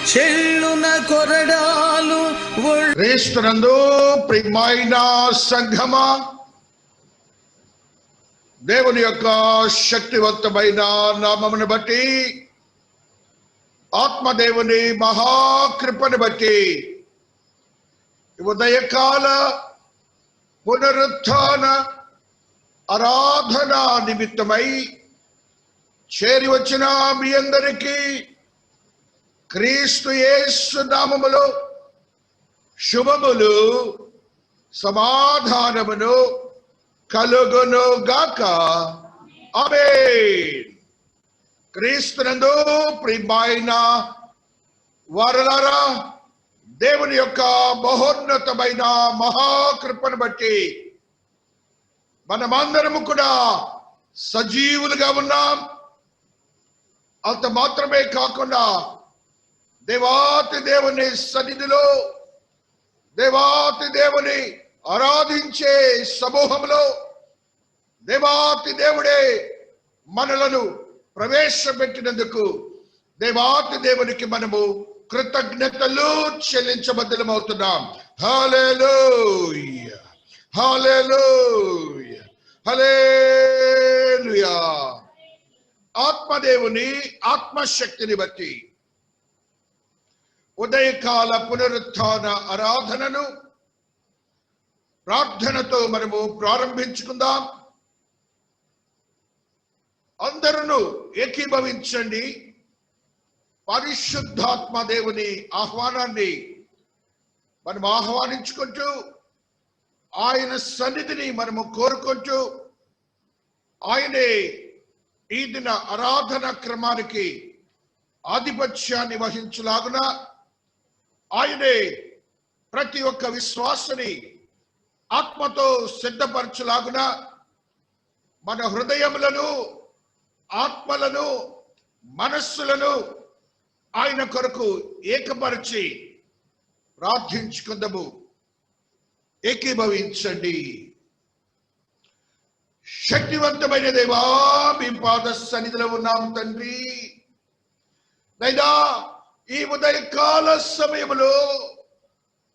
చెల్లున కొరడాలు క్రీస్తునందు ప్రియమైన సంఘమా, దేవుని యొక్క శక్తివంతమైన నామమును బట్టి, ఆత్మదేవుని మహాకృపను బట్టి ఉదయకాల పునరుత్థాన ఆరాధన నిమిత్తమై చేరి వచ్చిన మీ అందరికీ క్రీస్తు యేసు నామములో శుభములు సమాధానమును కలుగును గాక. ఆమేన్. క్రీస్తునందు ప్రియమైన వారలారా, దేవుని యొక్క మహోన్నతమైన మహాకృపను బట్టి మనమందరము కూడా సజీవులుగా ఉన్నాం. అంత మాత్రమే కాకుండా దేవాతి దేవుని సన్నిధిలో, దేవాతి దేవుని ఆరాధించే సమూహంలో దేవాతి దేవుడే మనలను ప్రవేశపెట్టినందుకు దేవాతి దేవునికి మనము కృతజ్ఞతలు చెల్లించబద్దలమవుతున్నాం. హల్లెలూయా, హల్లెలూయా, హల్లెలూయా. ఆత్మదేవుని ఆత్మశక్తిని బట్టి ఉదయకాల పునరుత్థాన ఆరాధనను ప్రార్థనతో మనము ప్రారంభించుకుందాం. అందరూ ఏకీభవించండి. పరిశుద్ధాత్మ దేవుని ఆహ్వానాన్ని మనం ఆహ్వానించుకుంటూ, ఆయన సన్నిధిని మనము కోరుకుంటూ, ఆయనే ఈ దిన ఆరాధన క్రమానికి ఆధిపత్యాన్ని వహించులాగున, ఆయనే ప్రతి ఒక్క విశ్వాసని ఆత్మతో సిద్ధపరచులాగున మన హృదయములను, ఆత్మలను, మనస్సులను ఆయన కొరకు ఏకపరిచి ప్రార్థించుకుందాము. ఏకీభవించండి. శక్తివంతమైన దేవా, మీ పాద సన్నిధిలో ఉన్నాం తండ్రి. నైనా ఈ ఉదయకాల సమయంలో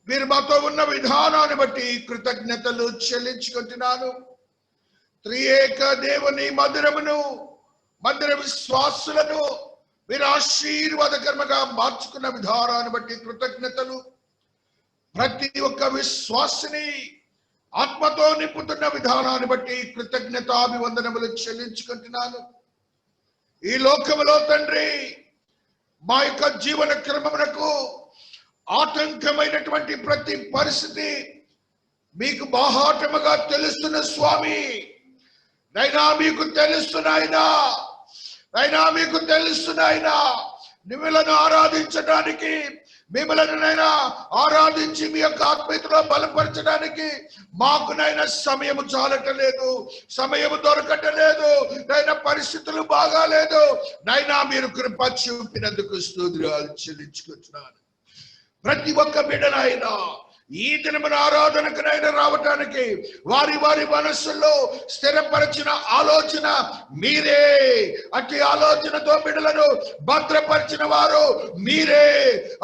మీరు మాతో ఉన్న విధానాన్ని బట్టి కృతజ్ఞతలు చెల్లించుకుంటున్నాను. త్రియేక దేవుని మందిరమును, మందిర విశ్వాసులను మీరు ఆశీర్వాదకరంగా మార్చుకున్న విధానాన్ని బట్టి కృతజ్ఞతలు. ప్రతి ఒక్క విశ్వాసిని ఆత్మతో నింపుతున్న విధానాన్ని బట్టి కృతజ్ఞతాభివందనములు చెల్లించుకుంటున్నాను. ఈ లోకములో తండ్రి, మా యొక్క జీవన క్రమమునకు ఆటంకమైనటువంటి ప్రతి పరిస్థితి మీకు బాహాటముగా తెలుస్తున్న స్వామి. నైనా మీకు తెలుస్తున్నాయినా, నైనా మీకు తెలుస్తున్నాయినా, మిమ్మలను ఆరాధించడానికి, మిమ్మల్ని నైనా ఆరాధించి మీ యొక్క ఆత్మీయతలో బలపరచడానికి మాకునైనా సమయము చాలటలేదు, సమయము దొరకటలేదు, నైనా పరిస్థితులు బాగాలేదు. నైనా మీరు కృప చూపినందుకు స్తోత్రాలు చెల్లించుకుంటున్నాను. ప్రతి ఒక్క బిడ్డనైనా ఈ దినమున ఆరాధనకునైనా రావటానికి వారి వారి మనస్సుల్లో స్థిరపరిచిన ఆలోచన మీరే. అట్టి ఆలోచనతో బిడ్డలను భద్రపరిచిన వారు మీరే.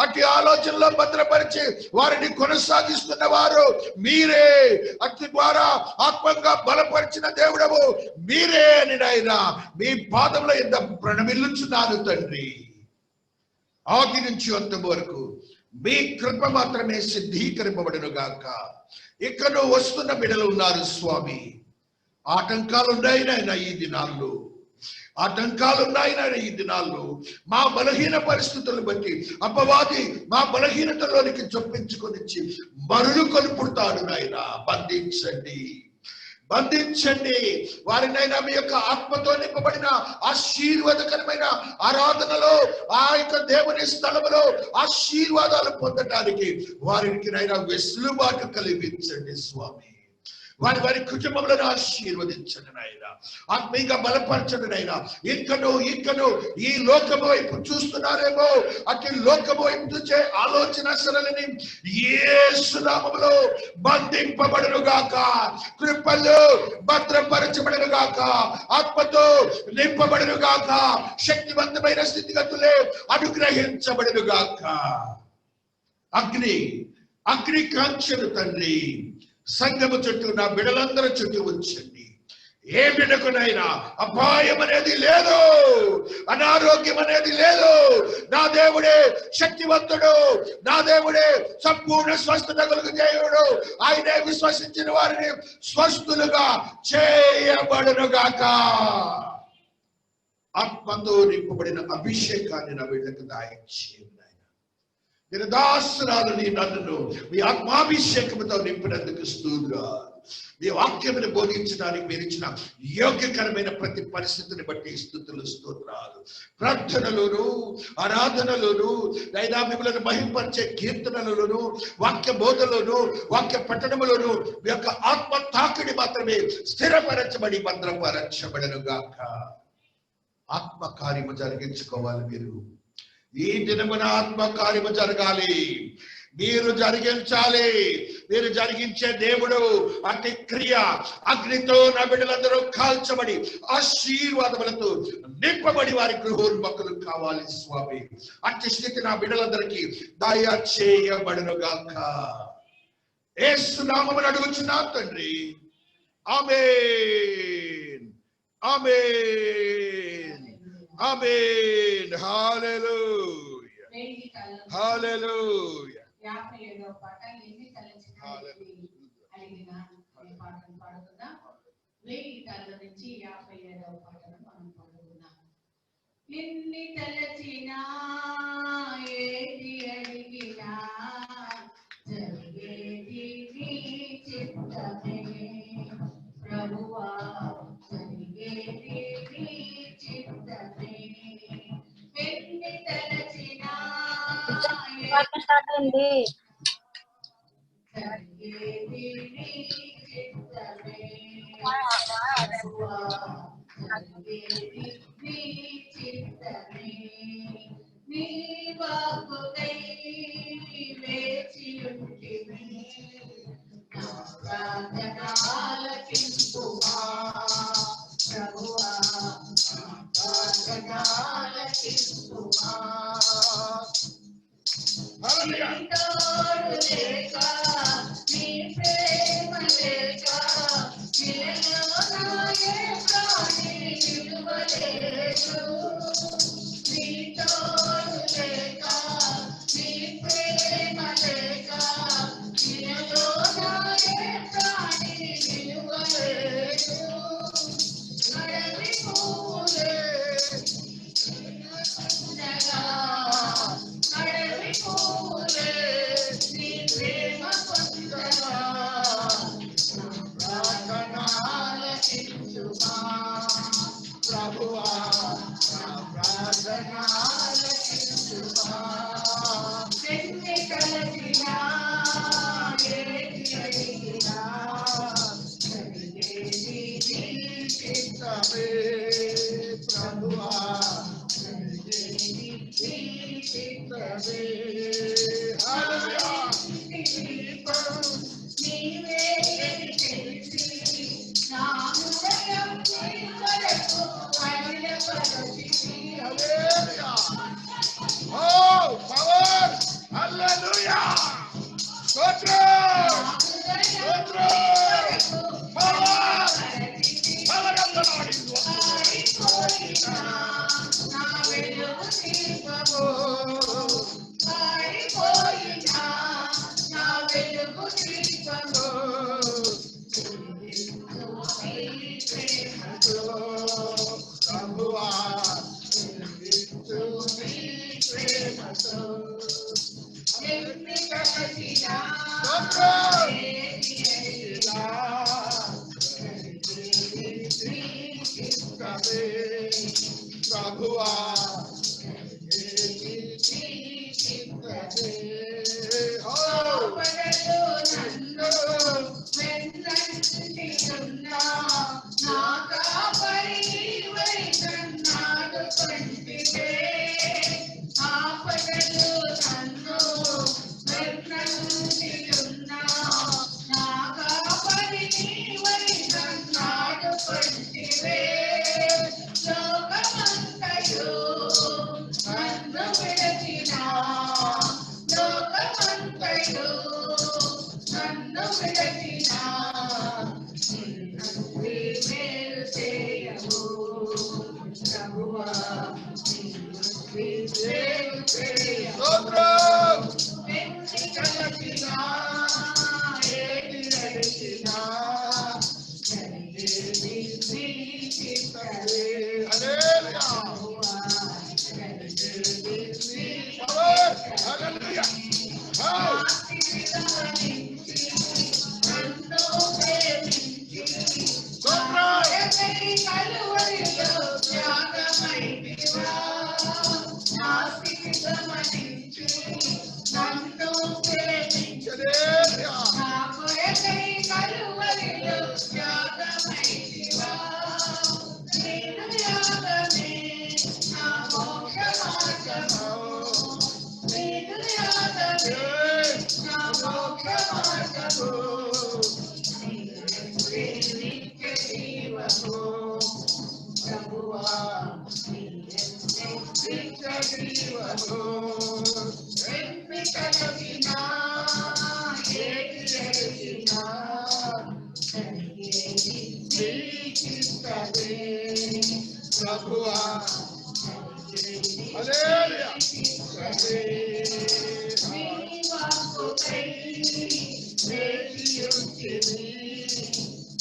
అట్టి ఆలోచనలో భద్రపరిచి వారిని కొనసాగిస్తున్న వారు మీరే. అట్టి ద్వారా ఆత్మంగా బలపరిచిన దేవుడవు మీరే అని నాయనా మీ పాదముల యందు ప్రణమిల్లుచున్నాను తండ్రి. ఆది నుంచి అంతం వరకు మీ కృప మాత్రమే సిద్ధీకరింపబడును గాక. ఇక్కడ వస్తున్న బిడ్డలు ఉన్నారు స్వామి. ఆటంకాలు ఉన్నాయి నాయన ఈ దినాల్లో, ఆటంకాలు ఉన్నాయి నాయన ఈ దినాల్లో. మా బలహీన పరిస్థితులను బట్టి అపవాది మా బలహీనతలోనికి చొప్పించుకొనిచ్చి మరులు కొలుపుతాడు నాయన. బంధించండి, బంధించండి వారినైనా మీ యొక్క ఆత్మతో నింపబడిన ఆశీర్వాదకరమైన ఆరాధనలో, ఆ యొక్క దేవుని స్థలములో ఆశీర్వాదాలు పొందటానికి వారికి నైనా వెసులుబాటు కలిగించండి స్వామి. వారి వారి కుటుంబములను ఆశీర్వదించండి నాయన, ఆత్మీయంగా బలపరచండి నాయన. ఇంకను ఈ లోకము వైపు చూస్తున్నారేమో, అటు లోకము వైపు చూసే ఆలోచన సరళిని యేసు నామములో బంధింపబడును గాక, కృపలు భద్రపరచబడును గాక, ఆత్మతో నింపబడును గాక, శక్తివంతమైన స్థితిగతులే అనుగ్రహించబడును గాక. అగ్ని కాంక్షలు తండ్రి సంఘము చుట్టూ నా బిడ్డలందరూ చుట్టూ ఉంచండి. ఏ బిడ్డకునైనా అపాయం అనేది లేదు, అనారోగ్యం అనేది లేదు. నా దేవుడే శక్తివంతుడు, నా దేవుడే సంపూర్ణ స్వస్థత కలుగు దేవుడు. ఆయనే విశ్వసించిన వారిని స్వస్థులుగా చేయబడును గాక. ఆత్మతో నింపబడిన అభిషేకాన్ని నా బిడ్డకు దయచేయండి. నేను దాసురాలని నన్ను మీ ఆత్మాభిషేకంతో నింపినందుకు స్తోత్రాలు. మీ వాక్యమును బోధించడానికి మీరు ఇచ్చిన యోగ్యకరమైన ప్రతి పరిస్థితిని బట్టి స్తుతులు స్తోత్రాలు. ప్రార్థనలోను ఆరాధనలోను అయినా మిమ్మల్ని మహింపరిచే కీర్తనలలోను వాక్య బోధలోను వాక్య పట్టణములోను మీ యొక్క ఆత్మ తాకిడి మాత్రమే స్థిరపరచబడి భద్రపరచబడను గాక. ఆత్మ కార్యము జరిగించుకోవాలి. మీరు ఈ దినమున ఆత్మ కార్యము జరగాలి, మీరు జరిగించాలి. మీరు జరిగించే దేవుడు. అతి క్రియ అగ్నితో నా బిడ్డలందరూ కాల్చబడి ఆశీర్వాదములతో నింపబడి వారి గృహోన్ముఖులు కావాలి స్వామి. అట్టి స్థితి నా బిడ్డలందరికీ దయ చేయబడును గాక. యేసు నామమున అడుగుచున్నా తండ్రి, ఆమేన్, ఆమేన్, ఆమేన్. హల్లెలూయా, హల్లెలూయా. 57వ పాట ఎన్ని తలచిన అడిగిన అనే పాటను పాడుకుందాం. 1000 గీతాల నుంచి 57వ పాటను మనం పాడుకుందాం. ఎన్ని తలచినా ఏది అడిగినా జరిగేది నీ చిత్తమే ప్రభువా, జరిగేది నీ చిత్తమే. ఎన్ని తలచినా జరిగేది నీ చిత్తమే ప్రభువా, జరిగేది నీ చిత్తమే. నీ వాక్కుకై వేచి ఉంటిని, నా ప్రార్థన ఆలకింపుమా ప్రభువా, నా ప్రార్థన ఆలకింపుమా. నీ తోడు లేక, నీ ప్రేమ లేక, నీలో నాయే ప్రాణి నిలువలేదు. నీ తోడు లేక, నీ ప్రేమ లేక, నీలో నాయే ప్రాణి నిలువలేదు. నడవి పూలే నడవి పూలే నీ ప్రేమ పొందగా, నా ప్రార్థన ఆలకించుమా ప్రభువా, నా ప్రార్థన ఆలకించుమా. ఎన్ని కలిగినా ఏది అడిగినా జరిగేది నీ చిత్తమే ప్రభువా, జరిగేది నీ చిత్తమే. హల్లెలూయా. నీవే తెలిసి నా హృదయం నీ కొరకు బయలుపరచితి. హల్లెలూయా. ఓ పవర్. హల్లెలూయా. స్తోత్రం, స్తోత్రం. Power, power of the lord is పారిపోయినా నా వెలుగు దీపము, పారిపోయినా నా వెలుగు దీపము. నీ ప్రేమతో ప్రభువా, నీ ప్రేమతో ఎన్ని కలిసినా ఏది అడిగినా జరిగేది నీ చిత్తమే ప్రభువా, నీ చిత్తమే. ఓ ఆపదలో నన్ను వెన్నంటి పంటివే ఆపదలు నన్ను వెన్నంటియున్నా నా కాపరి నీవై నన్నాడు పంటివే లోకమంతయు నన్ను విడచినా లోకమంతయు నన్ను విడచినా మేలు చేయవు ప్రభువా మేలు చేయవు స్తోత్రం వెండి కలపినా ఏది అడిగినా జరిగేది నీ చిత్తమే హల్లెలూయా ప్రభువా జరిగేది నీ పవర్ హల్లెలూయా నన్ను ప్రేమించి స్తోత్రం కలువరిలో త్యాగమైతివా నా స్థితి గమనించి నన్ను ప్రేమించి హల్లెలూయా నా కొరకై కలువరిలో త్యాగమైతివా నేను యాగమే నా మోక్ష మార్గము నేను యాగమే నా మోక్ష మార్గము నిత్య జీవము ప్రభువా నిత్య జీవము ఎంపికలకినా ఏది జరిగినా జరిగేది నీ చిత్తమే ప్రభువా జరిగేది హల్లెలూయా నీ వాక్కుకై వేచియుంటిని.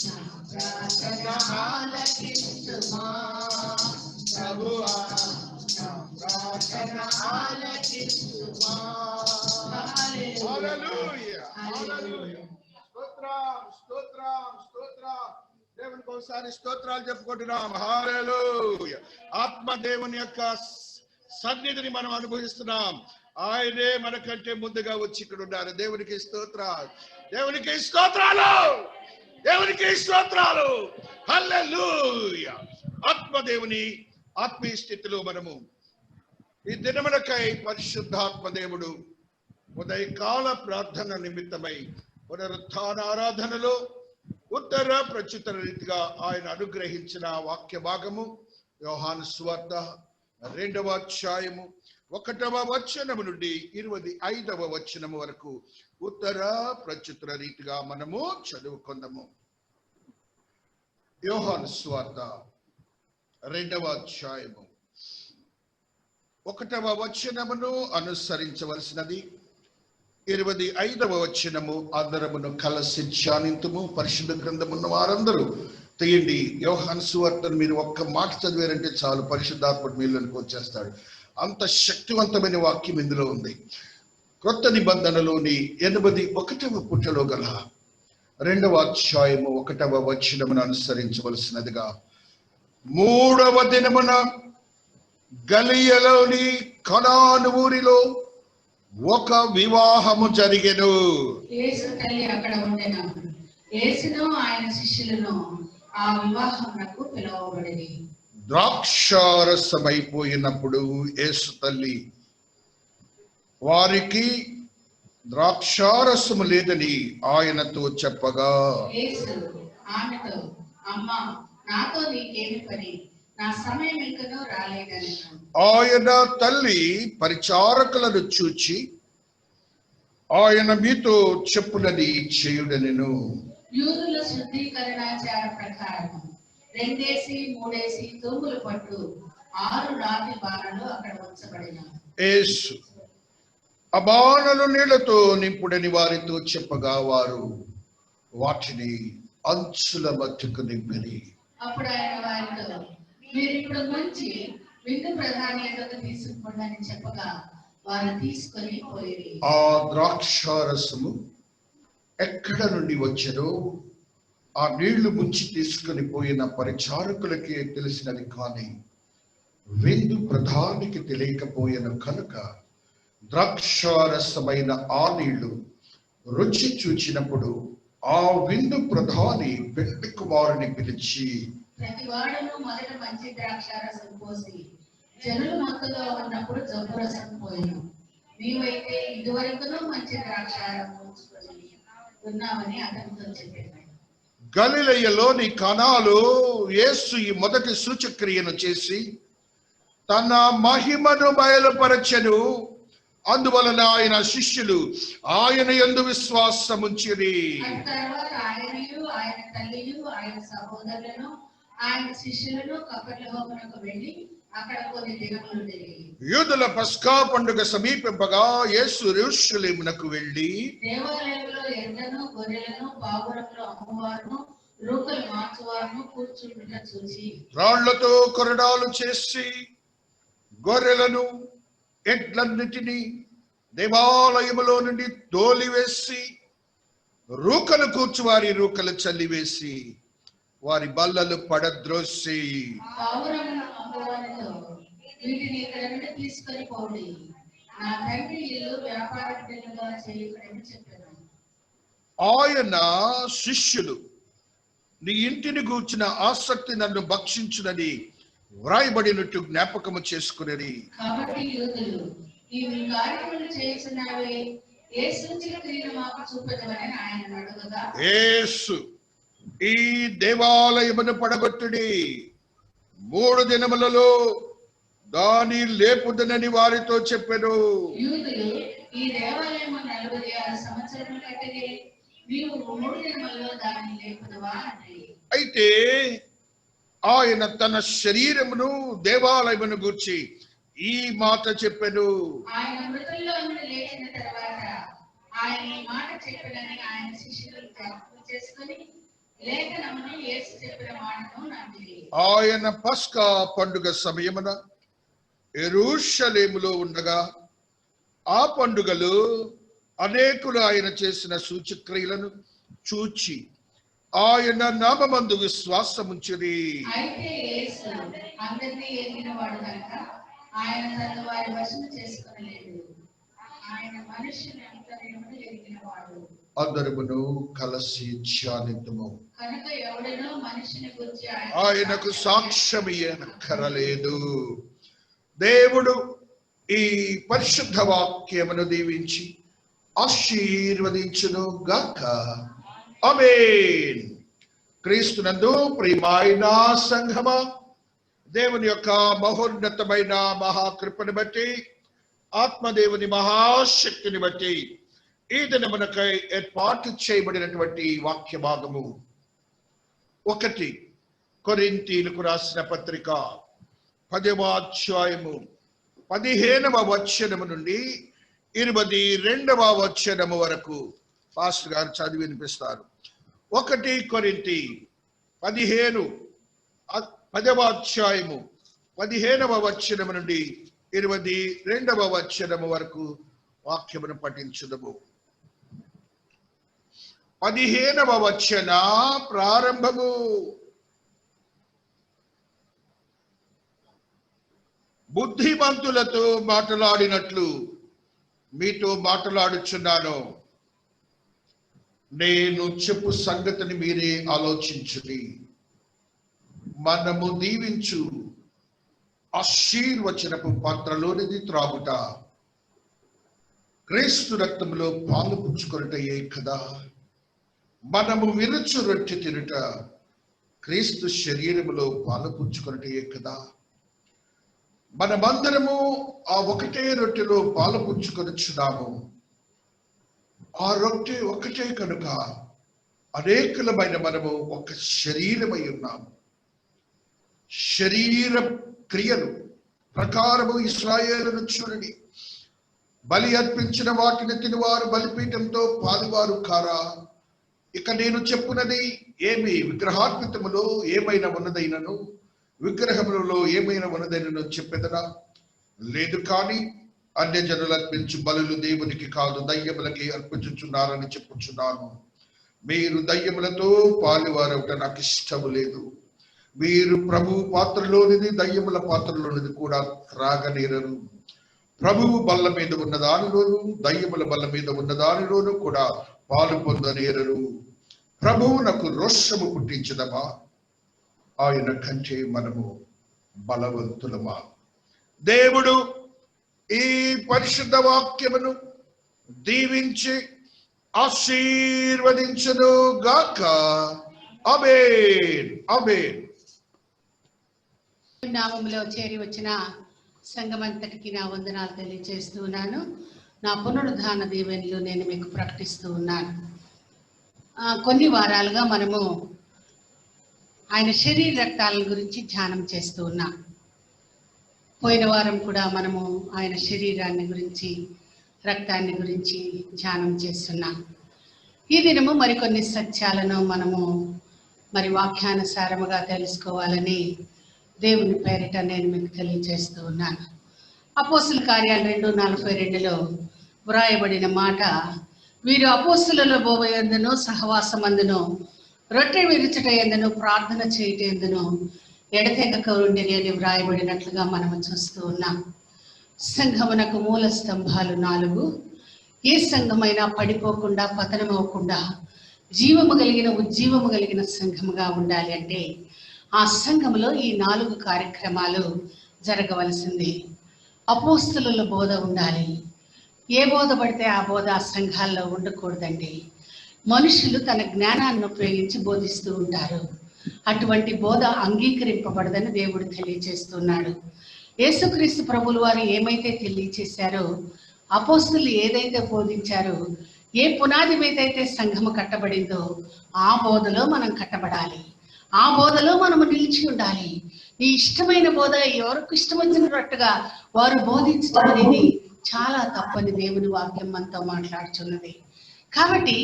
నా ప్రార్థన ఆలకించుమా ప్రభువా నా ప్రార్థన ఆలకించుమా హల్లెలూయా హల్లెలూయా స్తోత్రం స్తోత్రం స్తోత్రం దేవునికి ఒకసారి స్తోత్రాలు చెప్పుకుంటున్నాం హల్లెలూయా ఆత్మ దేవుని యొక్క సన్నిధిని మనం అనుభవిస్తున్నాం ఆయనే మనకంటే ముందుగా వచ్చి ఇక్కడ ఉన్నారు దేవునికి స్తోత్రాలు దేవునికి స్తోత్రాలు దేవునికి స్తోత్రాలు హల్లెలూయా ఆత్మదేవుని ఆత్మీయ స్థితిలో మనము ఈ దినములకై పరిశుద్ధాత్మ దేవుడు ఉదయకాల ప్రార్థన నిమిత్తమై పునరుత్థాన ఆరాధనలో ఉత్తర ప్రచుత్తర రీతిగా ఆయన అనుగ్రహించిన వాక్య భాగము యోహాను సువార్త 2వ అధ్యాయము 1వ వచనము నుండి 25వ వచనము వరకు ఉత్తర ప్రచుత్తర రీతిగా మనము చదువుకుందాము. యోహాను సువార్త 2వ అధ్యాయము 1వ వచనమును అనుసరించవలసినది. 25వ వచనము అందరమును కలిసి ధ్యానింతుము. పరిశుద్ధ గ్రంథమున్న వారందరూ తీయండి. యోహాను సువార్తను మీరు ఒక్క మాట చదివారంటే చాలు, పరిశుద్ధాత్ముడు మీలోనికి వచ్చేస్తాడు. అంత శక్తివంతమైన వాక్యం ఇందులో ఉంది. క్రొత్త నిబంధనలోని 81వ పుటలో గల 2వ అధ్యాయము 1వ వచనమును అనుసరించవలసినదిగా. 3వ దినమున గలిలయలోని కనాను ఊరిలో ఒక వివాహము జరిగెను. యేసు తల్లి అక్కడ ఉండెను. యేసును ఆయన శిష్యులను ఆ వివాహమునకు పిలువబడిరి. ద్రాక్షారసమైపోయినప్పుడు యేసు తల్లి వారికి ద్రాక్షారసము లేదని ఆయనతో చెప్పగా యేసు ఆమెతో, అమ్మా, నాతో నీకేమి పని? నా సమయం ఇంకనూ రాలేదనెను. ఆయన తల్లి పరిచారకులను చూచి ఆయన మీతో చెప్పునది చేయుడనెను. యూదుల శుద్ధీకరణాచార ప్రకారం 2-3 తూముల పట్టు 6 రాతి బాణలు అక్కడ ఉంచబడిన. యేసు ఆ బాణలు నీళ్లతో నింపుడని వారితో చెప్పగా వారు వాటిని అంచుల మధ్యకు నింపిరి. అప్పుడు ఆయన వారితో, మీరు ఇప్పుడు మంచి విందు ప్రధాని ఎదుగు తీసుకుపోండి అని చెప్పగా వారు తీసుకొని పోయి. ఆ ద్రాక్షారసము ఎక్కడ నుండి వచ్చెనో ఆ నీళ్లు ముంచి తీసుకుని పోయిన పరిచారకులకే తెలిసినది, కానీ విందు ప్రధానికి తెలియకపోయిన కనుక ద్రాక్షారసమైన ఆ నీళ్లు రుచి చూచినప్పుడు ఆ విందు ప్రధాని పెళ్లి కుమారుని పిలిచి, ప్రతి వాడును మొదట మంచి ద్రాక్షారసం పోసి జనులు మత్తులో ఉన్నప్పుడు జబ్బు రసం పోయిను. నీవైతే ఇదివరకును మంచి ద్రాక్షారసం ఉంచుకొని ఉన్నామని అతనితో చెప్పాను. గలిలయలోని కానాలో యేసు ఈ మొదటి సూచక్రియను చేసి తన మహిమను బయలుపరచెను. అందువలన ఆయన శిష్యులు ఆయన యందు విశ్వాసముంచిరి. తర్వాత ఆయనయు ఆయన తల్లియు ఆయన సహోదరులను ఆయన శిష్యులను కపెర్నహూమునకు వెళ్ళి అక్కడ కొన్ని దినములుండిరి. యూదుల పస్కా పండుగ సమీపింపగా యేసు యెరూషలేమునకు వెళ్ళి దేవాలయంలో ఎడ్లను గొర్రెలను పావురములు అమ్మువారును రూకలు మార్చువారును కూర్చుండుట చూసి రాళ్లతో కొరడాలు చేసి గొర్రెలను ఎడ్లన్నిటినీ దేవాలయములో నుండి తోలివేసి రూకలు కూర్చువారి రూకలు చల్లివేసి వారి బల్లలు పడద్రోసి పావురములు అమ్మువారితో వీటిని ఇక్కడ నుండి తీసుకొని పోండి, నా తండ్రి ఇల్లు వ్యాపార బిడ్డలుగా చేయకూడదని చెప్పాను. ఆయన శిష్యులు నీ ఇంటిని గూర్చిన ఆసక్తి నన్ను భక్షించునని వ్రాయబడినట్టు జ్ఞాపకము చేసుకునేది. కాబట్టి యూదులు ఈ కార్యములు చేస్తున్నావే ఏ సూచన క్రియను మాకు చూపెట్టమని ఆయన అడుగగా యేసు ఈ దేవాలయమును పడగొట్టుడి, 3 దినములలో దాని లేపుదనని వారితో చెప్పెను. యూదులు ఈ దేవాలయము 46 సంవత్సరములు కట్టిరి, నీవు 3 దినములలో దానిని లేపుదవా అని. అయితే ఆయన తన శరీరమును దేవాలయమును గూర్చి ఈ మాట చెప్పెను. ఆయన మృతుల్లో నుండి లేచిన తర్వాత ఆయన ఈ మాట చెప్పినని ఆయన శిష్యులు జ్ఞాపకం చేసుకొని లేఖనమును యేసు చెప్పిన మాటను నమ్మిరి. ఆయన పస్కా పండుగ సమయమున యెరూషలేములో ఉండగా ఆ పండుగలో అనేకులు ఆయన చేసిన సూచక్రియలను చూచి ఆయన నామమందు విశ్వాసముంచిరి. అయితే యేసు అందరినీ ఎరిగిన వాడు కనుక ఆయన తనను వారి వశము చేసుకొనలేదు. ఆయన మనుష్యుని అంతర్యమును ఎరిగిన వాడు. అందరమును కలిసి ధ్యానిద్దుము. కనుక ఎవడనో మనిషిని గురించి ఆయనకు సాక్ష్యమియ్యనక్కరలేదు. దేవుడు ఈ పరిశుద్ధ వాక్యమును దీవించి ఆశీర్వదించును గాక. ఆమేన్. క్రీస్తునందు ప్రియమైన సంఘమా, దేవుని యొక్క మహోన్నతమైన మహాకృపను బట్టి ఆత్మదేవుని మహాశక్తిని బట్టి ఈ దినమునకై ఏర్పాటు చేయబడినటువంటి వాక్య భాగము 1 కొరింథీయులకు రాసిన పత్రిక 10వ అధ్యాయము 15వ వచనము నుండి 22వ వచనము వరకు పాస్టర్ గారు చదివి వినిపిస్తారు. 1 కొరింథీ 10వ అధ్యాయము 15వ వచనము నుండి 22వ వచనము వరకు వాక్యమును పఠించుదము. 15వ వచన ప్రారంభము. బుద్ధిమంతులతో మాట్లాడినట్లు మీతో మాట్లాడుచున్నాను. నేను చెప్పు సంగతిని మీరే ఆలోచించుడి. మనము దీవించు ఆశీర్వచనపు పాత్రలోనిది త్రాగుట క్రీస్తు రక్తంలో పాలు పుచ్చుకొనుటయే కదా. మనము విరుచు రొట్టె తినుట క్రీస్తు శరీరములో పాలు పుచ్చుకొనుటయే కదా. మనమందరము ఆ ఒకటే రొట్టెలో పాలు పుచ్చుకొనుచున్నాము. ఆ రొట్టె ఒకటే కనుక అనేకులమైన మనము ఒక శరీరమై ఉన్నాము. శరీర క్రియలు ప్రకారము ఇశ్రాయేలును చూడండి. బలి అర్పించిన వాటిని తినివారు బలిపీఠంతో పాలువారు కారా? ఇక నేను చెప్పునది ఏమి? విగ్రహార్పితములో ఏమైనా ఉన్నదైనను విగ్రహములలో ఏమైనా ఉన్నదైనను చెప్పెదనా? లేదు. కానీ అన్యజనులు అర్పించు బలులు దేవునికి కాదు దయ్యములకి అర్పించుచున్నారని చెప్పుచున్నాను. మీరు దయ్యములతో పాలువారవుట నాకు ఇష్టము లేదు. మీరు ప్రభు పాత్రలోనిది దయ్యముల పాత్రలోనిది కూడా త్రాగనేరరు. ప్రభువు బల్ల మీద ఉన్న దానిలోను దయ్యముల బల్ల మీద ఉన్న దానిలోను కూడా పాలు పొందనేరరు. ప్రభువు నాకు రోషము పుట్టించదమా? ఆయన కంటే మనము బలవంతులమా? దేవుడు ఈ పరిశుద్ధ వాక్యమును దీవించి ఆశీర్వదించును గాక. ఆమేన్. ఆమేన్. నామములో చేరి వచ్చిన సంఘమంతటికి నా వందనాలు తెలియజేస్తూ ఉన్నాను. నా పునరుద్ధాన దీవెనలు నేను మీకు ప్రకటిస్తూ ఉన్నాను. కొన్ని వారాలుగా మనము ఆయన శరీర రక్తాల గురించి ధ్యానం చేస్తూ ఉన్నాం. పోయిన వారం కూడా మనము ఆయన శరీరాన్ని గురించి, రక్తాన్ని గురించి ధ్యానం చేస్తున్నాం. ఈ దినము మరికొన్ని సత్యాలను మనము వాక్యానుసారముగా తెలుసుకోవాలని దేవుని పేరిట నేను మీకు తెలియజేస్తూ ఉన్నాను. అపోస్తుల కార్యాలు 2:42లో వ్రాయబడిన మాట, వీరు అపోస్తులలో బోవయందును సహవాసమందును రొట్టె విరుచుట యందును ప్రార్థన చేయుట యందును ఎడతెగక ఉండిరి అని వ్రాయబడినట్లుగా మనము చూస్తూ ఉన్నాం. సంఘమునకు మూల స్తంభాలు 4. ఏ సంఘమైనా పడిపోకుండా, పతనమవకుండా జీవము కలిగిన, ఉజ్జీవము కలిగిన సంఘముగా ఉండాలి అంటే ఆ సంఘములో ఈ 4 కార్యక్రమాలు జరగవలసింది. అపోస్తుల బోధ ఉండాలి. ఏ బోధ పడితే ఆ బోధ ఆ సంఘాల్లో ఉండకూడదండి. మనుషులు తన జ్ఞానాన్ని ఉపయోగించి బోధిస్తూ ఉంటారు. అటువంటి బోధ అంగీకరింపబడదని దేవుడు తెలియజేస్తున్నాడు. యేసుక్రీస్తు ప్రభులు వారు ఏమైతే తెలియచేశారో, అపోస్తులు ఏదైతే బోధించారో, ఏ పునాది మీద అయితే సంఘము కట్టబడిందో ఆ బోధలో మనం కట్టబడాలి. ఆ బోధలో మనము నిలిచి ఉండాలి. నీ ఇష్టమైన బోధ ఎవరికి ఇష్టం వచ్చినట్టుగా వారు బోధించడం అనేది చాలా తప్పని దేవుని వాక్యం మనతో మాట్లాడుచున్నది. కాబట్టి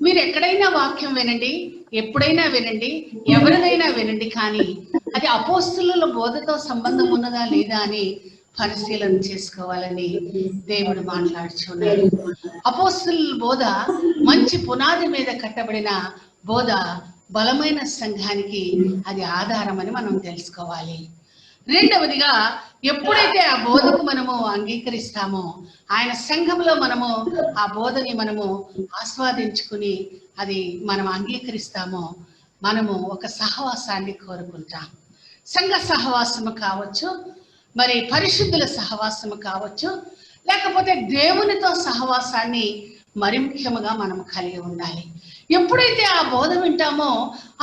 మీరు ఎక్కడైనా వాక్యం వినండి, ఎప్పుడైనా వినండి, ఎవరినైనా వినండి, కానీ అది అపోస్తుల బోధతో సంబంధం ఉన్నదా లేదా అని పరిశీలన చేసుకోవాలని దేవుడు మాట్లాడుచున్నాడు. అపోస్తుల బోధ మంచి పునాది మీద కట్టబడిన బోధ బలమైన సంఘానికి అది ఆధారం అని మనం తెలుసుకోవాలి. రెండవదిగా, ఎప్పుడైతే ఆ బోధకు మనము అంగీకరిస్తామో, ఆయన సంఘంలో మనము ఆ బోధని మనము ఆస్వాదించుకుని అది మనం అంగీకరిస్తామో, మనము ఒక సహవాసాన్ని కోరుకుంటాం. సంఘ సహవాసము కావచ్చు, మరి పరిశుద్ధుల సహవాసము కావచ్చు, లేకపోతే దేవునితో సహవాసాన్ని మరి ముఖ్యముగా మనం కలిగి ఉండాలి. ఎప్పుడైతే ఆ బోధ వింటామో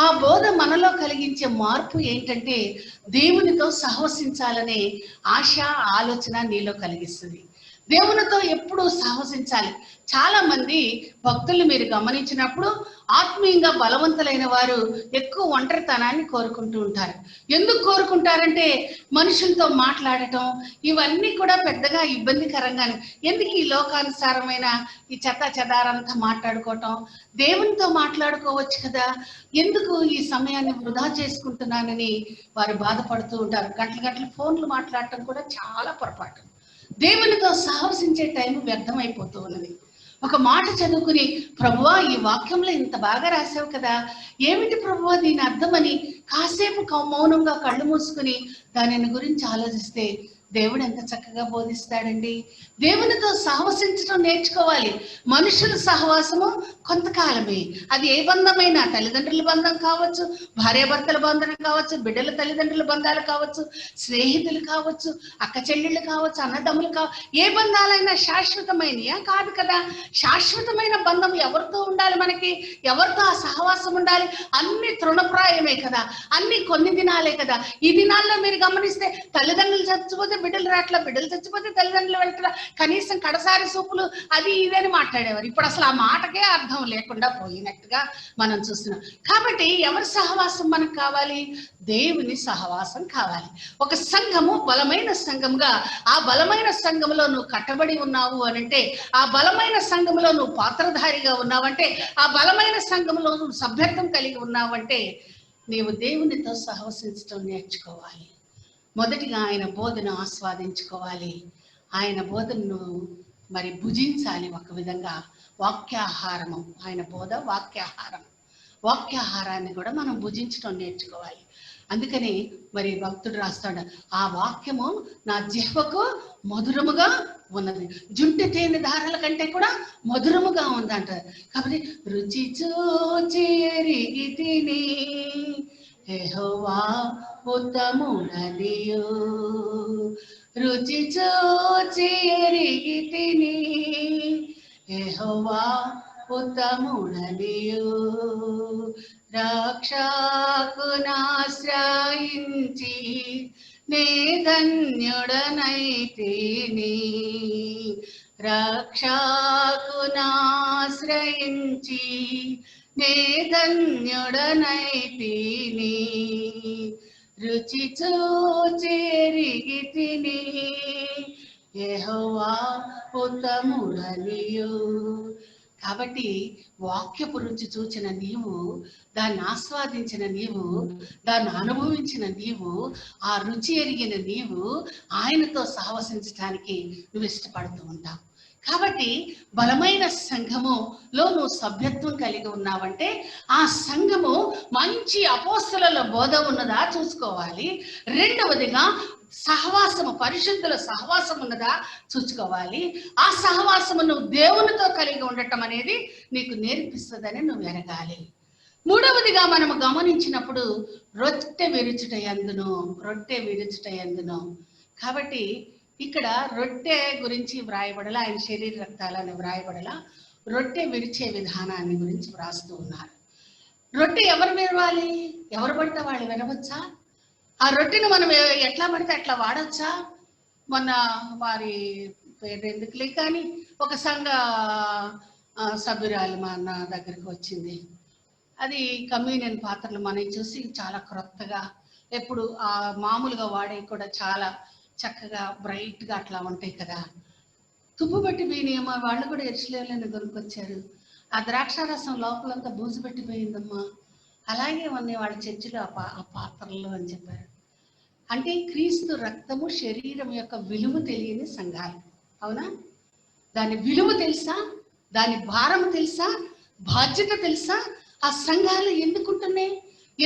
ఆ బోధ మనలో కలిగించే మార్పు ఏంటంటే దేవునితో సహవసించాలనే ఆశ, ఆలోచన నీలో కలిగిస్తుంది. దేవునితో ఎప్పుడు సహవసించాలి. చాలా మంది భక్తులు మీరు గమనించినప్పుడు ఆత్మీయంగా బలవంతులైన వారు ఎక్కువ ఒంటరితనాన్ని కోరుకుంటూ ఉంటారు. ఎందుకు కోరుకుంటారంటే మనుషులతో మాట్లాడటం ఇవన్నీ కూడా పెద్దగా ఇబ్బందికరంగానే, ఎందుకు ఈ లోకానుసారమైన ఈ చెత్త చెదారంతా మాట్లాడుకోవటం, దేవునితో మాట్లాడుకోవచ్చు కదా, ఎందుకు ఈ సమయాన్ని వృధా చేసుకుంటున్నానని వారు బాధపడుతూ ఉంటారు. గంటల గంటల ఫోన్లు మాట్లాడటం కూడా చాలా పొరపాటు. దేవునితో సహవసించే టైం వ్యర్థమైపోతూ ఉన్నది. ఒక మాట చదువుకుని, ప్రభువా ఈ వాక్యంలో ఇంత బాగా రాసావు కదా, ఏమిటి ప్రభువా దీని అర్థమని కాసేపు మౌనంగా కళ్ళు మూసుకుని దానిని గురించి ఆలోచిస్తే దేవుడు ఎంత చక్కగా బోధిస్తాడండి. దేవునితో సహవసించడం నేర్చుకోవాలి. మనుషుల సహవాసము కొంతకాలమే. అది ఏ బంధమైనా, తల్లిదండ్రుల బంధం కావచ్చు, భార్యాభర్తల బంధం కావచ్చు, బిడ్డల తల్లిదండ్రుల బంధాలు కావచ్చు, స్నేహితులు కావచ్చు, అక్క చెల్లెళ్ళు కావచ్చు, అన్నదమ్ములు కావచ్చు, ఏ బంధాలైనా శాశ్వతమైనయా? కాదు కదా. శాశ్వతమైన బంధం ఎవరితో ఉండాలి? మనకి ఎవరితో ఆ సహవాసం ఉండాలి? అన్ని తృణప్రాయమే కదా, అన్ని కొన్ని దినాలే కదా. ఈ దినాల్లో మీరు గమనిస్తే తల్లిదండ్రులు చచ్చిపోతే బిడ్డలు రాట్లా, బిడ్డలు చచ్చిపోతే తల్లిదండ్రులు వెళ్ళట్లా, కనీసం కడసారి సూపులు అది ఇదని మాట్లాడేవారు. ఇప్పుడు అసలు ఆ మాటకే అర్థం లేకుండా పోయినట్టుగా మనం చూస్తున్నాం. కాబట్టి ఎవరి సహవాసం మనకు కావాలి? దేవుని సహవాసం కావాలి. ఒక సంఘము బలమైన సంఘముగా, ఆ బలమైన సంఘములో నువ్వు కట్టబడి ఉన్నావు అనంటే, ఆ బలమైన సంఘములో నువ్వు పాత్రధారిగా ఉన్నావంటే, ఆ బలమైన సంఘములో నువ్వు సభ్యత్వం కలిగి ఉన్నావంటే నీవు దేవునితో సహవసించడం నేర్చుకోవాలి. మొదటిగా ఆయన బోధను ఆస్వాదించుకోవాలి. ఆయన బోధనను భుజించాలి. ఒక విధంగా వాక్యాహారము, ఆయన బోధ వాక్యాహారం. వాక్యాహారాన్ని కూడా మనం భుజించడం నేర్చుకోవాలి. అందుకని భక్తుడు రాస్తాడు, ఆ వాక్యము నా జిహ్వకు మధురముగా ఉన్నది, జుంటి తేనె దారాల కంటే కూడా మధురముగా ఉందంటారు. కాబట్టి రుచి చూచి ఎరిగి తిని యెహోవా ఉత్తముడనియు, రుచి చూచి ఎరిగితిని యెహోవా ఉత్తముడనియు రక్షకునాశ్రయించి నే ధన్యుడనైతిని రక్షకునాశ్రయించి నే ధన్యుడనైతిని రుచి చూచి ఎరిగితిని యెహోవా ఉత్తముడనియు. కాబట్టి వాక్యపు రుచి చూచిన నీవు, దాన్ని ఆస్వాదించిన నీవు, దాన్ని అనుభవించిన నీవు, ఆ రుచి ఎరిగిన నీవు ఆయనతో సహవసించడానికి నువ్వు ఇష్టపడుతూ ఉంటావు. కాబట్టి బలమైన సంఘములో నువ్వు సభ్యత్వం కలిగి ఉన్నావంటే ఆ సంఘము మంచి అపోస్తలుల బోధ ఉన్నదా చూసుకోవాలి. రెండవదిగా సహవాసము, పరిశుద్ధుల సహవాసం ఉన్నదా చూసుకోవాలి. ఆ సహవాసము నువ్వు దేవునితో కలిగి ఉండటం అనేది నీకు నేర్పిస్తుందని నువ్వు ఎరగాలి. మూడవదిగా మనము గమనించినప్పుడు రొట్టె విరుచుట యందును. కాబట్టి ఇక్కడ రొట్టె గురించి వ్రాయబడల, ఆయన శరీర రక్తాలని వ్రాయబడల, రొట్టె విరిచే విధానాన్ని గురించి వ్రాస్తూ ఉన్నారు. రొట్టె ఎవరు విరవాలి? ఎవరు పడితే వాళ్ళు వినవచ్చా? ఆ రొట్టెను మనం ఎట్లా పడితే అట్లా వాడచ్చా? మొన్న వారి పేరు ఎందుకులే కానీ ఒక సంఘ సభ్యురాలు మా అన్న దగ్గరికి వచ్చింది. అది కమ్యూనియన్ పాత్రలు మనం చూసి చాలా క్రొత్తగా, ఎప్పుడు ఆ మామూలుగా వాడే కూడా చాలా చక్కగా బ్రైట్గా అట్లా ఉంటాయి కదా. తుప్పు పెట్టి పోయినాయమ్మా, వాళ్ళు కూడా ఎరుసలేములని కొనుక్కొచ్చారు. ఆ ద్రాక్షారసం లోపలంతా బూజు పెట్టిపోయిందమ్మా. అలాగే ఉన్నాయి వాళ్ళ చర్చిలో ఆ పాత్రలు అని చెప్పారు. అంటే క్రీస్తు రక్తము శరీరం యొక్క విలువ తెలియని సంఘాలు. అవునా? దాని విలువ తెలుసా? దాని భారం తెలుసా? బాధ్యత తెలుసా? ఆ సంఘాలు ఎందుకుంటున్నాయి?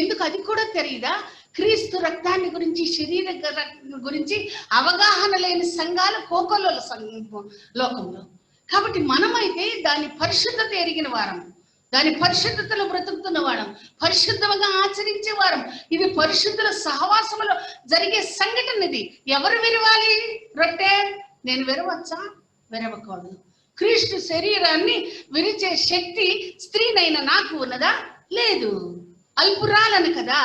ఎందుకు అది కూడా తెలియదా? క్రీస్తు రక్తాన్ని గురించి, శరీర గురించి అవగాహన లేని సంఘాలు కోకొల్లల లోకంలో. కాబట్టి మనమైతే దాని పరిశుద్ధత ఎరిగిన వారం, దాని పరిశుద్ధతలో బ్రతుకుతున్న వారం, పరిశుద్ధంగా ఆచరించే వారం. ఇది పరిశుద్ధుల సహవాసములో జరిగే సంఘటన. ఇది ఎవరు విరవాలి? రొట్టె నేను విరవచ్చా? విరవకూడదు. క్రీస్తు శరీరాన్ని విరిచే శక్తి స్త్రీనైన నాకు ఉన్నదా? లేదు. అల్పురాలను కదా,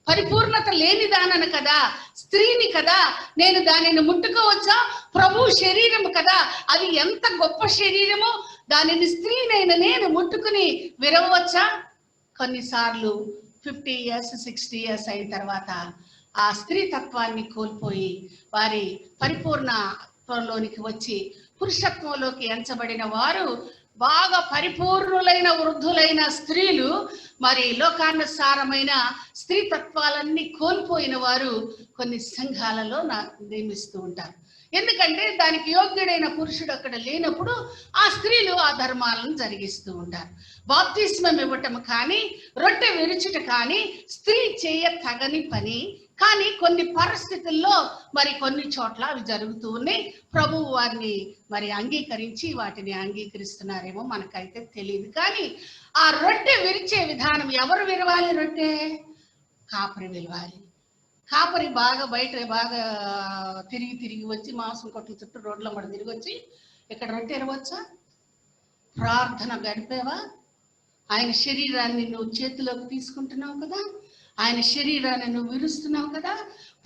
పరిపూర్ణత లేనిదానను కదా, స్త్రీని కదా, నేను దానిని ముట్టుకోవచ్చా? ప్రభు శరీరము కదా, అది ఎంత గొప్ప శరీరమో దానిని స్త్రీనైన నేను ముట్టుకుని విరవచ్చా? కొన్నిసార్లు 50 years 60 years అయిన తర్వాత ఆ స్త్రీ తత్వాన్ని కోల్పోయి వారి పరిపూర్ణలోనికి వచ్చి పురుషత్వంలోకి ఎంచబడిన వారు, బాగా పరిపూర్ణులైన వృద్ధులైన స్త్రీలు, మరి లోకానుసారమైన స్త్రీ తత్వాలన్నీ కోల్పోయిన వారు కొన్ని సంఘాలలో నియమిస్తూ ఉంటారు. ఎందుకంటే దానికి యోగ్యుడైన పురుషుడు అక్కడ లేనప్పుడు ఆ స్త్రీలు ఆ ధర్మాలను జరిగిస్తూ ఉంటారు. బాప్తిస్మం ఇవ్వటం కానీ, రొట్టె విరుచుట కానీ స్త్రీ చేయ తగని పని. కానీ కొన్ని పరిస్థితుల్లో మరి కొన్ని చోట్ల అవి జరుగుతూ ఉన్నాయి. ప్రభువు వారిని మరి అంగీకరించి వాటిని అంగీకరిస్తున్నారేమో మనకైతే తెలియదు. కానీ ఆ రొట్టె విరిచే విధానం ఎవరు విరవాలి? రొట్టె కాపరి విరవాలి. కాపరి బాగా బయట బాగా తిరిగి వచ్చి మాంసం కొట్ల చుట్టూ రోడ్ల మడ తిరిగి వచ్చి ఇక్కడ రొట్టె ఎరవచ్చా? ప్రార్థన గడిపేవా? ఆయన శరీరాన్ని నువ్వు చేతిలోకి తీసుకుంటున్నావు కదా, ఆయన శరీరాన్ని నువ్వు విరుస్తున్నావు కదా.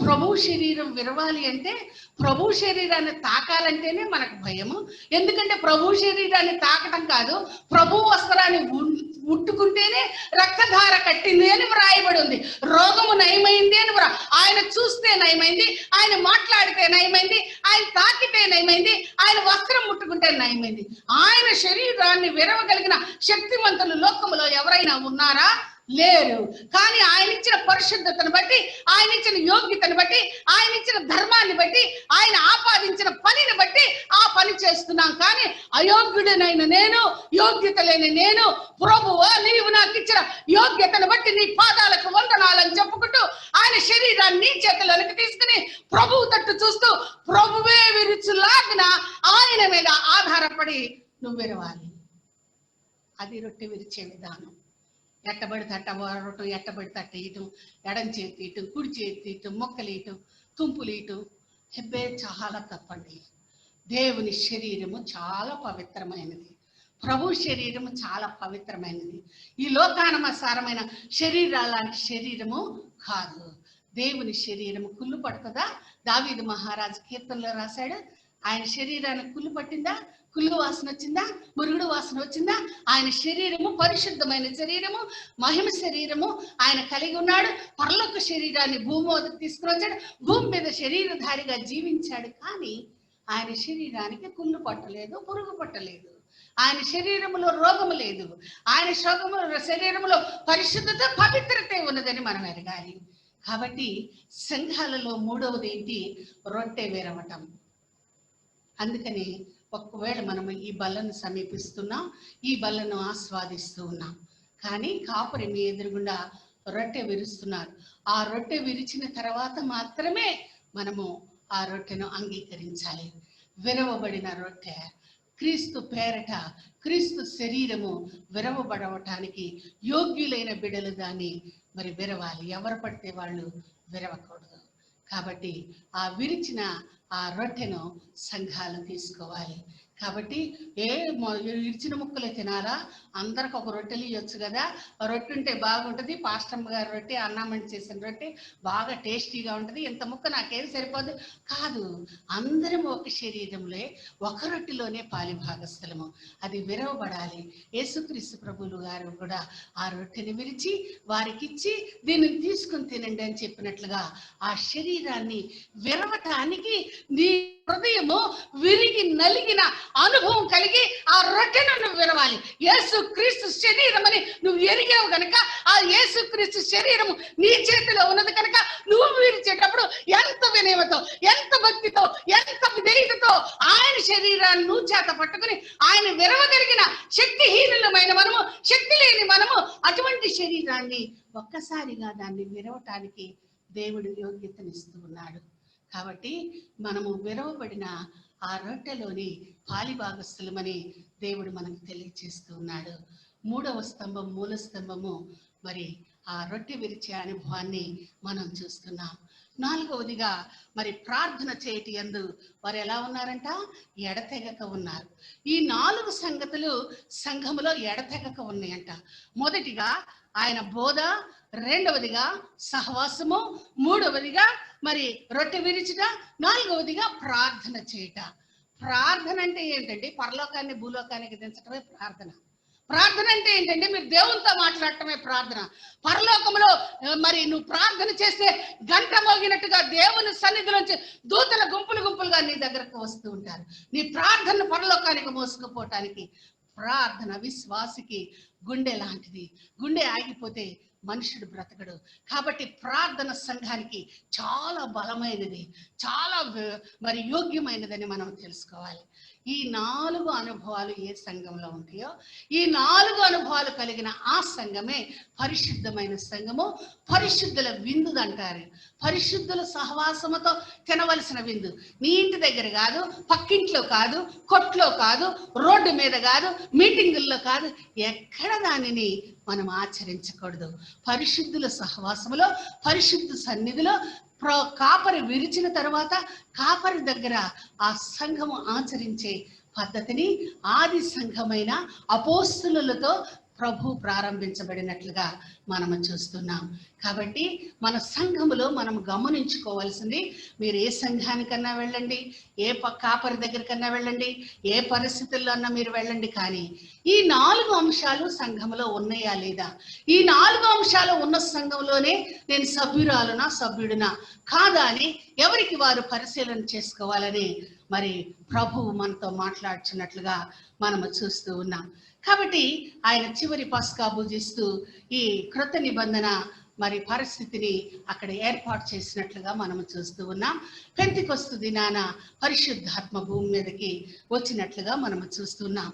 ప్రభు శరీరం విరవాలి అంటే, ప్రభు శరీరాన్ని తాకాలంటేనే మనకు భయము. ఎందుకంటే ప్రభు శరీరాన్ని తాకటం కాదు, ప్రభు వస్త్రాన్ని ముట్టుకుంటేనే రక్తధార కట్టింది అని వ్రాయబడి ఉంది. రోగము నయమైంది అని ఆయన చూస్తే నయమైంది, ఆయన మాట్లాడితే నయమైంది, ఆయన తాకితే నయమైంది, ఆయన వస్త్రం ముట్టుకుంటే నయమైంది. ఆయన శరీరాన్ని విరవగలిగిన శక్తివంతులు లోకములో ఎవరైనా ఉన్నారా? లేరు. కానీ ఆయన ఇచ్చిన పరిశుద్ధతను బట్టి, ఆయన ఇచ్చిన యోగ్యతను బట్టి, ఆయన ఇచ్చిన ధర్మాన్ని బట్టి, ఆయన ఆపాదించిన పనిని బట్టి ఆ పని చేస్తున్నాం. కానీ అయోగ్యుడనైన నేను, యోగ్యత లేని నేను, ప్రభువా నీవు నాకు ఇచ్చిన యోగ్యతను బట్టి నీ పాదాలకు వందనాలని చెప్పుకుంటూ ఆయన శరీరాన్ని నీ చేతులకి తీసుకుని ప్రభువు తట్టు చూస్తూ ప్రభువే విరుచులాగిన ఆయన మీద ఆధారపడి నువ్వు విరవాలి. అది రొట్టె విరిచే విధానం. ఎట్టబడితే అట్ట రొట్టె, ఎట్టబడితే అట్ట ఇయటం, ఎడం చేతి ఇయటం, కుడి చేతి ఇయటం, మొక్కలు ఇయటం, తుంపులు ఇయటం, హెబ్బే చాలా తప్పండి. దేవుని శరీరము చాలా పవిత్రమైనది. ప్రభు శరీరము చాలా పవిత్రమైనది. ఈ లోకానుసారమైన శరీరాల లాంటి శరీరము కాదు. దేవుని శరీరము కుళ్ళు పడుతుందా? దావీదు మహారాజు కీర్తనలో రాశాడు, ఆయన శరీరానికి కుళ్ళు పట్టిందా? కుళ్ళు వాసన వచ్చిందా? మురుగుడు వాసన వచ్చిందా? ఆయన శరీరము పరిశుద్ధమైన శరీరము, మహిమ శరీరము ఆయన కలిగి ఉన్నాడు. పరలోక శరీరాన్ని భూమి వద్దకు తీసుకుని వచ్చాడు, భూమి మీద శరీరధారిగా జీవించాడు. కానీ ఆయన శరీరానికి కుళ్ళు పట్టలేదు, పురుగు పట్టలేదు. ఆయన శరీరములో రోగము లేదు. ఆయన శరీరములో పరిశుద్ధత, పవిత్రత ఉన్నదని మనం ఎరగాలి. కాబట్టి సంఘాలలో మూడవది ఏంటి? రొట్టె విరవటం. అందుకని ఒకవేళ మనం ఈ బల్లను సమీపిస్తున్నాం, ఈ బల్లను ఆస్వాదిస్తూ ఉన్నాం, కానీ కాపరి మీ ఎదురుగుండా రొట్టె విరుస్తున్నారు. ఆ రొట్టె విరిచిన తర్వాత మాత్రమే మనము ఆ రొట్టెను అంగీకరించాలి. విరవబడిన రొట్టె, క్రీస్తు పేరట క్రీస్తు శరీరము విరవబడవటానికి యోగ్యులైన బిడ్డలు దాన్ని మరి విరవాలి. ఎవరు పడితే వాళ్ళు విరవకూడదు. కాబట్టి ఆ విరిచిన ఆ రొట్టెను సంఘాలు తీసుకోవాలి. కాబట్టి ఇరిచిన ముక్కలు తినాలా? అందరికి ఒక రొట్టెలు ఇవ్వచ్చు కదా. రొట్టె ఉంటే బాగుంటుంది. పాస్టమ్మ గారి రొట్టె, అన్నామని చేసిన రొట్టె బాగా టేస్టీగా ఉంటుంది, ఇంత ముక్క నాకేం సరిపోదు కాదు. అందరం ఒక శరీరంలో ఒక రొట్టెలోనే పాలిభాగస్థలము. అది విరవబడాలి. యేసుక్రీస్తు ప్రభువులు గారు కూడా ఆ రొట్టెని విరిచి వారికి ఇచ్చి దీనిని తీసుకుని తినండి అని చెప్పినట్లుగా ఆ శరీరాన్ని విరవటానికి నీ హృదయము విరిగి నలిగిన అనుభవం కలిగి ఆ రొట్టెను నువ్వు విరవాలి. యేసు క్రీస్తు శరీరం అని నువ్వు ఎరిగావు కనుక, ఆ యేసు క్రీస్తు శరీరము నీ చేతిలో ఉన్నది కనుక నువ్వు విరిచేటప్పుడు ఎంత వినయమతో, ఎంత భక్తితో, ఎంత విధేయతతో ఆయన శరీరాన్ని నువ్వు చేత పట్టుకుని ఆయన విరవగలిగిన శక్తిహీనులమైన మనము, శక్తి లేని మనము అటువంటి శరీరాన్ని ఒక్కసారిగా దాన్ని విరవటానికి దేవుడు యోగ్యతనిస్తూ ఉన్నాడు. కాబట్టి మనము విరవబడిన ఆ రొట్టెలోని పాలిభాగస్థులమని దేవుడు మనకు తెలియజేస్తూ ఉన్నాడు. మూడవ స్తంభం, మూల స్తంభము మరి ఆ రొట్టె విరిచే అనుభవాన్ని మనం చూస్తున్నాం. నాలుగవదిగా మరి ప్రార్థన చేయటి యందు వారు ఎలా ఉన్నారంట? ఎడతెగక ఉన్నారు. ఈ 4 సంగతులు సంఘములో ఎడతెగక ఉన్నాయంట. మొదటిగా ఆయన బోధ, రెండవదిగా సహవాసము, మూడవదిగా మరి రొట్టె విరిచుట, నాలుగవదిగా ప్రార్థన చేయట. ప్రార్థన అంటే ఏంటండి? పరలోకాన్ని భూలోకానికి దించటమే ప్రార్థన. ప్రార్థన అంటే ఏంటంటే మీరు దేవునితో మాట్లాడటమే ప్రార్థన. పరలోకంలో మరి నువ్వు ప్రార్థన చేస్తే గంట మోగినట్టుగా దేవుని సన్నిధిలోంచి దూతల గుంపులు గుంపులుగా నీ దగ్గరకు వస్తూ ఉంటారు. నీ ప్రార్థన పరలోకానికి మోసుకుపోవటానికి ప్రార్థన విశ్వాసికి గుండె లాంటిది. గుండె ఆగిపోతే మనుషుడు బ్రతకడు. కాబట్టి ప్రార్థన సంఘానికి చాలా బలమైనది, చాలా మరి యోగ్యమైనదని మనం తెలుసుకోవాలి. ఈ 4 అనుభవాలు ఏ సంఘంలో ఉంటాయో, ఈ 4 అనుభవాలు కలిగిన ఆ సంఘమే పరిశుద్ధమైన సంఘము, పరిశుద్ధుల విందు అంటారు. పరిశుద్ధుల సహవాసముతో తినవలసిన విందు. నీ ఇంటి దగ్గర కాదు, పక్కింట్లో కాదు, కొట్లో కాదు, రోడ్డు మీద కాదు, మీటింగుల్లో కాదు, ఎక్కడ దానిని మనం ఆచరించకూడదు. పరిశుద్ధుల సహవాసములో, పరిశుద్ధ సన్నిధిలో కాపరి విరిచిన తర్వాత కాపరి దగ్గర ఆ సంఘము ఆచరించే పద్ధతిని ఆది సంఘమైన అపోస్తులతో ప్రభు ప్రారంభించబడినట్లుగా మనము చూస్తున్నాం. కాబట్టి మన సంఘములో మనం గమనించుకోవాల్సింది, మీరు ఏ సంఘానికన్నా వెళ్ళండి, ఏ కాపరి దగ్గరికన్నా వెళ్ళండి, ఏ పరిస్థితుల్లో అన్నా మీరు వెళ్ళండి, కానీ ఈ 4 అంశాలు సంఘములో ఉన్నాయా లేదా? ఈ 4 అంశాలు ఉన్న సంఘంలోనే నేను సభ్యురాలునా సభ్యుడినా కాదా అని ఎవరికి వారు పరిశీలన చేసుకోవాలని మరి ప్రభువు మనతో మాట్లాడుచున్నట్లుగా మనము చూస్తూ ఉన్నాం. కాబట్టి ఆయన చివరి పస్కా భుజిస్తూ ఈ కృత నిబంధన మరి పరిస్థితిని అక్కడ ఏర్పాటు చేసినట్లుగా మనము చూస్తూ ఉన్నాం. పెంతెకొస్తు దినాన పరిశుద్ధాత్మ భూమి మీదకి వచ్చినట్లుగా మనము చూస్తున్నాం.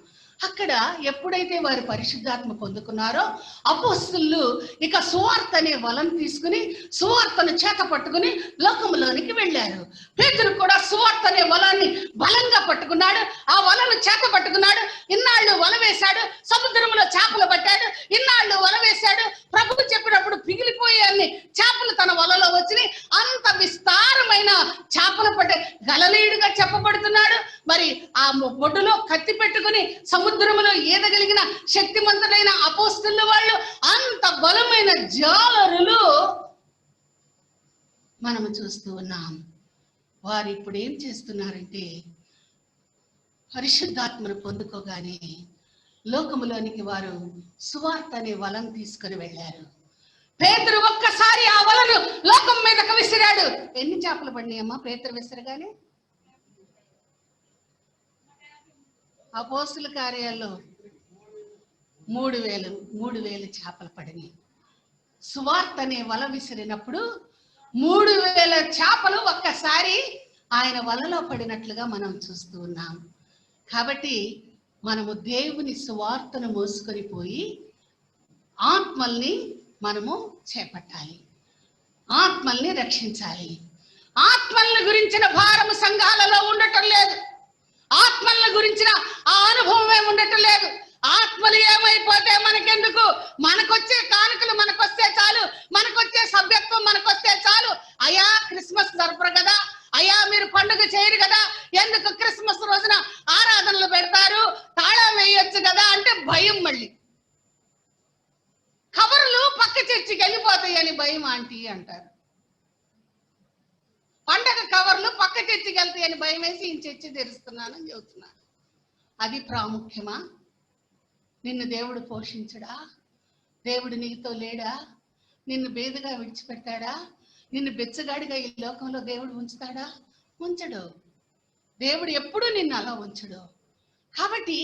అక్కడ ఎప్పుడైతే వారు పరిశుద్ధాత్మ పొందుకున్నారో అపోస్తలులు ఇక సువార్త అనే వలను తీసుకుని సువార్తను చేత పట్టుకుని లోకములోనికి వెళ్ళారు. పేతురు కూడా సువార్త అనే వలాన్ని బలంగా పట్టుకున్నాడు, ఆ వలను చేత పట్టుకున్నాడు. ఇన్నాళ్ళు వల వేశాడు, సముద్రంలో చేపలు పట్టాడు, ఇన్నాళ్ళు వల వేశాడు. ప్రభువు చెప్పినప్పుడు పిగిలిపోయే అన్ని చేపలు తన వలలో వచ్చినాయి. అంత విస్తారమైన చేపలు పట్టాయి. చెప్పబడుతున్నాడు. మరి ఆ బొడ్డులో కత్తి పెట్టుకుని సముద్రములో ఈదగలిగిన శక్తిమంతులైన అపోస్తలుల వాళ్ళు, అంత బలమైన జాలరులు మనము చూస్తూ ఉన్నాం. వారు ఇప్పుడు ఏం చేస్తున్నారంటే, పరిశుద్ధాత్మను పొందుకోగానే లోకములోనికి వారు సువార్త అనే వలం తీసుకొని వెళ్ళారు. పేతురు ఒక్కసారి ఆ వలను లోకం మీదకు విసిరాడు. ఎన్ని చేపలు పడినాయమ్మా పేతురు విసిరగానే? అపోస్తుల కార్యాల్లో 3,000 చేపలు పడినాయి. సువార్త అనే వల విసిరినప్పుడు 3,000 చేపలు ఒక్కసారి ఆయన వలలో పడినట్లుగా మనం చూస్తూ ఉన్నాం. కాబట్టి మనము దేవుని సువార్తను మోసుకొని పోయి ఆత్మల్ని మనము చేపట్టాలి, ఆత్మల్ని రక్షించాలి. ఆత్మల్ని గురించిన భారము సంఘాలలో ఉండటం లేదు. ఆత్మల గురించిన ఆ అనుభవమే ఉండటం లేదు. ఆత్మలు ఏమైపోతే మనకెందుకు? మనకొచ్చే కానుకలు మనకొస్తే చాలు, మనకొచ్చే సభ్యత్వం మనకొస్తే చాలు. అయ్యా క్రిస్మస్ జరపరు కదా, అయ్యా మీరు పండుగ చేయరు కదా, ఎందుకు క్రిస్మస్ రోజున ఆరాధనలు పెడతారు, తాళం వేయొచ్చు కదా అంటే భయం. మళ్ళీ కబుర్లు పక్క చర్చికి వెళ్ళిపోతాయి అని భయం ఆంటీ అంటారు. పండగ కవర్లు పక్క చర్చికి వెళ్తాయి అని భయం వేసి ఈ చర్చి తెరుస్తున్నానని చెబుతున్నాను. అది ప్రాముఖ్యమా? నిన్ను దేవుడు పోషించడా? దేవుడు నీతో లేడా? నిన్ను బేదగా విడిచిపెట్టాడా? నిన్ను బెచ్చగాడిగా ఈ లోకంలో దేవుడు ఉంచుతాడా? ఉంచడు. దేవుడు ఎప్పుడూ నిన్ను అలా ఉంచడు. కాబట్టి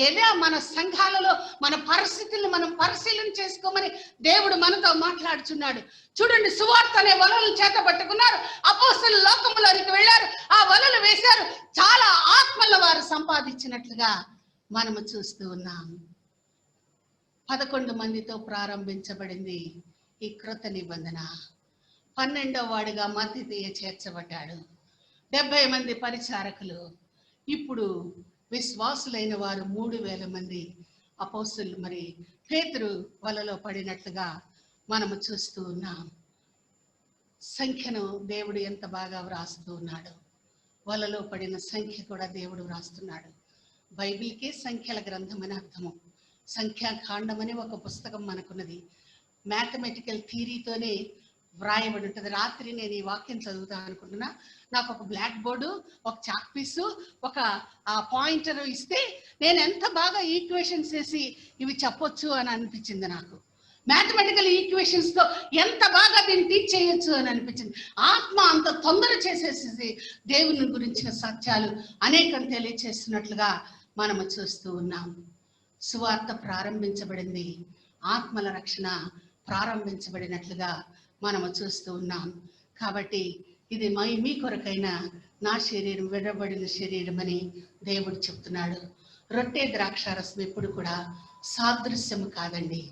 ఎలా మన సంఘాలలో మన పరిస్థితులను మనం పరిశీలన చేసుకోమని దేవుడు మనతో మాట్లాడుచున్నాడు. చూడండి, సువార్త అనే వలలు చేత పట్టుకున్నారు. అపోస్తలులు లోకములోనికి వెళ్ళారు, ఆ వలలు వేశారు. చాలా ఆత్మల వారు సంపాదించినట్లుగా మనము చూస్తూ ఉన్నాం. 11 మందితో ప్రారంభించబడింది ఈ క్రొత్త నిబంధన. 12వ వాడిగా మత్తయి చేర్చబడ్డాడు. 70 మంది పరిచారకులు. ఇప్పుడు విశ్వాసులైన వారు 3,000 మంది అపోస్తలులు మరి పేతురు వలలో పడినట్లుగా మనము చూస్తూ ఉన్నాం. సంఖ్యను దేవుడు ఎంత బాగా వ్రాస్తూ ఉన్నాడు. వలలో పడిన సంఖ్య కూడా దేవుడు వ్రాస్తున్నాడు. బైబిల్కే సంఖ్యల గ్రంథం అని అర్థము. సంఖ్యాకాండం అని ఒక పుస్తకం మనకున్నది. మ్యాథమెటికల్ థియరీతోనే వ్రాయబడి ఉంటుంది. రాత్రి నేను ఈ వాక్యం చదువుతా అనుకుంటున్నా, నాకు ఒక బ్లాక్ బోర్డు, ఒక చాక్ పీసు, ఒక పాయింటర్ ఇస్తే నేను ఎంత బాగా ఈక్వేషన్స్ వేసి ఇవి చెప్పొచ్చు అని అనిపించింది. నాకు మ్యాథమెటికల్ ఈక్వేషన్స్ తో ఎంత బాగా దీన్ని టీచ్ చేయొచ్చు అని అనిపించింది. ఆత్మ అంత తొందర చేసేసి దేవుని గురించిన సత్యాలు అనేకం తెలియచేస్తున్నట్లుగా మనము చూస్తూ ఉన్నాం. సువార్త ప్రారంభించబడింది, ఆత్మల రక్షణ ప్రారంభించబడినట్లుగా మనము చూస్తూ ఉన్నాం. కాబట్టి ఇది మీ కొరకైన నా శరీరం, విడబడిన శరీరం అని దేవుడు చెప్తున్నాడు. రొట్టె ద్రాక్షారసం ఎప్పుడు కూడా సాదృశ్యము కాదండి.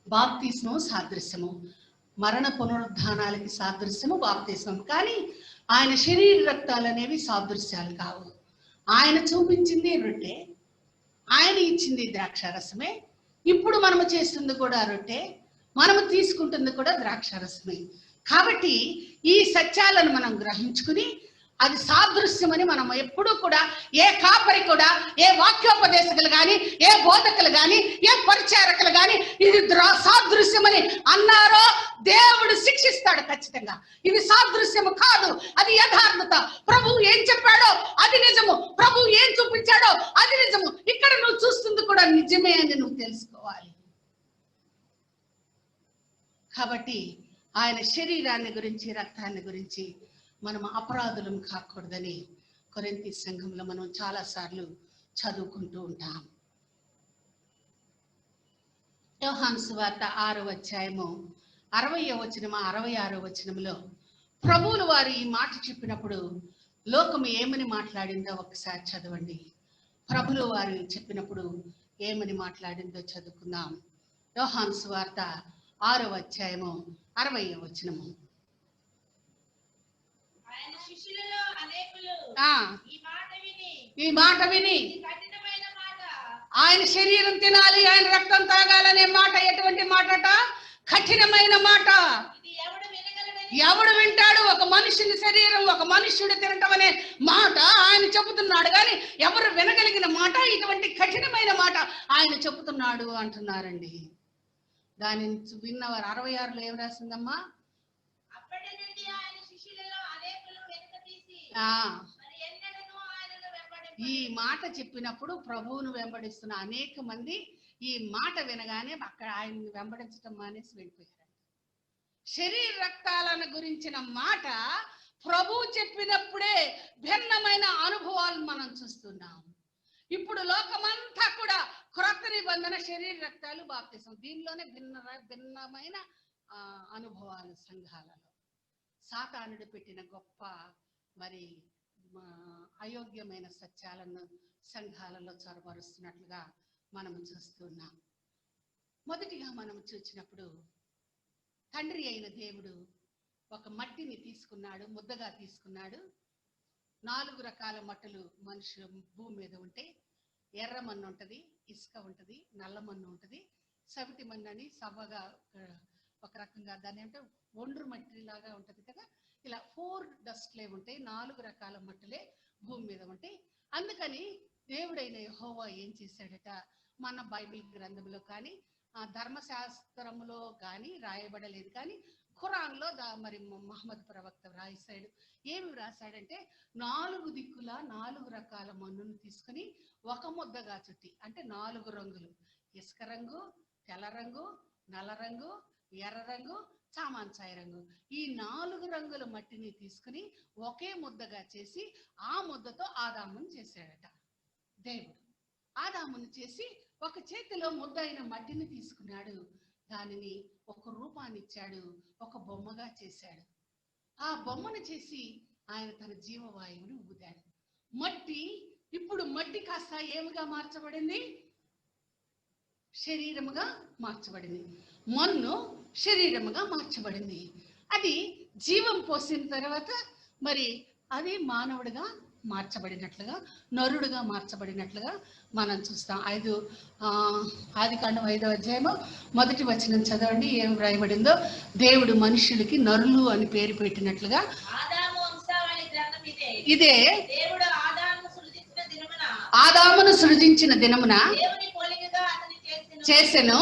బాప్తిస్మము సాదృశ్యము, మరణ పునరుద్ధానాలకి సాదృశ్యము బాప్తిస్మం. కానీ ఆయన శరీర రక్తాలు అనేవి సాదృశ్యాలు కావు. ఆయన చూపించింది రొట్టె, ఆయన ఇచ్చింది ద్రాక్షారసమే. ఇప్పుడు మనము చేస్తుంది కూడా రొట్టె, మనము తీసుకుంటుంది కూడా ద్రాక్షారసమే. కాబట్టి ఈ సత్యాలను మనం గ్రహించుకుని అది సాదృశ్యమని మనం ఎప్పుడూ కూడా, ఏ కాపరి కూడా, ఏ వాక్యోపదేశకులు కానీ, ఏ బోధకులు కానీ, ఏ పరిచారకులు కానీ ఇది సాదృశ్యమని అన్నారో దేవుడు శిక్షిస్తాడు ఖచ్చితంగా. ఇది సాదృశ్యము కాదు, అది యథార్థత. ప్రభువు ఏం చెప్పాడో అది నిజము, ప్రభువు ఏం చూపించాడో అది నిజము. ఇక్కడ నువ్వు చూస్తుంది కూడా నిజమే అని నువ్వు తెలుసుకోవాలి. కాబట్టి ఆయన శరీరాన్ని గురించి, రక్తాన్ని గురించి మనం అపరాధులం కాకూడదని కొరింథీ సంఘంలో మనం చాలా సార్లు చదువుకుంటూ ఉంటాం. యోహాను సువార్త 6వ అధ్యాయము 60వ వచనము 66వ వచనంలో ప్రభువులు వారు ఈ మాట చెప్పినప్పుడు లోకము ఏమని మాట్లాడిందో ఒకసారి చదవండి. ప్రభువులు వారు చెప్పినప్పుడు ఏమని మాట్లాడిందో చదువుకుందాం. యోహాను సువార్త 6వ అధ్యాయము 60వ వచనము. ఈ మాట విని ఆయన శరీరం తినాలి, ఆయన రక్తం తాగాలనే మాట ఎటువంటి మాటట? కఠినమైన మాట. ఎవడు వింటాడు? ఒక మనుషుని శరీరం ఒక మనుష్యుడు తినటం అనే మాట ఆయన చెబుతున్నాడు, కానీ ఎవరు వినగలిగిన మాట ఇటువంటి కఠినమైన మాట ఆయన చెబుతున్నాడు అంటున్నారండి. దాని విన్నవారు 66లో ఏం రాసిందమ్మా? అప్పటి నుండి ఆయన శిష్యులలో అనేకులు వెనుక తీసి మరి ఎన్నడూ ఆయనను వెంబడింపలేదు. ఈ మాట చెప్పినప్పుడు ప్రభువును వెంబడిస్తున్న అనేక మంది ఈ మాట వినగానే అక్కడ ఆయన్ని వెంబడించడం మానేసి వెళ్ళిపోయారు. శరీర రక్తాలను గురించిన మాట ప్రభువు చెప్పినప్పుడే భిన్నమైన అనుభవాలు మనం చూస్తున్నాం. ఇప్పుడు లోకమంతా కూడా క్రొత్త నిబంధన శరీర రక్తాలు బాప్తిసం, దీనిలోనే భిన్నమైన అనుభవాలు సంఘాలలో. సాతానుడు పెట్టిన గొప్ప మరి అయోగ్యమైన సత్యాలను సంఘాలలో చొరబరుస్తున్నట్లుగా మనం చూస్తున్నాం. మొదటిగా మనం చూసినప్పుడు తండ్రి అయిన దేవుడు ఒక మట్టిని తీసుకున్నాడు, ముద్దగా తీసుకున్నాడు. 4 రకాల మట్టలు మనుషులు భూమి మీద ఉంటే, ఎర్ర మన్ను ఉంటది, ఇసుక ఉంటది, నల్ల మన్ను ఉంటది, సవిటి మన్ను అని సవ్వగా ఒక రకంగా దాన్ని అంటే ఒండ్రు మట్టి లాగా ఉంటది కదా. ఇలా 4 డస్ట్లే ఉంటాయి, 4 రకాల మట్టులే భూమి మీద ఉంటాయి. అందుకని దేవుడైన యెహోవా ఏం చేశాడట, మన బైబిల్ గ్రంథంలో కానీ ధర్మశాస్త్రములో కానీ రాయబడలేదు, కానీ ఖురాన్లో మరి మహమ్మద్ ప్రవక్త రాశాడు. ఏమి రాశాడంటే 4 దిక్కుల 4 రకాల మన్నును తీసుకుని ఒక ముద్దగా చుట్టి, అంటే 4 రంగులు, ఇసుక రంగు, తెల్ల రంగు, నల్ల రంగు, ఎర్ర రంగు, చామంచాయ రంగు, ఈ 4 రంగుల మట్టిని తీసుకుని ఒకే ముద్దగా చేసి ఆ ముద్దతో ఆదామును చేశాడట దేవుడు. ఆదామును చేసి ఒక చేతిలో ముద్ద అయిన మట్టిని తీసుకున్నాడు, దానిని ఒక రూపాన్ని ఇచ్చాడు, ఒక బొమ్మగా చేశాడు. ఆ బొమ్మను చేసి ఆయన తన జీవవాయువుని ఊదాడు. మట్టి ఇప్పుడు మట్టి కాస్త ఏమిగా మార్చబడింది? శరీరముగా మార్చబడింది. మన్ను శరీరముగా మార్చబడింది. అది జీవం పోసిన తర్వాత మరి అది మానవుడిగా మార్చబడినట్లుగా, నరుడుగా మార్చబడినట్లుగా మనం చూస్తాం. ఆదికాండం 5వ అధ్యాయము 1వ వచనం చదవండి. ఏం రాయబడిందో, దేవుడు మనుషులకి నరులు అని పేరు పెట్టినట్లుగా ఇదే ఆదామును సృజించిన దినమున చేసెను,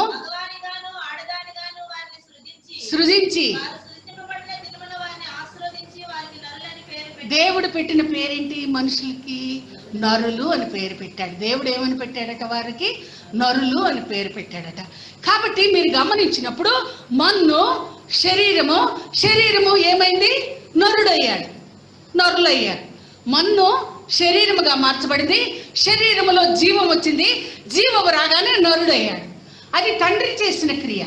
సృజించి దేవుడు పెట్టిన పేరేంటి? మనుషులకి నరులు అని పేరు పెట్టాడు. దేవుడు ఏమని పెట్టాడట? వారికి నరులు అని పేరు పెట్టాడట. కాబట్టి మీరు గమనించినప్పుడు మన్ను శరీరము ఏమైంది? నరుడయ్యాడు, నరులయ్యారు. మన్ను శరీరముగా మార్చబడింది, శరీరములో జీవం వచ్చింది, జీవము రాగానే నరుడయ్యాడు. అది తండ్రి చేసిన క్రియ.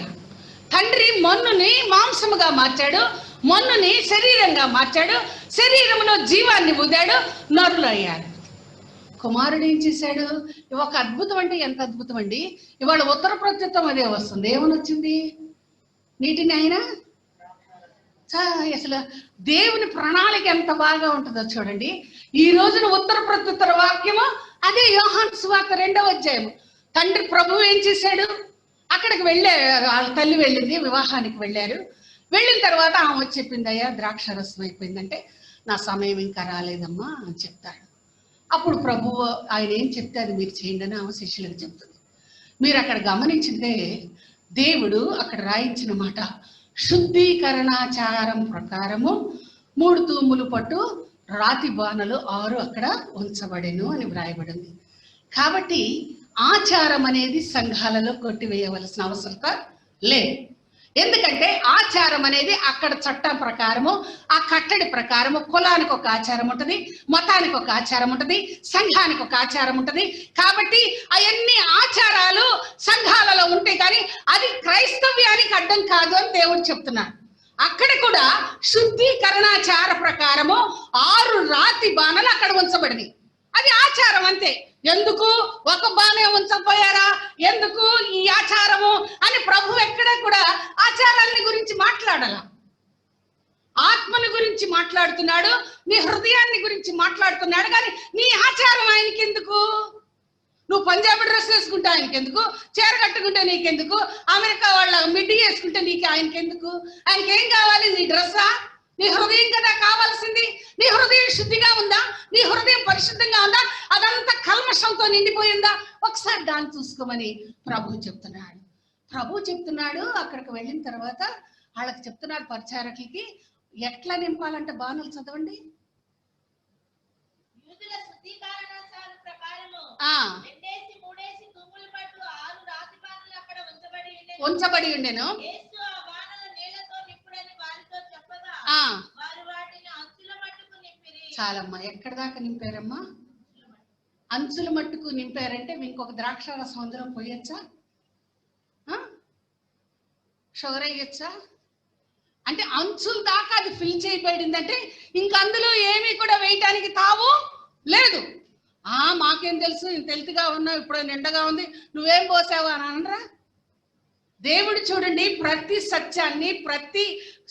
తండ్రి మన్నుని మాంసముగా మార్చాడు, మన్నుని శరీరంగా మార్చాడు, శరీరంలో జీవాన్ని ఊదాడు, నరులు అయ్యాడు. కుమారుడు ఏం చేశాడు? ఒక అద్భుతం అంటే ఎంత అద్భుతం అండి! ఇవాళ ఉత్తర ప్రత్యుత్తం అదే వస్తుంది. ఏమని వచ్చింది? నీటిని ఆయన అసలు దేవుని ప్రణాళిక ఎంత బాగా ఉంటుందో చూడండి. ఈ రోజున ఉత్తర ప్రత్యుత్తర వాక్యము అదే యోహాను సువార్త 2వ అధ్యాయము. తండ్రి ప్రభువు ఏం చేశాడు? అక్కడికి వెళ్ళారు, వాళ్ళ తల్లి వెళ్ళింది, వివాహానికి వెళ్ళారు. వెళ్ళిన తర్వాత ఆమె వచ్చి చెప్పింది, అయ్యా ద్రాక్షరసం అయిపోయిందంటే నా సమయం ఇంకా రాలేదమ్మా అని చెప్తాడు. అప్పుడు ప్రభువు ఆయన ఏం చెప్తే అది మీరు చేయండి అని ఆమె శిష్యులకు చెప్తుంది. మీరు అక్కడ గమనించితే దేవుడు అక్కడ రాయించిన మాట, శుద్ధీకరణాచారం ప్రకారము 3 తూములు పట్టు రాతి బాణలు 6 అక్కడ ఉంచబడెను అని వ్రాయబడింది. కాబట్టి ఆచారం అనేది సంఘాలలో కొట్టివేయవలసిన అవసరత లేదు. ఎందుకంటే ఆచారం అనేది అక్కడ చట్టం ప్రకారము, ఆ కట్టడి ప్రకారము, కులానికి ఒక ఆచారం ఉంటుంది, మతానికి ఒక ఆచారం ఉంటుంది, సంఘానికి ఒక ఆచారం ఉంటుంది. కాబట్టి అవన్నీ ఆచారాలు సంఘాలలో ఉంటాయి, కానీ అది క్రైస్తవ్యానికి అడ్డం కాదు అని దేవుడు చెప్తున్నాడు. అక్కడ కూడా శుద్ధీకరణాచార ప్రకారము 6 రాతి బాణలు అక్కడ ఉంచబడింది. అది ఆచారం అంతే. ఎందుకు ఒక బాణే ఉంచపోయారా, ఎందుకు ఈ ఆచారము అని ప్రభు ఎక్కడ కూడా ఆచారాన్ని గురించి మాట్లాడాల. ఆత్మని గురించి మాట్లాడుతున్నాడు, నీ హృదయాన్ని గురించి మాట్లాడుతున్నాడు, కానీ నీ ఆచారం ఆయనకి ఎందుకు? నువ్వు పంజాబీ డ్రెస్ వేసుకుంటే ఆయనకి ఎందుకు? చీర కట్టుకుంటే నీకెందుకు? అమెరికా వాళ్ళ మిడ్డీ వేసుకుంటే ఆయనకి ఎందుకు? ఆయనకి ఏం కావాలి? నీ డ్రెస్సా? నీ హృదయం కదా కావాల్సింది. నీ హృదయం శుద్ధిగా ఉందా? నీ హృదయం పరిశుద్ధంగా ఉందా? అదంతా కల్మషంతో నిండిపోయిందా? ఒకసారి దాన్ని చూసుకోమని ప్రభు చెప్తున్నాడు. అక్కడికి వెళ్ళిన తర్వాత వాళ్ళకి చెప్తున్నాడు, పరిచారకులకి ఎట్లా నింపాలంటే బాణలు చదవండి. ఉంచబడి ఉండెను. చాలమ్మా, ఎక్కడి దాకా నింపారమ్మా? అంచుల మట్టుకు నింపారంటే ఇంకొక ద్రాక్ష రసం అందులో పోయొచ్చా? షుగర్ వేయచ్చా? అంటే అంచుల దాకా అది ఫిల్ చేయబడిందంటే ఇంక అందులో ఏమీ కూడా వేయటానికి తావు లేదు. మాకేం తెలుసు, తెలుతుగా ఉన్నావు, ఇప్పుడు నిండగా ఉంది, నువ్వేం పోసావు అని అనరా? దేవుడు చూడండి, ప్రతి సత్యాన్ని, ప్రతి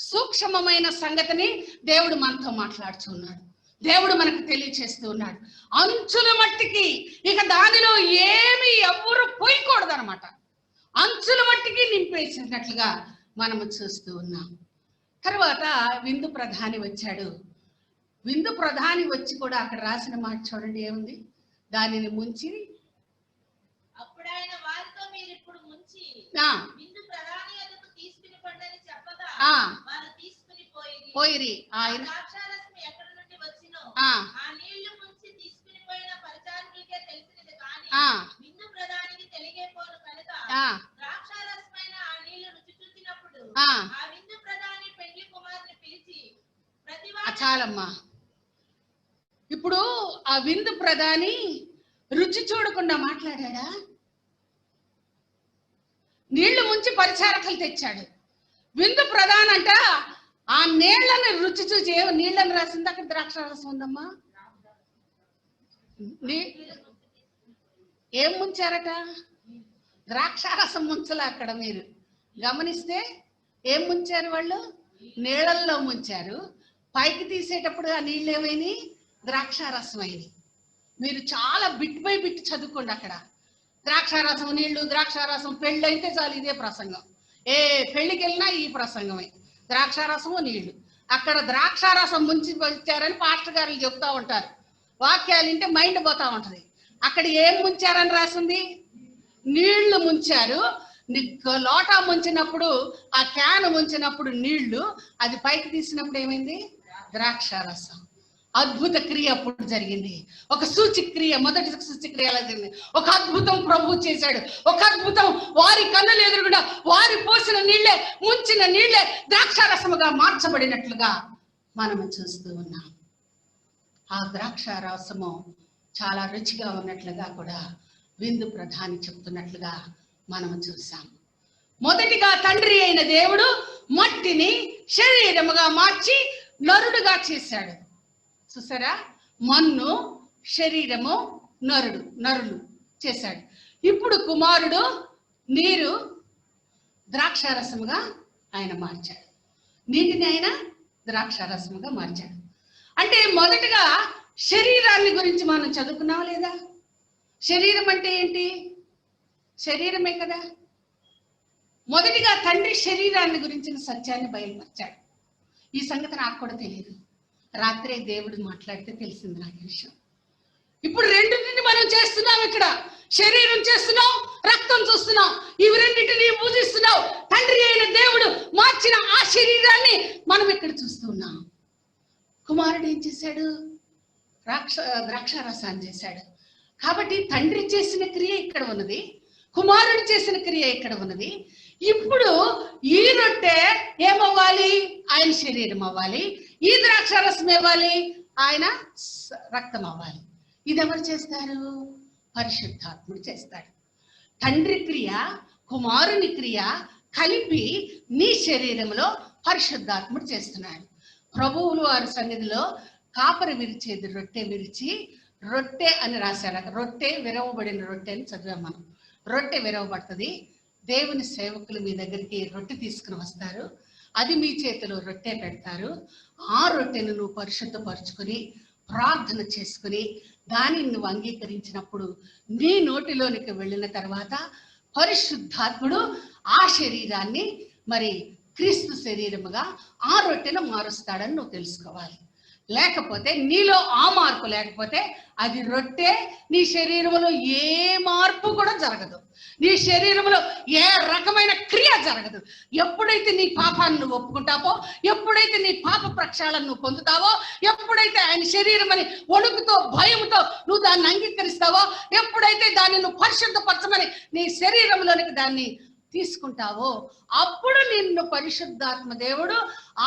సూక్ష్మమైన సంగతిని దేవుడు మనతో మాట్లాడుతున్నాడు. దేవుడు మనకు తెలియచేస్తూ ఉన్నాడు. అంచుల మట్టికి ఇక దానిలో ఏమి ఎవరు పోయకూడదు అనమాట. అంచుల మట్టికి నింపేసినట్లుగా మనము చూస్తూ ఉన్నాం. తర్వాత విందు ప్రధాని వచ్చాడు. విందు ప్రధాని వచ్చి కూడా అక్కడ రాసిన మాట చూడండి, ఏముంది? దానిని ముంచి అప్పుడు ఆయన వారితో మీరు ఇప్పుడు ముంచి విందు ప్రధాని వద్దకు తీసుకుని పండని చెప్పగా వారు తీసుకుని పోయిరి. ఆయన ద్రాక్షారసం ఎక్కడ నుండి వచ్చినో ఆ నీళ్లు ముంచి తీసుకుని పోయిన పరిచారకులకే తెలిసినది, కానీ విందు ప్రధానికి తెలియకపోను కనుక ద్రాక్షారసమైన ఆ నీళ్లు రుచి చూసినప్పుడు ఆ విందు ప్రధాని పెండ్లి కుమారుని పిలిచి చాలమ్మా. ఇప్పుడు ఆ విందు ప్రధాని రుచి చూడకుండా మాట్లాడా? నీళ్లు ముంచి పరిచారకులు తెచ్చాడు. విందు ప్రధాన అంట ఆ నీళ్లను రుచి చూసి నీళ్లను రాసింది. అక్కడ ద్రాక్ష రసం ఉందమ్మా. ఏం ముంచారట? ద్రాక్షారసం ముంచలే. అక్కడ మీరు గమనిస్తే ఏం ముంచారు? వాళ్ళు నీళ్ళల్లో ముంచారు. పైకి తీసేటప్పుడు ఆ నీళ్ళు ఏమైనాయి? ద్రాక్షారసం అయినాయి. మీరు చాలా బిట్ బై బిట్ చదువుకోండి. అక్కడ ద్రాక్షారసం, నీళ్లు, ద్రాక్షారసం. పెళ్ళి అయితే చాలు ఇదే ప్రసంగం. ఏ పెళ్లికి వెళ్ళినా ఈ ప్రసంగమే, ద్రాక్షారసము నీళ్లు. అక్కడ ద్రాక్షారసం ముంచి వచ్చారని పాస్టర్ గారు చెప్తా ఉంటారు. వాక్యాలు వింటే మైండ్ పోతా ఉంటది. అక్కడ ఏం ముంచారని రాసింది? నీళ్లు ముంచారు. లోటా ముంచినప్పుడు, ఆ క్యాన్ ముంచినప్పుడు నీళ్లు, అది పైకి తీసినప్పుడు ఏమైంది? ద్రాక్షారసం. అద్భుత క్రియ అప్పుడు జరిగింది. ఒక సూచిక్రియ, మొదటి సూచిక్రియ ఎలా జరిగింది? ఒక అద్భుతం ప్రభు చేశాడు. ఒక అద్భుతం వారి కన్నులు ఎదురుగుండా వారి పోసిన నీళ్లే, ముంచిన నీళ్లే ద్రాక్షారసముగా మార్చబడినట్లుగా మనము చూస్తూ ఉన్నాం. ఆ ద్రాక్షారసము చాలా రుచిగా ఉన్నట్లుగా కూడా విందు ప్రధాని చెప్తున్నట్లుగా మనము చూసాం. మొదటిగా తండ్రి అయిన దేవుడు మట్టిని శరీరముగా మార్చి నరుడుగా చేశాడు. చూసారా? మన్ను, శరీరము, నరులు చేశాడు. ఇప్పుడు కుమారుడు నీరు ద్రాక్షారసముగా ఆయన మార్చాడు. నీటిని ఆయన ద్రాక్షారసముగా మార్చాడు. అంటే మొదటగా శరీరాన్ని గురించి మనం చదువుకున్నావా లేదా? శరీరం అంటే ఏంటి? శరీరమే కదా. మొదటిగా తండ్రి శరీరాన్ని గురించిన సత్యాన్ని బయలుపరిచాడు. ఈ సంగతి నాకు కూడా తెలియదు. రాత్రే దేవుడు మాట్లాడితే తెలిసింది నాకు విషయం. ఇప్పుడు రెండింటిని మనం చేస్తున్నాం. ఇక్కడ శరీరం చేస్తున్నాం, రక్తం చూస్తున్నాం. ఇవి రెండింటిని పూజిస్తున్నావు. తండ్రి అయిన దేవుడు మార్చిన ఆ శరీరాన్ని మనం ఇక్కడ చూస్తున్నాం. కుమారుడు ఏం చేశాడు? ద్రాక్షారసాన్ని చేశాడు. కాబట్టి తండ్రి చేసిన క్రియ ఇక్కడ ఉన్నది, కుమారుడు చేసిన క్రియ ఇక్కడ ఉన్నది. ఇప్పుడు ఈ రొట్టె ఏమవ్వాలి? ఆయన శరీరం అవ్వాలి. ఈ ద్రాక్షారసం ఇవ్వాలి, ఆయన రక్తం అవ్వాలి. ఇది ఎవరు చేస్తారు? పరిశుద్ధాత్ముడు చేస్తాడు. తండ్రి క్రియ, కుమారుని క్రియ కలిపి నీ శరీరంలో పరిశుద్ధాత్ముడు చేస్తున్నాడు. ప్రభువులు వారి సన్నిధిలో కాపరి విరిచేది రొట్టె విరిచి రొట్టె అని రాశారు. రొట్టె విరవబడిన రొట్టె అని చదివాం మనం. రొట్టె విరవబడుతుంది. దేవుని సేవకులు మీ దగ్గరికి రొట్టె తీసుకుని వస్తారు. అది మీ చేతిలో రొట్టె పెడతారు. ఆ రొట్టెను నువ్వు పరిశుద్ధపరుచుకొని ప్రార్థన చేసుకుని దానిని నువ్వు అంగీకరించినప్పుడు నీ నోటిలోనికి వెళ్ళిన తర్వాత పరిశుద్ధాత్ముడు ఆ శరీరాన్ని మరి క్రీస్తు శరీరముగా ఆ రొట్టెను మారుస్తాడని నువ్వు తెలుసుకోవాలి. లేకపోతే నీలో ఆ మార్పు లేకపోతే అది రొట్టె, నీ శరీరంలో ఏ మార్పు కూడా జరగదు, నీ శరీరంలో ఏ రకమైన క్రియ జరగదు. ఎప్పుడైతే నీ పాపాన్ని నువ్వు ఒప్పుకుంటావో, ఎప్పుడైతే నీ పాప ప్రక్షాళన నువ్వు పొందుతావో, ఎప్పుడైతే ఆయన శరీరం అని వణుకుతో భయంతో నువ్వు దాన్ని అంగీకరిస్తావో, ఎప్పుడైతే దాన్ని నువ్వు పరిశుద్ధపరచమని నీ శరీరంలోనికి దాన్ని తీసుకుంటావో, అప్పుడు నిన్ను పరిశుద్ధాత్మ దేవుడు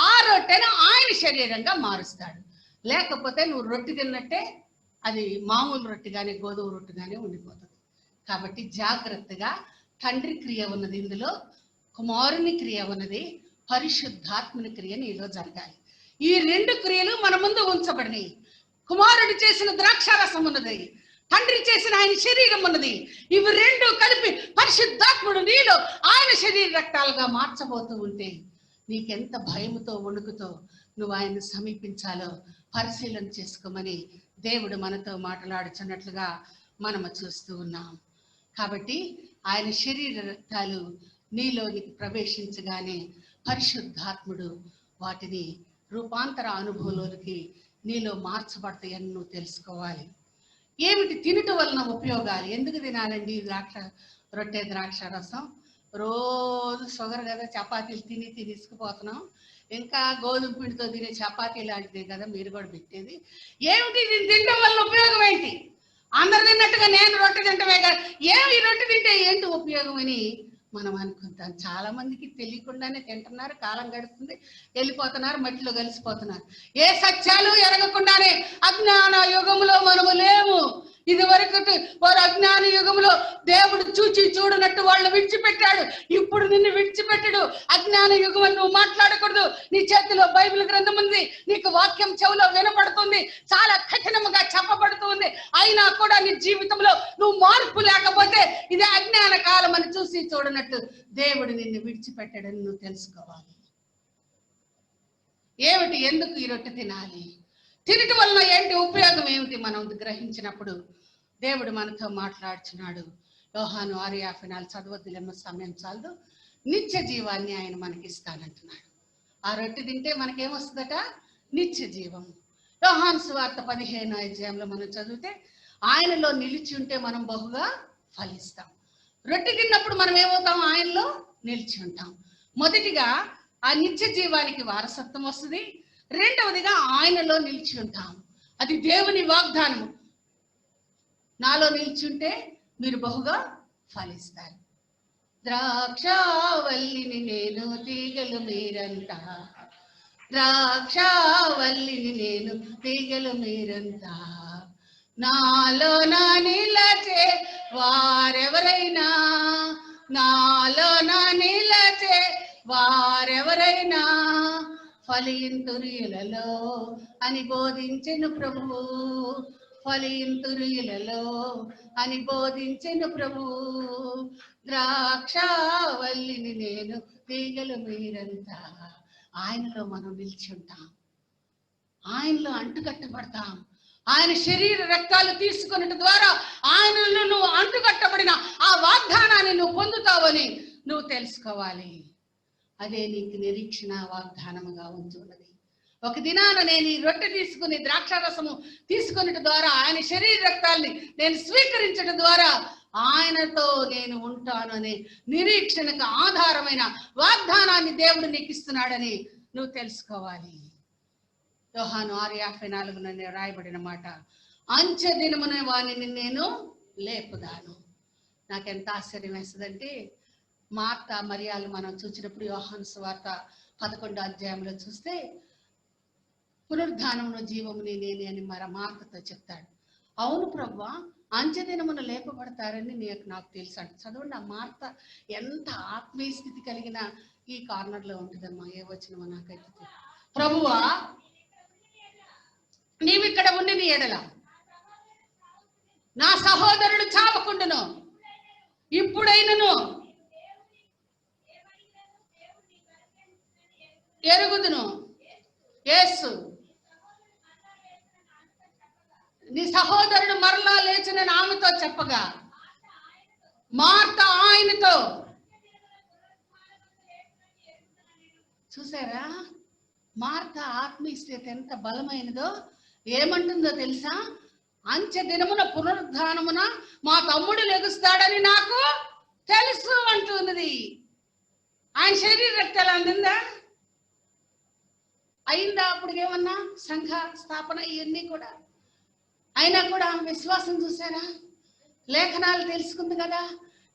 ఆ రొట్టెను ఆయన శరీరంగా మారుస్తాడు. లేకపోతే నువ్వు రొట్టె తిన్నట్టే అది మామూలు రొట్టె కానీ గోధుమ రొట్టె కానీ ఉండిపోతుంది. కాబట్టి జాగ్రత్తగా తండ్రి క్రియ ఉన్నది ఇందులో, కుమారుని క్రియ ఉన్నది, పరిశుద్ధాత్మని క్రియ నీలో జరగాలి. ఈ రెండు క్రియలు మన ముందు ఉంచబడినాయి. కుమారుడు చేసిన ద్రాక్షారసం ఉన్నది, తండ్రి చేసిన ఆయన శరీరం ఉన్నది. ఇవి రెండు కలిపి పరిశుద్ధాత్ముడు నీలో ఆయన శరీర రక్తాలుగా మార్చబోతూ ఉంటే నీకెంత భయముతో వణుకుతో నువ్వు ఆయన సమీపించాలో పరిశీలన చేసుకోమని దేవుడు మనతో మాట్లాడుచున్నట్లుగా మనము చూస్తూ ఉన్నాం. కాబట్టి ఆయన శరీర రక్తాలు నీలోనికి ప్రవేశించగానే పరిశుద్ధాత్ముడు వాటిని రూపాంతర అనుభవంలోనికి నీలో మార్చబడతాయని నువ్వు తెలుసుకోవాలి. ఏమిటి తినటం వలన ఉపయోగాలు? ఎందుకు తినాలండి రొట్టె ద్రాక్ష రసం? రోజు షుగర్ కదా, చపాతీలు తిని తీసుకుపోతున్నాం, ఇంకా గోధుమ పిండితో తినే చపాతీ లాంటిదే కదా మీరు కూడా పెట్టేది. ఏమిటి దీన్ని తినడం వల్ల ఉపయోగం ఏంటి? అందరు తిన్నట్టుగా నేను రొట్టె తింటమే కదా, ఏమి రొట్టె తింటే ఏంటి ఉపయోగం అని మనం అనుకుంటాం. చాలా మందికి తెలియకుండానే తింటున్నారు, కాలం గడుస్తుంది, వెళ్ళిపోతున్నారు, మట్టిలో కలిసిపోతున్నారు. ఏ సత్యాలు ఎరగకుండానే అజ్ఞాన యుగంలో మనము లేము. ఇది వరకు వారు అజ్ఞాన యుగంలో దేవుడు చూచి చూడనట్టు వాళ్ళు విడిచిపెట్టాడు. ఇప్పుడు నిన్ను విడిచిపెట్టడు. అజ్ఞాన యుగం నువ్వు మాట్లాడకూడదు. నీ చేతిలో బైబిల్ గ్రంథం ఉంది, నీకు వాక్యం చెవులో వినపడుతుంది, చాలా కఠినంగా చెప్పబడుతుంది. అయినా కూడా నీ జీవితంలో నువ్వు మార్పు లేకపోతే ఇది అజ్ఞాన కాలం అని చూసి చూడనట్టు దేవుడు నిన్ను విడిచిపెట్టాడని నువ్వు తెలుసుకోవాలి. ఏమిటి? ఎందుకు ఈ రొట్టె తినాలి? తినటం వలన ఏంటి ఉపయోగం ఏమిటి? మనం గ్రహించినప్పుడు దేవుడు మనతో మాట్లాడుచున్నాడు. యోహాను 6:54 చదవద్దులేమో, సమయం చాలదు. నిత్య జీవాన్ని ఆయన మనకి ఇస్తానంటున్నాడు. ఆ రొట్టె తింటే మనకేమొస్తుందట? నిత్య జీవం. యోహాను సువార్త 15వ అధ్యాయంలో మనం చదివితే ఆయనలో నిలిచి ఉంటే మనం బహుగా ఫలిస్తాం. రొట్టె తిన్నప్పుడు మనం ఏమవుతాం? ఆయనలో నిలిచి ఉంటాం. మొదటిగా ఆ నిత్య జీవానికి వారసత్వం వస్తుంది. రెండవదిగా ఆయనలో నిలిచి ఉంటాం. అది దేవుని వాగ్దానము. నాలో నిలిచుంటే మీరు బహుగా ఫలిస్తారు. ద్రాక్షావల్లిని నేను, తీగలు మీరంతా. ద్రాక్షావల్లిని నేను, తీగలు మీరంతా. నాలో నా నిలచే వారెవరైనా, నాలో నా నిలచే వారెవరైనా ఫలింతురియులలో అని బోధించెను ప్రభువు. ఫలింతురియులలో అని బోధించెను ప్రభువు. ద్రాక్షావల్లిని నేను, తీగలు మీరంతా. ఆయనలో మనం నిలిచి ఉంటాం, ఆయనలో అంటుకట్టబడతాం. ఆయన శరీర రక్తాలు తీసుకున్నట్టు ద్వారా ఆయనలో నువ్వు అంటుకట్టబడిన ఆ వాగ్దానాన్ని నువ్వు పొందుతావని నువ్వు తెలుసుకోవాలి. అదే నీకు నిరీక్షణ వాగ్దానముగా ఉంచున్నది. ఒక దినాన నేను ఈ రొట్టె తీసుకుని ద్రాక్షారసము తీసుకున్నట్టు ద్వారా ఆయన శరీర రక్తాల్ని నేను స్వీకరించడం ద్వారా ఆయనతో నేను ఉంటాను అనే నిరీక్షణకు ఆధారమైన వాగ్దానాన్ని దేవుడు నీకు ఇస్తున్నాడని నువ్వు తెలుసుకోవాలి. యోహాను 6:54 రాయబడిన మాట, అంచె దినమున వానిని నేను లేపుదాను. నాకెంత ఆశ్చర్యం వేస్తుందంటే, మార్త మరియాలు మనం చూసినప్పుడు యోహాను సువార్త 11వ అధ్యాయంలో చూస్తే పునరుద్ధానమును జీవముని నేనే అని మార్తతో చెప్తాడు. అవును ప్రభువా, అంచెదినమున లేపబడతారని నాకు తెలుసు అంట. చదవండి, ఆ మార్త ఎంత ఆత్మీయ స్థితి కలిగిన ఈ కార్నర్లో ఉంటుందమ్మా. ఏ వచ్చినమో నాకైతే, ప్రభువా నీవిక్కడ ఉండి నీ ఎడల నా సహోదరుడు చావకుండును, ఇప్పుడైనను ఎరుగుదును. యేసు, నీ సహోదరుడు మరలా లేచిన ఆమెతో చెప్పగా మార్త ఆయనతో, చూసారా మార్త ఆత్మీయ స్థితి ఎంత బలమైనదో. ఏమంటుందో తెలుసా? అంచె దినమున పునరుద్ధానమున మా తమ్ముడు లెగుస్తాడని నాకు తెలుసు అంటున్నది. ఆయన శరీర రక్తాలు అందిందా? అయిందా? అప్పుడు ఏమన్నా సంఘ స్థాపన ఇవన్నీ కూడా అయినా కూడా ఆమె విశ్వాసం చూసారా? లేఖనాలు తెలుసుకుంది కదా,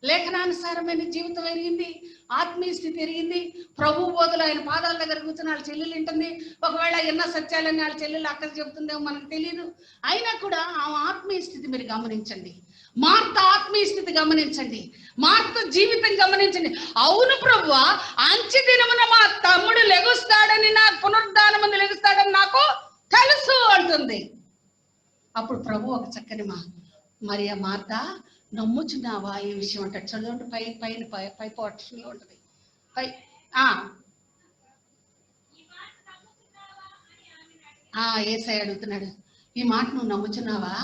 లేఖనానుసారమైన జీవితం ఎరిగింది, ఆత్మీయ స్థితి ఎరిగింది. ప్రభు బోధలు ఆయన పాదాల దగ్గర కూర్చొని వాళ్ళ చెల్లెలు వింటుంది. ఒకవేళ ఎన్న సత్యాలని వాళ్ళ చెల్లెలు అక్కడ చెబుతుందేమో మనకు తెలియదు. అయినా కూడా ఆ ఆత్మీయ స్థితి మీరు గమనించండి. మార్త ఆత్మీయ స్థితి గమనించండి. మార్త జీవితం గమనించండి. అవును ప్రభువా, అంచె దినమున మా తమ్ముడు లెగుస్తాడని, నా పునరుద్ధానం ముందు లెగుస్తాడని నాకు తెలుసు అంటుంది. అప్పుడు ప్రభు ఒక చక్కని మరి ఆ మార్త నమ్ముచున్నావా ఈ విషయం అంటాడు. చదవండి, పై పోర్షన్లో ఉంటుంది. యేసయ్య అడుగుతున్నాడు, ఈ మాట నువ్వు నమ్ముచున్నావా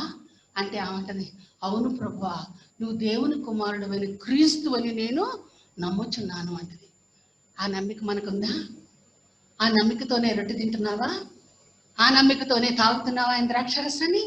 అంటే ఆమంటది, అవును ప్రభువా, నువ్వు దేవుని కుమారుడు అని క్రీస్తు అని నేను నమ్ముచున్నాను అంటది. ఆ నమ్మిక మనకుందా? ఆ నమ్మికతోనే రొట్టె తింటున్నావా? ఆ నమ్మికతోనే తాగుతున్నావా ఆయన ద్రాక్షరసాన్ని?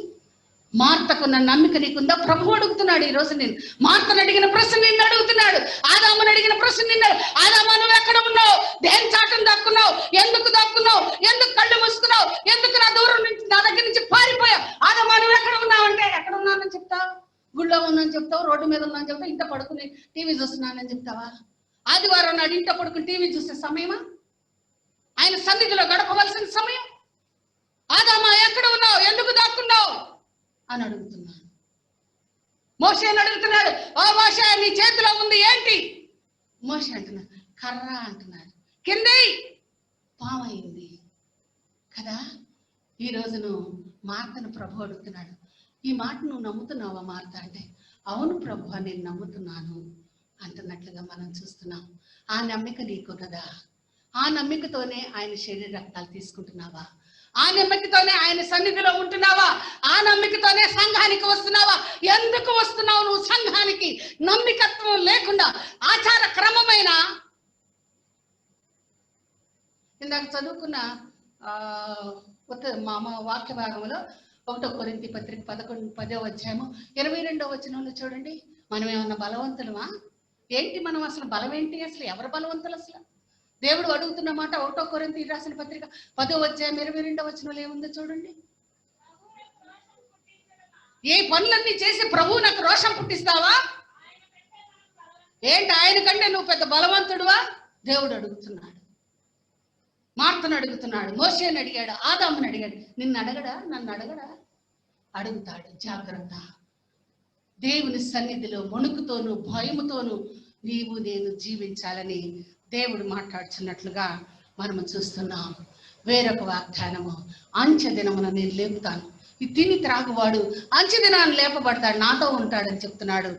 మార్తకున్న నమ్మిక నీకుందా? ప్రభు అడుగుతున్నాడు ఈ రోజు. నేను మార్తను అడిగిన ప్రశ్న నిన్ను అడుగుతున్నాడు. ఆదామును అడిగిన ప్రశ్న నిన్ను, ఆదామా నువ్వు ఎక్కడ ఉన్నావు? దేని చాటం దాక్కున్నావు? ఎందుకు దాక్కున్నావు? ఎందుకు కళ్ళు మూసుకున్నావు? ఎందుకు నా దూరం నుంచి నా దగ్గర నుంచి పారిపోయావు? ఆదామా నువ్వు ఎక్కడ ఉన్నావు అంటే ఎక్కడ ఉన్నానని చెప్తావు? గుళ్ళో ఉన్నానని చెప్తావు, రోడ్డు మీద ఉన్నానని చెప్తావు, ఇంట పడుకుని టీవీ చూస్తున్నానని చెప్తావా? ఆదివారం నాడు ఇంట పడుకుని టీవీ చూసే సమయమా? ఆయన సన్నిధిలో గడపవలసిన సమయం? ఆదామా ఎక్కడ ఉన్నావు? ఎందుకు దాక్కున్నావు అని అడుగుతున్నాడు. మోషేని అడుగుతున్నాడు, ఓ మోషే నీ చేతిలో ఉంది ఏంటి? మోషే అంటున్నాడు, కర్ర అంటున్నాడు. కింది పామైంది కదా. ఈ రోజును మార్తను ప్రభు అడుగుతున్నాడు, ఈ మాట నువ్వు నమ్ముతున్నావా మార్త అంటే, అవును ప్రభు నేను నమ్ముతున్నాను అంటున్నట్లుగా మనం చూస్తున్నాం. ఆ నమ్మిక నీకున్నదా? ఆ నమ్మికతోనే ఆయన శరీర రక్తాలు తీసుకుంటున్నావా? ఆ నమ్మికతోనే ఆయన సన్నిధిలో ఉంటున్నావా? ఆ నమ్మికతోనే సంఘానికి వస్తున్నావా? ఎందుకు వస్తున్నావు నువ్వు సంఘానికి? నమ్మికత్వం లేకుండా ఆచార క్రమమైన ఇందాక చదువుకున్న మా వాక్య భాగంలో 1 కొరింథీ పత్రిక 10వ అధ్యాయము 22వ వచనంలో చూడండి. మనం ఏమన్నా బలవంతులమా ఏంటి? మనం అసలు బలం ఏంటి? అసలు ఎవరు బలవంతులు? అసలు దేవుడు అడుగుతున్న మాట 1 కొరింథీ రాసిన పత్రిక 10వ అధ్యాయం 22వ వచనంలో ఏముందో చూడండి. ఏ పనులన్నీ చేసి ప్రభువు నాకు రోషం పుట్టిస్తావా ఏంటి? ఆయన కంటే నువ్వు పెద్ద బలవంతుడువా? దేవుడు అడుగుతున్నాడు. మార్తను అడుగుతున్నాడు, మోషేని అడిగాడు, ఆదాముని అడిగాడు. నిన్ను అడగడా? నన్ను అడగడా? అడుగుతాడు. జాగ్రత్త. దేవుని సన్నిధిలో వణుకుతోనూ భయముతోనూ నీవు నేను జీవించాలని దేవుడు మాట్లాడుతున్నట్లుగా మనము చూస్తున్నాం. వేరొక వాగ్దానము, అంచె దినమున నేను లేపుతాను. ఈ తిని త్రాగువాడు అంచె దినాన్ని లేపబడతాడు, నాతో ఉంటాడని చెప్తున్నాడు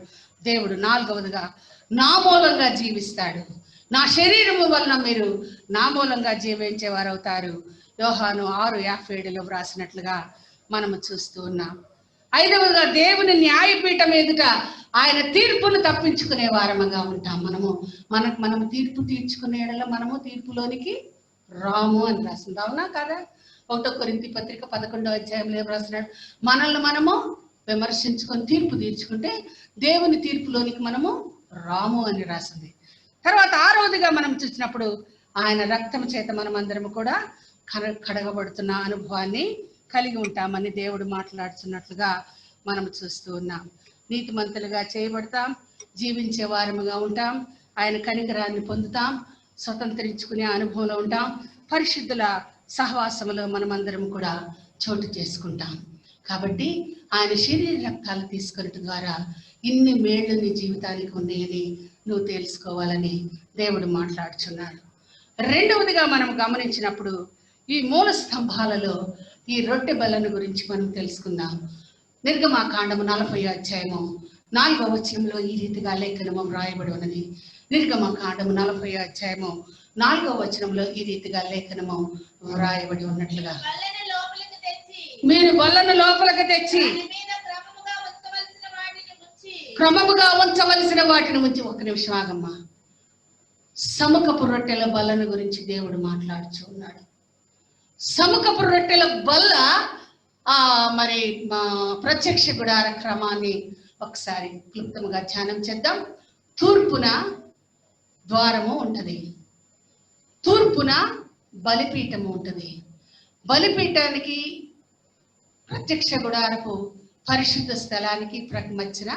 దేవుడు. 4వదిగా నా మూలంగా జీవిస్తాడు. నా శరీరము వలన మీరు నా మూలంగా జీవించేవారు అవుతారు. యోహాను 6:57లో వ్రాసినట్లుగా మనము చూస్తూ ఉన్నాం. 5వదిగా దేవుని న్యాయపీఠం ఎదుట ఆయన తీర్పును తప్పించుకునే వారముగా ఉంటాం. మనము తీర్పు తీర్చుకునేలా మనము తీర్పులోనికి రాము అని రాసింది. అవునా కదా? 1 కొరింథీ పత్రిక 11వ అధ్యాయంలో రాసినాడు, మనల్ని మనము విమర్శించుకొని తీర్పు తీర్చుకుంటే దేవుని తీర్పులోనికి మనము రాము అని రాసింది. తర్వాత 6వదిగా మనం చూసినప్పుడు ఆయన రక్తం చేత మనం అందరము కూడా కడగబడుతున్న అనుభవాన్ని కలిగి ఉంటామని దేవుడు మాట్లాడుతున్నట్లుగా మనం చూస్తూ ఉన్నాం. నీతిమంతులుగా చేయబడతాం, జీవించే వారముగా ఉంటాం, ఆయన కనికరాన్ని పొందుతాం, స్వతంత్రించుకునే అనుభవంలో ఉంటాం, పరిశుద్ధుల సహవాసములో మనమందరం కూడా చోటు చేసుకుంటాం. కాబట్టి ఆయన శరీర రక్తాలు తీసుకున్నట్టు ద్వారా ఇన్ని మేళ్లు నీ జీవితానికి ఉన్నాయని నువ్వు తెలుసుకోవాలని దేవుడు మాట్లాడుచున్నాడు. 2వదిగా మనం గమనించినప్పుడు ఈ మూల స్తంభాలలో ఈ రొట్టె బలను గురించి మనం తెలుసుకుందాం. నిర్గమాకాండము 40వ అధ్యాయము 4వ వచనంలో ఈ రీతిగా లేఖనము వ్రాయబడి ఉన్నది. నిర్గమాకాండము 40వ అధ్యాయము 4వ వచనంలో ఈ రీతిగా లేఖనము వ్రాయబడి ఉన్నట్లుగా, మీరు బలను లోపలికి తెచ్చి క్రమముగా ఉంచవలసిన వాటిని ఉంచి. ఒక్క నిమిషం ఆగమ్మా. సముఖపు రొట్టెల బల్లను గురించి దేవుడు మాట్లాడుచూ ఉన్నాడు. సముఖపు రొట్టెల బల్ల మరి ప్రత్యక్ష గుడార క్రమాన్ని ఒకసారి క్లుప్తంగా ధ్యానం చేద్దాం. తూర్పున ద్వారము ఉంటుంది, తూర్పున బలిపీఠము ఉంటుంది. బలిపీఠానికి ప్రత్యక్ష గుడారపు పరిశుద్ధ స్థలానికి మధ్యన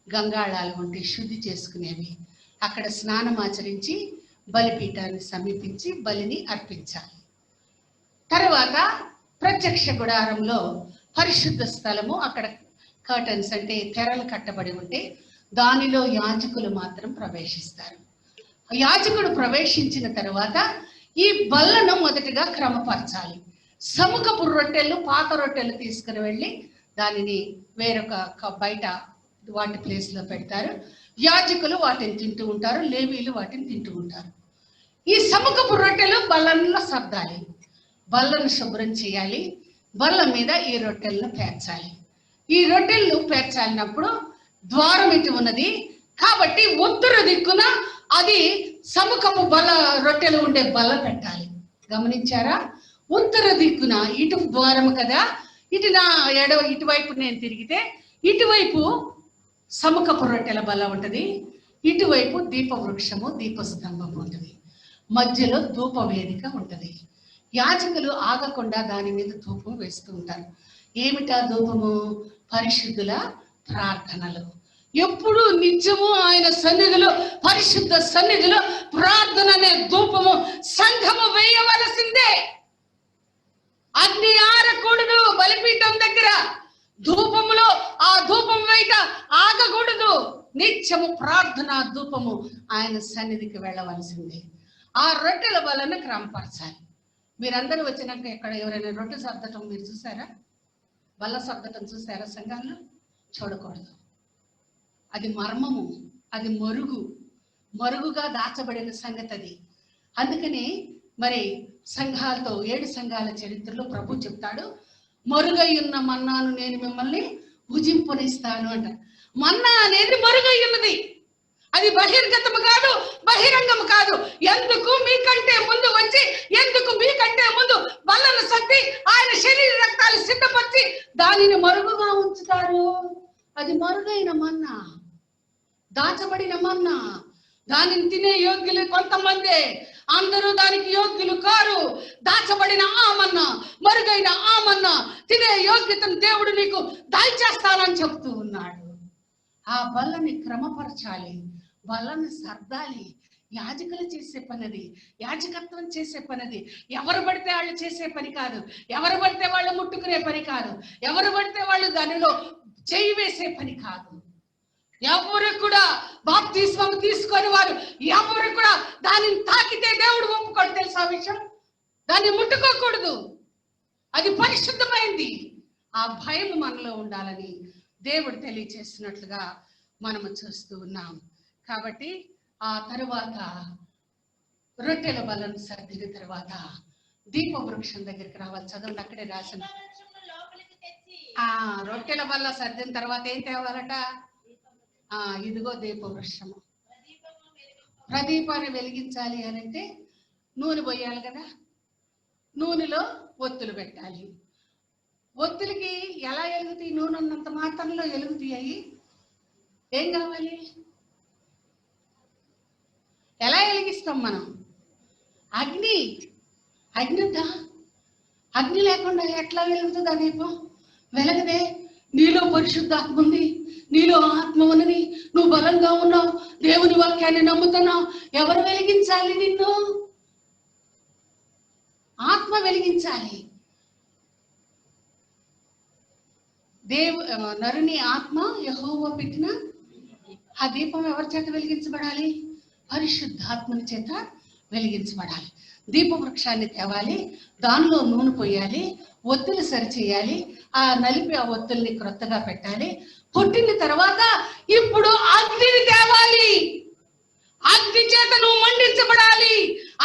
గంగాళాలు ఉంటాయి, శుద్ధి చేసుకునేవి. అక్కడ స్నానం ఆచరించి బలిపీఠాన్ని సమీపించి బలిని అర్పించాలి. తర్వాత ప్రత్యక్ష గుడారంలో పరిశుద్ధ స్థలము, అక్కడ కర్టన్స్ అంటే తెరలు కట్టబడి ఉంటే దానిలో యాజకులు మాత్రం ప్రవేశిస్తారు. యాజకుడు ప్రవేశించిన తర్వాత ఈ బల్లను మొదటగా క్రమపరచాలి. సముఖపు రొట్టెలు, పాత రొట్టెలు తీసుకుని వెళ్ళి దానిని వేరొక బయట వాటి ప్లేస్లో పెడతారు. యాజకులు వాటిని తింటూ ఉంటారు, లేవీలు వాటిని తింటూ ఉంటారు. ఈ సముఖపు రొట్టెలు బల్లలో సర్దాలి, బల్లను శుభ్రం చేయాలి, బల్ల మీద ఈ రొట్టెలను పేర్చాలి. ఈ రొట్టెలను పేర్చాలినప్పుడు ద్వారం ఇటు ఉన్నది కాబట్టి ఉత్తర దిక్కున అది సముఖపు బల్ల రొట్టెలు ఉండే బల్ల పెట్టాలి. గమనించారా? ఉత్తర దిక్కున ఇటు ద్వారం కదా, ఇటువైపు నేను తిరిగితే ఇటువైపు సముఖపు రొట్టెల బల్ల ఉంటుంది, ఇటువైపు దీపవృక్షము, దీపస్తంభం ఉంటుంది, మధ్యలో ధూప వేదిక ఉంటుంది. యాజకులు ఆగకుండా దాని మీద ధూపం వేస్తూ ఉంటారు. ఏమిటా ధూపము? పరిశుద్ధుల ప్రార్థనలు. ఎప్పుడు నిత్యము ఆయన సన్నిధిలో, పరిశుద్ధ సన్నిధిలో ప్రార్థన అనే ధూపము సంఘము వేయవలసిందే. అగ్ని ఆరకూడదు బలిపీఠం దగ్గర. ధూపములో ఆ ధూపం వేయక ఆగకూడదు. నిత్యము ప్రార్థన ధూపము ఆయన సన్నిధికి వెళ్ళవలసిందే. ఆ రొట్టెల వలన క్రమపరచాలి. మీరందరూ వచ్చినాక ఎక్కడ ఎవరైనా రొట్టె సర్దటం మీరు చూసారా? బల్ల సర్దటం చూసారా? సంఘాల్లో చూడకూడదు. అది మర్మము, అది మరుగుగా దాచబడిన సంగతి అది. అందుకని మరి సంఘాలతో 7 సంఘాల చరిత్రలో ప్రభు చెప్తాడు, మరుగై ఉన్న మన్నాను నేను మిమ్మల్ని భుజింపనిస్తాను అంట. మన్నా అనేది మరుగై ఉన్నది, అది బహిర్గతము కాదు, బహిరంగము కాదు. ఎందుకు మీకంటే ముందు వచ్చి, ఎందుకు మీకంటే ముందు బల్లను సర్ది ఆయన శరీర రక్తాలు సిద్ధపరిచి దానిని మరుగుగా ఉంచుతారు. అది మరుగైన మన్నా, దాచబడిన మన్నా. దానిని తినే యోగ్యులు కొంతమందే, అందరూ దానికి యోగ్యులు కారు. దాచబడిన ఆ మన్నా, మరుగైన ఆ మన్నా తినే యోగ్యతను దేవుడు నీకు దయచేస్తానని చెప్తూ ఉన్నాడు. ఆ బల్లని క్రమపరచాలి, బల్లని సర్దాలి. యాజకులు చేసే పనిది, యాజకత్వం చేసే పనిది. ఎవరు పడితే వాళ్ళు చేసే పని కాదు, ఎవరు పడితే వాళ్ళు ముట్టుకునే పని కాదు, ఎవరు పడితే వాళ్ళు దానిలో చేయి వేసే పని కాదు. ఎవరు కూడా బాప్తిస్మం తీసుకొని వారు ఎవరు కూడా దానిని తాకితే దేవుడు ఒప్పుకోడు. తెలుసా విషయం? దాన్ని ముట్టుకోకూడదు, అది పరిశుద్ధమైంది. ఆ భయం మనలో ఉండాలని దేవుడు తెలియచేస్తున్నట్లుగా మనము చూస్తూ ఉన్నాం. కాబట్టి ఆ తరువాత రొట్టెల బలను సర్దిన తర్వాత దీపవృక్షం దగ్గరికి రావాలి. చదవండి, అక్కడే రాసిన. రొట్టెల బల్ల సర్దిన తర్వాత ఏం తేవాలట? ఇదిగో దీపవృక్షము. ప్రదీపాన్ని వెలిగించాలి అని అంటే నూనె పోయాలి కదా, నూనెలో ఒత్తులు పెట్టాలి. ఒత్తులకి ఎలా ఎలుగుతాయి? నూనె ఉన్నంత మాత్రంలో ఎలుగుతాయి. ఏం కావాలి? ఎలా వెలిగిస్తాం మనం? అగ్ని ఉందా? అగ్ని లేకుండా ఎట్లా వెలుగుతుంది ఆ దీపం? వెలగదే. నీలో పరిశుద్ధాత్మ ఉంది, నీలో ఆత్మ ఉన్నది, నువ్వు బలంగా ఉన్నావు, దేవుని వాక్యాన్ని నమ్ముతున్నావు. ఎవరు వెలిగించాలి నిన్ను? ఆత్మ వెలిగించాలి. నరుని ఆత్మ యెహోవా పెట్టిన ఆ దీపం ఎవరి చేత వెలిగించబడాలి? పరిశుద్ధాత్మని చేత వెలిగించబడాలి. దీపవృక్షాన్ని తేవాలి, దానిలో నూనె పోయాలి, ఒత్తులు సరిచేయాలి, ఆ నలిపి ఆ ఒత్తుల్ని క్రొత్తగా పెట్టాలి. పుట్టిన తర్వాత ఇప్పుడు అగ్నిని తేవాలి. అగ్ని చేత నువ్వు మండించబడాలి,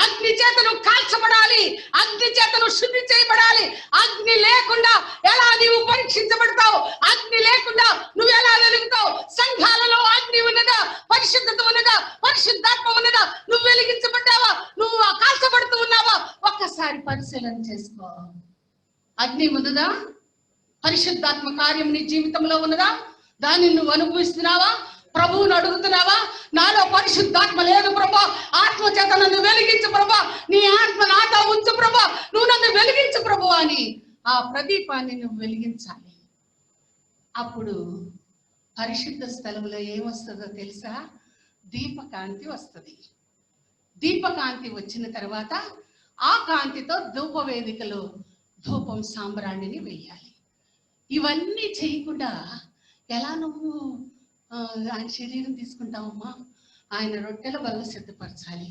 అగ్ని చేత నువ్వు కాల్చబడాలి, అగ్ని చేత నువ్వు శుద్ధి చేయబడాలి. అగ్ని లేకుండా ఎలా నీవు పరీక్షించబడతావు? అగ్ని లేకుండా నువ్వు ఎలా వెలుగుతావు? సంఘాలలో అగ్ని ఉన్నదా? పరిశుద్ధత ఉన్నదా? పరిశుద్ధాత్మ ఉన్నదా? నువ్వు వెలిగించబడాలి. చేసుకో. అగ్ని ఉన్నదా? పరిశుద్ధాత్మ కార్యం నీ జీవితంలో ఉన్నదా? దాన్ని నువ్వు అనుభవిస్తున్నావా? ప్రభువును అడుగుతున్నావా? నాలో పరిశుద్ధాత్మ లేదు ప్రభా, ఆత్మ చేత నన్ను వెలిగించు ప్రభా, నీ ఆత్మ నాతో ఉంచు ప్రభా, నువ్వు నన్ను వెలిగించు ప్రభు అని ఆ ప్రదీపాన్ని నువ్వు వెలిగించాలి. అప్పుడు పరిశుద్ధ స్థలంలో ఏమొస్తుందో తెలుసా? దీపకాంతి వస్తుంది. దీపకాంతి వచ్చిన తర్వాత ఆ కాంతితో ధూపవేదికలో ధూపం సాంబ్రాణిని వేయాలి. ఇవన్నీ చేయకుండా ఎలా నువ్వు ఆయన శరీరం తీసుకుంటావమ్మా? ఆయన రొట్టెల బల్ల సిద్ధపరచాలి,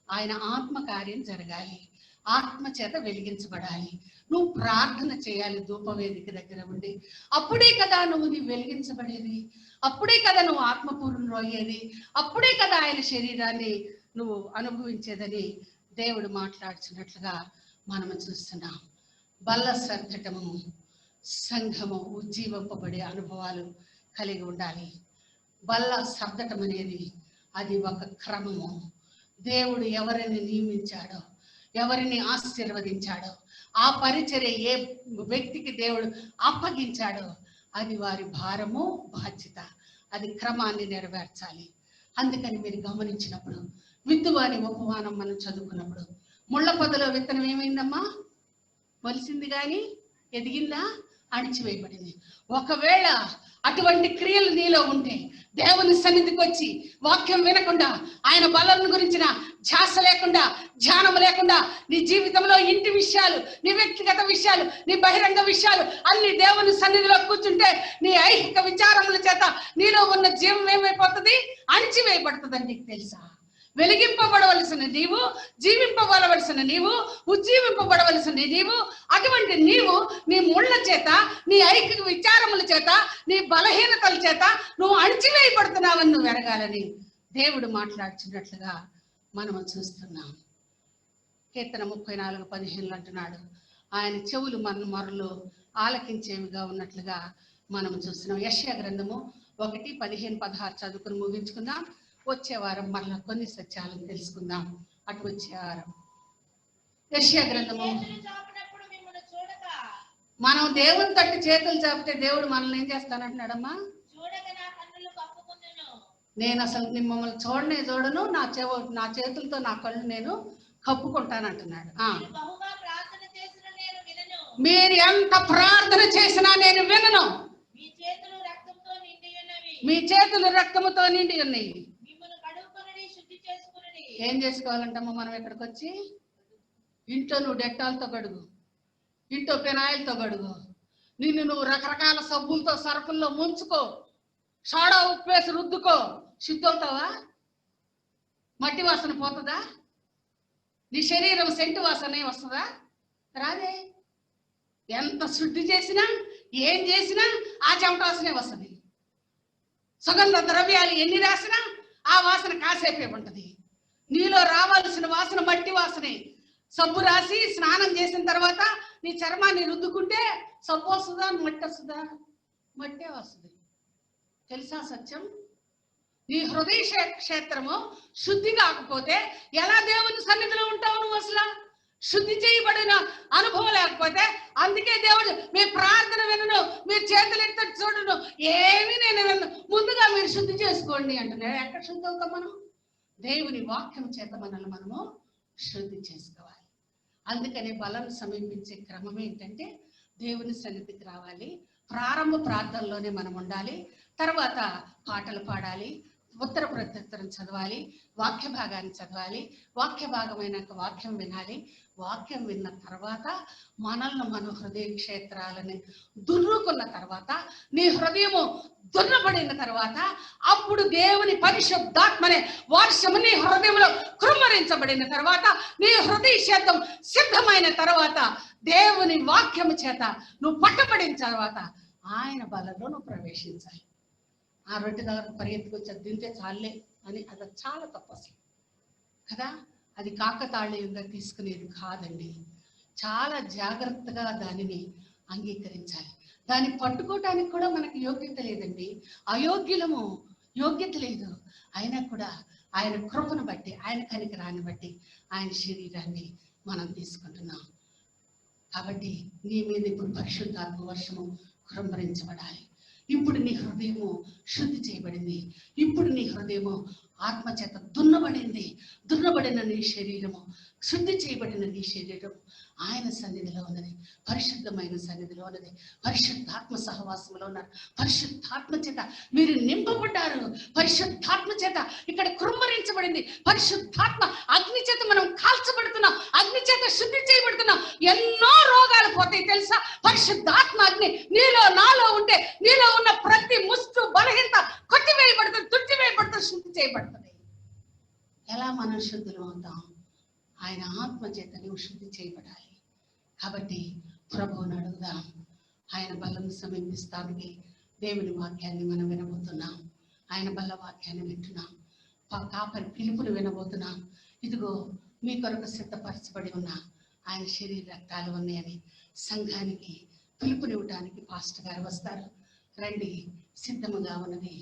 ఆయన ఆత్మ కార్యం జరగాలి, ఆత్మ చేత వెలిగించబడాలి, నువ్వు ప్రార్థన చేయాలి ధూపవేదిక దగ్గర ఉండి. అప్పుడే కదా నువ్వు వెలిగించబడేది, అప్పుడే కదా నువ్వు ఆత్మపూర్ణులు అయ్యేది, అప్పుడే కదా ఆయన శరీరాన్ని నువ్వు అనుభవించేదని దేవుడు మాట్లాడుతున్నట్లుగా మనము చూస్తున్నాం. బల్ల సర్దటము, సంఘము ఉజ్జీవింపబడే అనుభవాలు కలిగి ఉండాలి. బల్ల సర్దటం అనేది అది ఒక క్రమము. దేవుడు ఎవరిని నియమించాడో, ఎవరిని ఆశీర్వదించాడో, ఆ పరిచర్య ఏ వ్యక్తికి దేవుడు అప్పగించాడో అది వారి భారము, బాధ్యత. అది క్రమాన్ని నెరవేర్చాలి. అందుకని మీరు గమనించినప్పుడు విత్తువాని ఉపమానం మనం చదువుకున్నప్పుడు ముళ్ళ పొదలో విత్తనం ఏమైందమ్మా? మొలిసింది కానీ ఎదిగిందా? అణిచివేయబడింది. ఒకవేళ అటువంటి క్రియలు నీలో ఉంటే దేవుని సన్నిధికి వచ్చి వాక్యం వినకుండా, ఆయన బలం గురించిన ధ్యాస లేకుండా, ధ్యానం లేకుండా, నీ జీవితంలో ఇంటి విషయాలు, నీ వ్యక్తిగత విషయాలు, నీ బహిరంగ విషయాలు అన్ని దేవుని సన్నిధిలో కూర్చుంటే నీ ఐహిక విచారముల చేత నీలో ఉన్న జీవం ఏమైపోతుంది? అణిచివేయబడుతుందని నీకు తెలుసా? వెలిగింపబడవలసిన నీవు, జీవింపబడవలసిన నీవు, ఉజ్జీవింపబడవలసిన నీవు, అటువంటి నీవు నీ ముళ్ళ చేత, నీ ఐక్య విచారముల చేత, నీ బలహీనతల చేత నువ్వు అణిచివేయబడుతున్నావని నువ్వు ఎరగాలని దేవుడు మాట్లాడుచున్నట్లుగా మనము చూస్తున్నాం. కీర్తన 34:15 అంటున్నాడు, ఆయన చెవులు మన మొరలు ఆలకించేవిగా ఉన్నట్లుగా మనం చూస్తున్నాం. యెషయా గ్రంథము 1:15-16 చదువుకుని ముగించుకుందాం. వచ్చే వారం మరలా కొన్ని సత్యాలను తెలుసుకుందాం. అటు వచ్చే వారం యెషయా గ్రంథము. మనం దేవుని తట్టు చేతులు చాపితే దేవుడు మనల్ని ఏం చేస్తానంటున్నాడమ్మా? నేను అసలు మిమ్మల్ని చూడను, నా చేతులతో నా కళ్ళు నేను కప్పుకుంటానంటున్నాడు. మీరు ఎంత ప్రార్థన చేసినా నేను వినను. మీ చేతులు రక్తముతో నిండి ఉన్నాయి. ఏం చేసుకోవాలంటమ్మా? మనం ఇక్కడికి వచ్చి ఇంట్లో నువ్వు డెట్టాలతో కడుగు, ఇంట్లో పెనాయిలతో కడుగు, నిన్ను నువ్వు రకరకాల సబ్బులతో సరఫుల్లో ముంచుకో, సోడా ఉప్పు వేసి రుద్దుకో, శుద్ధవుతావా? మట్టి వాసన పోతుందా? నీ శరీరం సెంటు వాసన వస్తుందా? రాదే. ఎంత శుద్ధి చేసినా, ఏం చేసినా ఆ చెమట వాసనే వస్తుంది. సుగంధ ద్రవ్యాలు ఎన్ని రాసినా ఆ వాసన కాసేపే ఉంటుంది. నీలో రావాల్సిన వాసన మట్టి వాసనే. సబ్బు రాసి స్నానం చేసిన తర్వాత నీ చర్మాన్ని రుద్దుకుంటే సబ్బు వస్తుందా? మట్టి వస్తుందా? మట్టే వస్తుంది. తెలుసా సత్యం? నీ హృదయ క్షేత్రము శుద్ధి కాకపోతే ఎలా దేవుని సన్నిధిలో ఉంటావు నువ్వు? అసలు శుద్ధి చేయబడిన అనుభవం లేకపోతే, అందుకే దేవుడు మీ ప్రార్థన వినను, మీరు చేతులు ఎత్తి చూడను, ఏమీ నేను వినను, ముందుగా మీరు శుద్ధి చేసుకోండి అంటున్నాడు. ఎక్కడ శుద్ధి అవుతాం మనం? దేవుని వాక్యం చేత మనల్ని మనము శుద్ధి చేసుకోవాలి. అందుకనే బలం సమీపించే క్రమం ఏంటంటే దేవుని సన్నిధికి రావాలి. ప్రారంభ ప్రార్థనలోనే మనం ఉండాలి. తర్వాత పాటలు పాడాలి, ఉత్తర ప్రత్యుత్తరం చదవాలి, వాక్య భాగాన్ని చదవాలి, వాక్య భాగమైనాక వాక్యం వినాలి. వాక్యం విన్న తర్వాత మనల్ని మన హృదయ క్షేత్రాలని దున్నుకున్న తర్వాత, నీ హృదయము దున్నబడిన తర్వాత, అప్పుడు దేవుని పరిశుద్ధాత్మనే వర్షము నీ హృదయంలో కృమ్మరించబడిన తర్వాత, నీ హృదయ క్షేత్రం సిద్ధమైన తర్వాత, దేవుని వాక్యము చేత నువ్వు పట్టబడిన తర్వాత ఆయన బలంలో నువ్వు ప్రవేశించాలి. ఆ రొట్టె దగ్గర పరిగెత్తుకొచ్చి అది తింటే చాలే అని అది చాలా తప్పు అసలు కదా. అది కాకతాళీయంగా తీసుకునేది కాదండి. చాలా జాగ్రత్తగా దానిని అంగీకరించాలి. దాన్ని పట్టుకోవటానికి కూడా మనకి యోగ్యత లేదండి. అయోగ్యులము, యోగ్యత లేదు. అయినా కూడా ఆయన కృపను బట్టి, ఆయన కనికరాన్ని బట్టి ఆయన శరీరాన్ని మనం తీసుకుంటున్నాం. కాబట్టి నీ మీద ఇప్పుడు పరిశుద్ధాత్మ వర్షము కురంభరించబడాలి. ఇప్పుడు నీ హృదయము శుద్ధి చేయబడింది. ఇప్పుడు నీ హృదయము ఆత్మచేత దున్నబడిన నీ శరీరము, శుద్ధి చేయబడిన నీ శరీరము ఆయన సన్నిధిలో ఉన్నది, పరిశుద్ధమైన సన్నిధిలో ఉన్నది. పరిశుద్ధాత్మ సహవాసంలో ఉన్నారు. పరిశుద్ధాత్మ చేత మీరు నింపబడ్డారు. పరిశుద్ధాత్మ చేత ఇక్కడ కృమ్మరించబడింది. పరిశుద్ధాత్మ అగ్ని చేత మనం కాల్చబడుతున్నాం, అగ్ని చేత శుద్ధి చేయబడుతున్నాం. ఎన్నో రోగాలు పోతాయి తెలుసా? పరిశుద్ధాత్మ అగ్ని నీలో నాలో ఉంటే నీలో ఉన్న ప్రతి ముస్తు బలహీనత కొట్టివేయబడుతుంది, తుట్టివేయబడుతుంది, శుద్ధి చేయబడుతుంది. ఎలా మనం శుద్ధులు అవుతాం? ఆయన ఆత్మ చేత నువ్వు శుద్ధి చేయబడాలి. కాబట్టి ప్రభువుని అడుగుదాం. ఆయన బలం సమీపిస్తానికి దేవుని వాక్యాన్ని మనం వినబోతున్నాం. ఆయన బల వాక్యాన్ని వింటున్నాం. కాపరి పిలుపుని వినబోతున్నాం. ఇదిగో మీ కొరకు సిద్ధపరచబడి ఉన్న ఆయన శరీర రక్తాలు ఉన్నాయని సంఘానికి పిలుపునివ్వటానికి పాస్టర్ గారు వస్తారు. రండి, సిద్ధముగా ఉన్నది,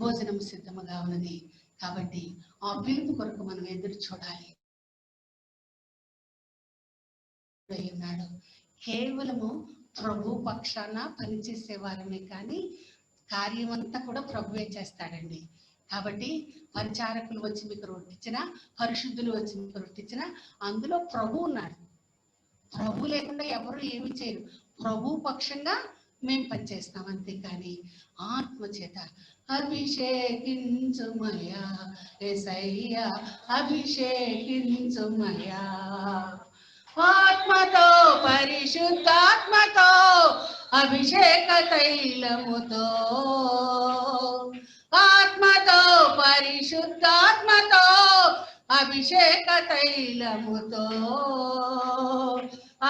భోజనం సిద్ధముగా ఉన్నది. కాబట్టి ఆ పిలుపు కొరకు మనం ఎదురు చూడాలి. ఉన్నాడు. కేవలము ప్రభు పక్షాన పనిచేసేవారమే కానీ కార్యం అంతా కూడా ప్రభువే చేస్తాడండి. కాబట్టి పరిచారకులు వచ్చి మీకు రొట్టించిన, పరిశుద్ధులు వచ్చి మీకు రొట్టించిన, అందులో ప్రభు ఉన్నాడు. ప్రభు లేకుండా ఎవరు ఏమి చేయరు. ప్రభు పక్షంగా మేము పనిచేస్తాం, అంతేకాని ఆత్మ చేత అభిషేకించుమయా యేసయ్యా, అభిషేకించుమయా. ఆత్మతో, పరిశుద్ధాత్మతో, అభిషేక తైలముతో, ఆత్మతో, పరిశుద్ధాత్మతో, అభిషేక తైలముతో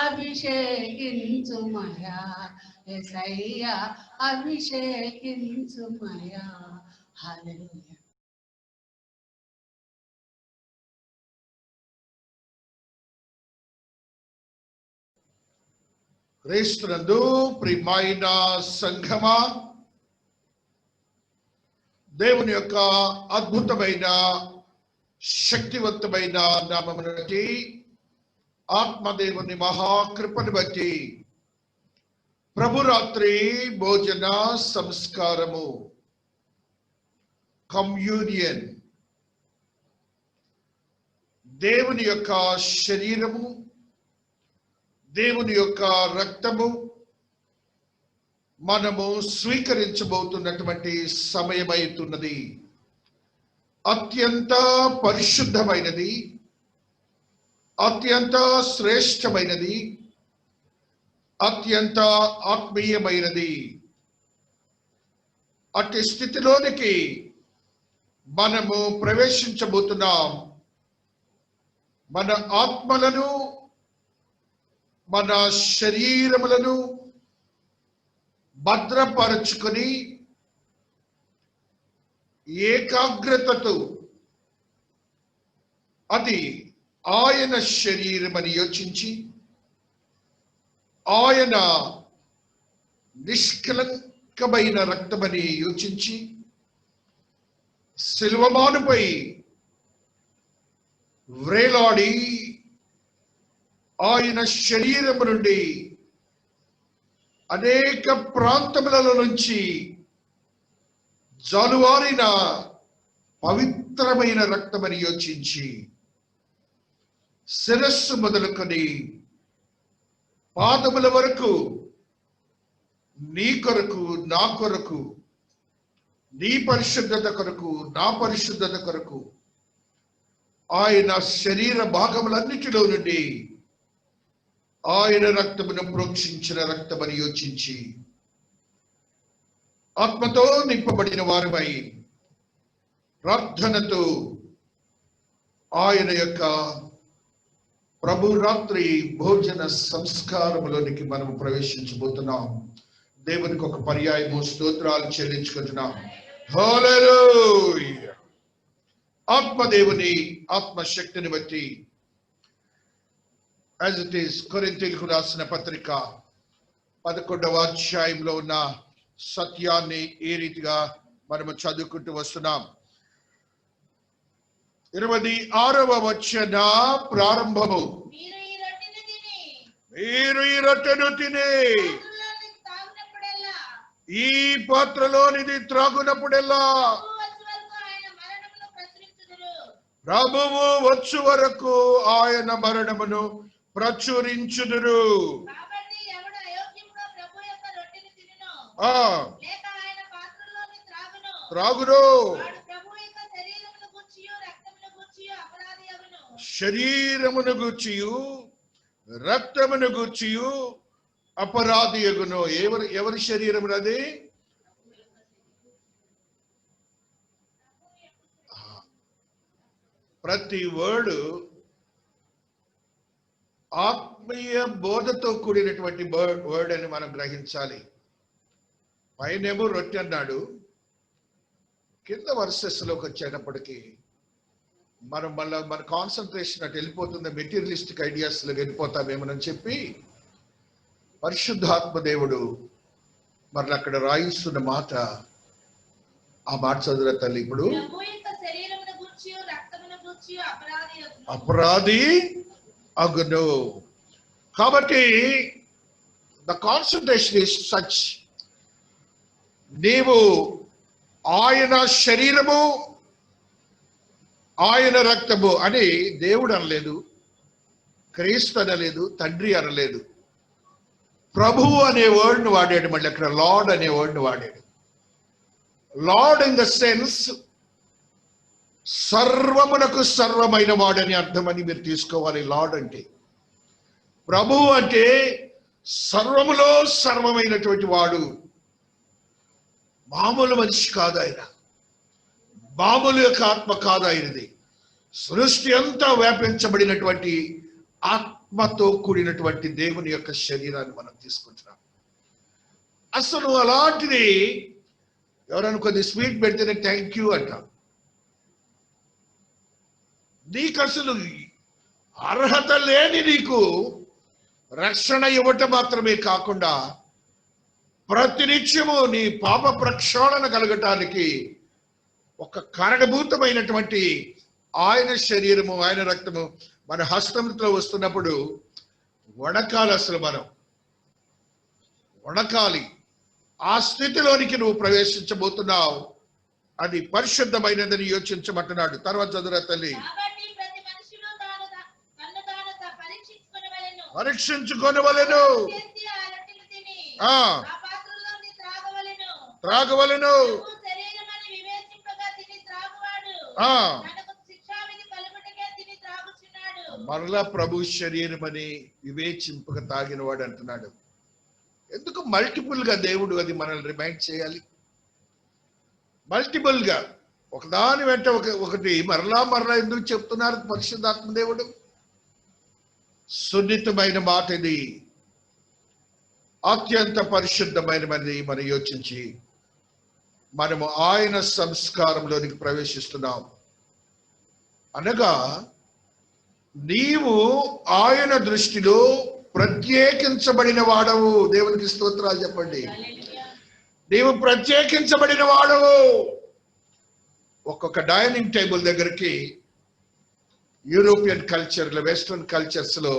అభిషేకించుమయా యేసయ్యా, అభిషేకించుమయా. హల్లెలూయా. క్రీస్తునందు ప్రియమైన సంఘమా, దేవుని యొక్క అద్భుతమైన శక్తివంతమైన నామమును బట్టి, ఆత్మదేవుని మహాకృపను బట్టి ప్రభురాత్రి భోజన సంస్కారము, కమ్యూనియన్, దేవుని యొక్క శరీరము, దేవుని యొక్క రక్తము మనము స్వీకరించబోతున్నటువంటి సమయమైతున్నది. అత్యంత పరిశుద్ధమైనది, అత్యంత శ్రేష్టమైనది, అత్యంత ఆత్మీయమైనది. అట్టి స్థితిలోనికి మనము ప్రవేశించబోతున్నాం. మన ఆత్మలను, మన శరీరములను భద్రపరచుకొని ఏకాగ్రతతో అది ఆయన శరీరమని యోచించి, ఆయన నిష్కలంకమైన రక్తమని యోచించి, శిలువమానుపై వ్రేలాడి ఆయన శరీరము నుండి అనేక ప్రాంతములలో నుంచి జాలువారిన పవిత్రమైన రక్తమని యోచించి, శిరస్సు మొదలుకొని పాదముల వరకు నీ కొరకు, నా కొరకు, నీ పరిశుద్ధత కొరకు, నా పరిశుద్ధత కొరకు ఆయన శరీర భాగములన్నిటిలో నుండి ఆయన రక్తమును ప్రోక్షించిన రక్తమని యోచించి, ఆత్మతో నింపబడిన వారమై ప్రార్థనతో ఆయన యొక్క ప్రభురాత్రి భోజన సంస్కారములోనికి మనము ప్రవేశించబోతున్నాం. దేవునికి ఒక పర్యాయము స్తోత్రాలు చెల్లించుకుంటున్నాం. హల్లెలూయా. ఆత్మదేవుని ఆత్మశక్తిని బట్టి as it is కొరింథీయులకు రాసిన పత్రిక 11వ అధ్యాయంలో ఉన్న సత్యాన్ని ఈ రీతిగా మనము చదువుకుంటూ వస్తున్నాం. 26వ వచన ప్రారంభము. మీరు ఈ రొట్టెను తిని పాత్రలోనిది తాగినప్పుడెల్లా ఈ పాత్రలోనిది త్రాగునప్పుడెల్లా ప్రభువు వచ్చు వరకు ఆయన మరణమును ప్రచురించుదురు. ప్రభువు వచ్చు వరకు ఆయన మరణమును ప్రచురించుదురు. కాబట్టి ఎవడు అయోగ్యముగా ప్రభు యొక్క రొట్టెను తినునో ఆ లేక ఆయన పాత్రలోని త్రాగునో త్రాగురు వాడు ప్రభు యొక్క శరీరమును గూర్చియు రక్తమును గూర్చియు అపరాధి అగును. శరీరమును గూర్చియు రక్తమును గూర్చియు అపరాధియగును. ఎవరి శరీరమును అది? ప్రతి వర్డ్ ఆత్మీయ బోధతో కూడినటువంటి వర్డ్ అని మనం గ్రహించాలి. పైనేమో రొట్టె అన్నాడు, కింద వర్సెస్లోకి వచ్చేటప్పటికి మళ్ళీ మన కాన్సన్ట్రేషన్ అటు వెళ్ళిపోతుంది, మెటీరియలిస్టిక్ ఐడియాస్లో వెళ్ళిపోతామేమోనని చెప్పి పరిశుద్ధాత్మ దేవుడు మరలా అక్కడ రాయిస్తున్న మాట, ఆ మాట చదువురా తల్లి. ఇప్పుడు ప్రభు యొక్క శరీరమును గూర్చియు రక్తమును గూర్చియు అపరాధి అగును. అపరాధి అగును. కాబట్టి ద కాన్సన్ట్రేషన్ ఇస్ సచ్, నీవు ఆయన శరీరము ఆయన రక్తము అని దేవుడు అనలేదు, క్రీస్తు అనలేదు, తండ్రి అనలేదు. ప్రభువు అనే వర్డ్ను వాడాడు. మళ్ళీ అక్కడ లార్డ్ అనే వర్డ్ను వాడాడు. లార్డ్ ఇన్ ద సెన్స్ సర్వమునకు సర్వమైన వాడని అర్థమని మీరు తీసుకోవాలి. లార్డ్ అంటే, ప్రభువు అంటే సర్వములో సర్వమైనటువంటి వాడు. మామూలు మనిషి కాదు ఆయన, మామూలు యొక్క ఆత్మ కాదు ఆయనది. సృష్టి అంతా వ్యాపించబడినటువంటి ఆత్మతో కూడినటువంటి దేవుని యొక్క శరీరాన్ని మనం తీసుకుంటున్నాం. అసలు అలాంటిది ఎవరైనా కొద్ది స్వీట్ పెడితేనే థ్యాంక్ యూ అంటాం. నీకు అసలు అర్హత లేని నీకు రక్షణ ఇవ్వటం మాత్రమే కాకుండా ప్రతినిత్యము నీ పాప ప్రక్షాళన కలగటానికి ఒక కారణభూతమైనటువంటి ఆయన శరీరము ఆయన రక్తము మన హస్తంలో వస్తున్నప్పుడు వణకాలి. అసలు మనం వణకాలి. ఆ స్థితిలోనికి నువ్వు ప్రవేశించబోతున్నావు. అది పరిశుద్ధమైనదని యోచించమంటున్నాడు. తర్వాత చదువురా తల్లి. పరీక్షించుకొనవలెను, త్రాగవలెను. మరలా ప్రభు శరీరం అని వివేచింపక తాగిన వాడు అంటున్నాడు. ఎందుకు మల్టిపుల్ గా దేవుడు అది మనల్ని రిమైండ్ చేయాలి? మల్టిపుల్ గా ఒకదాని వెంట ఒకటి మరలా ఎందుకు చెప్తున్నారు పరిశుద్ధాత్మ దేవుడు? సున్నితమైన మాట ఇది, అత్యంత పరిశుద్ధమైనది. మనం యోచించి మనము ఆయన సంస్కారంలోనికి ప్రవేశిస్తున్నాం. అనగా నీవు ఆయన దృష్టిలో ప్రత్యేకించబడిన వాడవు. దేవునికి స్తోత్రాలు చెప్పండి. నీవు ప్రత్యేకించబడిన వాడవు. ఒక్కొక్క డైనింగ్ టేబుల్ దగ్గరికి యూరోపియన్ కల్చర్లో, వెస్ట్రన్ కల్చర్స్ లో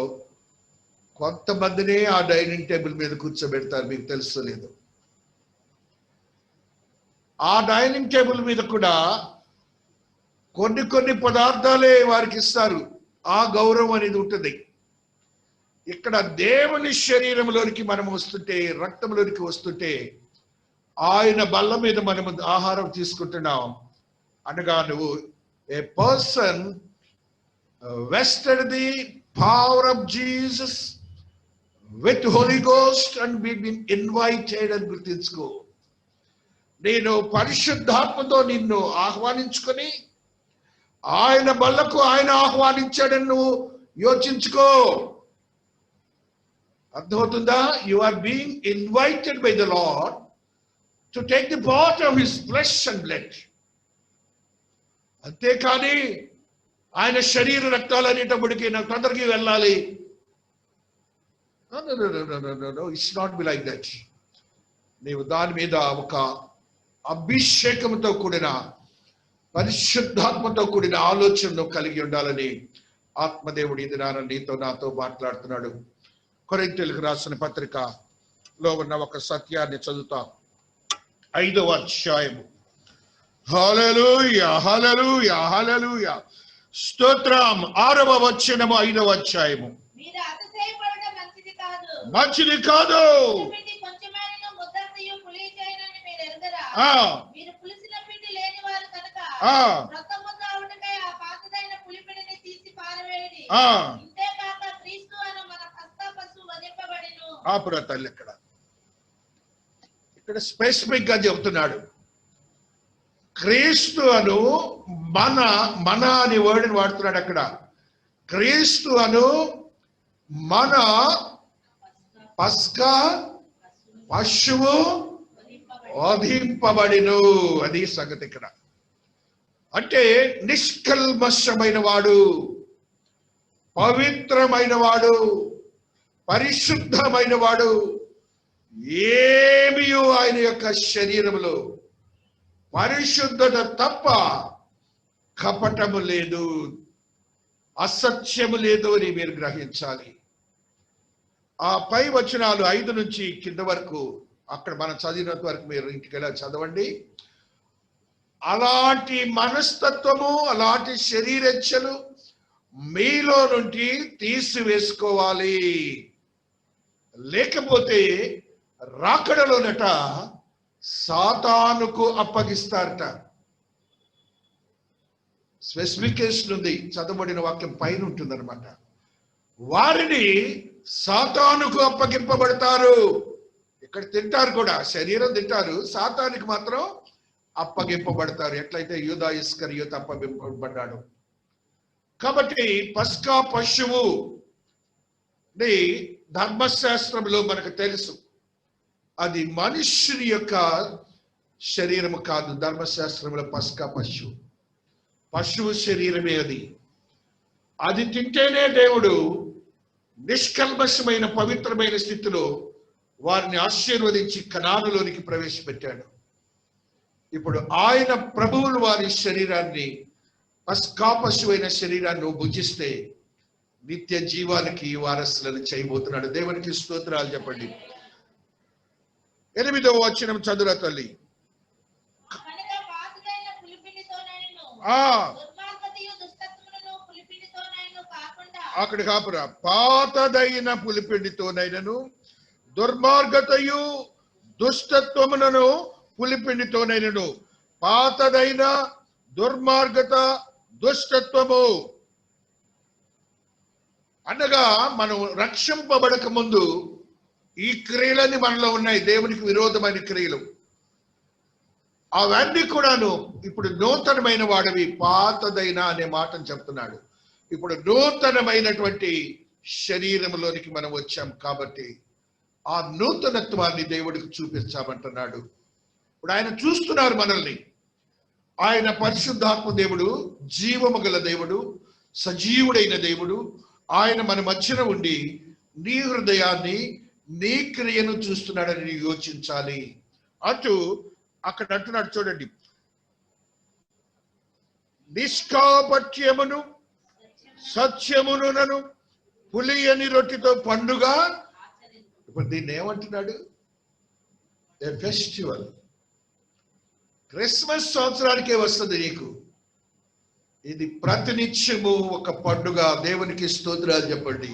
కొంతమందినే ఆ డైనింగ్ టేబుల్ మీద కూర్చోబెడతారు. మీకు తెలుసో లేదు? ఆ డైనింగ్ టేబుల్ మీద కూడా కొన్ని పదార్థాలే వారికి ఇస్తారు. ఆ గౌరవం అనేది ఉంటుంది. ఇక్కడ దేవుని శరీరంలోనికి మనం వస్తుంటే, రక్తంలోనికి వస్తుంటే, ఆయన బల్ల మీద మనము ఆహారం తీసుకుంటున్నాం. అనగా నువ్వు a person vested the power of Jesus with holy ghost and been invited అని గుర్తించుకో. నేను పరిశుద్ధాత్మతో నిన్ను ఆహ్వానించుకొని ఆయన బల్లకు ఆయన ఆహ్వానించాడని నువ్వు యోచించుకో. అర్థమవుతుందా? You are being invited by the lord to take the part of his flesh and blood. అంతేకాని ఆయన శరీర రక్తాలు అనేటప్పటికీ నాకు తొందరగా వెళ్ళాలి. It's not be like that. నీవు దాని మీద ఒక అభిషేకంతో కూడిన, పరిశుద్ధాత్మతో కూడిన ఆలోచనను కలిగి ఉండాలని ఆత్మదేవుడు ఇది నీతో నాతో మాట్లాడుతున్నాడు. కొరింథీయులకు రాసిన పత్రికలో ఉన్న ఒక సత్యాన్ని చదువుతాం. 5వ అధ్యాయము. హల్లెలూయా, హల్లెలూయా, హల్లెలూయా. స్తోత్రం. 6వ వచనము 5వ అధ్యాయము. మీరు అతిశయపడడం మంచిది కాదు. మంచిది కాదు. పిండి కొంచెమైనను ముద్దంతయు పులియచేయునని మీరు ఎరుగరా? మీరు పులిసిన పిండి లేని వారు కనుక క్రొత్త ముద్ద అవుటకై ఆ పాతదైన పులిపిండిని తీసి పారవేయుడి. ఇంతే కాక క్రీస్తు అను మన పస్కా పశువు వధింపబడెను. ఆపురా తల్లి. ఇక్కడ స్పెసిఫిక్ గా చెబుతున్నాడు. క్రీస్తు అను మన అని వర్డ్ని వాడుతున్నాడు అక్కడ. క్రీస్తు అను మన పస్కా పశువు వధింపబడిను. అది సంగతి ఇక్కడ. అంటే నిష్కల్మషమైన వాడు, పవిత్రమైన వాడు, పరిశుద్ధమైన వాడు, ఏమీ ఆయన యొక్క శరీరంలో పరిశుద్ధత తప్ప కపటము లేదు, అసత్యము లేదు అని మీరు గ్రహించాలి. ఆ పై వచనాలు 5 నుంచి కింద వరకు అక్కడ మనం చదివినంత వరకు మీరు ఇంటికి వెళ్ళి చదవండి. అలాంటి మనస్తత్వము, అలాంటి శరీరేచ్ఛలు మీలో నుండి తీసివేసుకోవాలి. లేకపోతే రాకడలోనట సాతానుకు అప్పగిస్తారట. స్పెసిఫికేషన్ ఉంది, చదవబడిన వాక్యం పైన ఉంటుంది అనమాట. వారిని సాతానుకు అప్పగింపబడతారు. ఇక్కడ తింటారు కూడా, శరీరం తింటారు, సాతానికి మాత్రం అప్పగింపబడతారు. ఎట్లయితే యూదా ఇస్కరియోతు అప్పగింపబడ్డాడు. కాబట్టి పస్కా పశువు ధర్మశాస్త్రంలో మనకు తెలుసు, అది మనుష్యుని యొక్క శరీరము కాదు. ధర్మశాస్త్రంలో పస్కా పశువు శరీరమే. అది తింటేనే దేవుడు నిష్కల్మషమైన పవిత్రమైన స్థితిలో వారిని ఆశీర్వదించి కనానులోనికి ప్రవేశపెట్టాడు. ఇప్పుడు ఆయన ప్రభువులు వారి శరీరాన్ని, పస్కా పశువైన శరీరాన్ని భుజిస్తే నిత్య జీవానికి వారసులను చేయబోతున్నాడు. దేవునికి స్తోత్రాలు చెప్పండి. 8వ వచనం చదువురా తల్లి. అక్కడ కాపురా. పాతదైన పులిపిండితోనైనను దుర్మార్గతయు దుష్టత్వములను పులిపిండితోనైనను. పాతదైన దుర్మార్గత దుష్టత్వము అనగా మనం రక్షింపబడక ముందు ఈ క్రియలన్నీ మనలో ఉన్నాయి, దేవునికి విరోధమైన క్రియలు. అవన్నీ కూడాను ఇప్పుడు నూతనమైన వాడివి. పాతదైన అనే మాటను చెప్తున్నాడు. ఇప్పుడు నూతనమైనటువంటి శరీరంలోనికి మనం వచ్చాం కాబట్టి ఆ నూతనత్వాన్ని దేవుడికి చూపించామంటున్నాడు. ఇప్పుడు ఆయన చూస్తున్నారు మనల్ని. ఆయన పరిశుద్ధాత్మ దేవుడు, జీవము గల దేవుడు, సజీవుడైన దేవుడు. ఆయన మన మధ్యన ఉండి నీ హృదయాన్ని, నీ క్రియను చూస్తున్నాడని నీ యోచించాలి. అటు అక్కడ అంటున్నాడు చూడండి, నిష్కాపట్యమును సత్యమును పులియని రొట్టెతో పండుగ. ఇప్పుడు దీన్ని ఏమంటున్నాడు? ఏ ఫెస్టివల్. క్రిస్మస్ సంవత్సరానికే వస్తుంది నీకు. ఇది ప్రతినిత్యము ఒక పండుగ. దేవునికి స్తోత్రాలు చెప్పండి.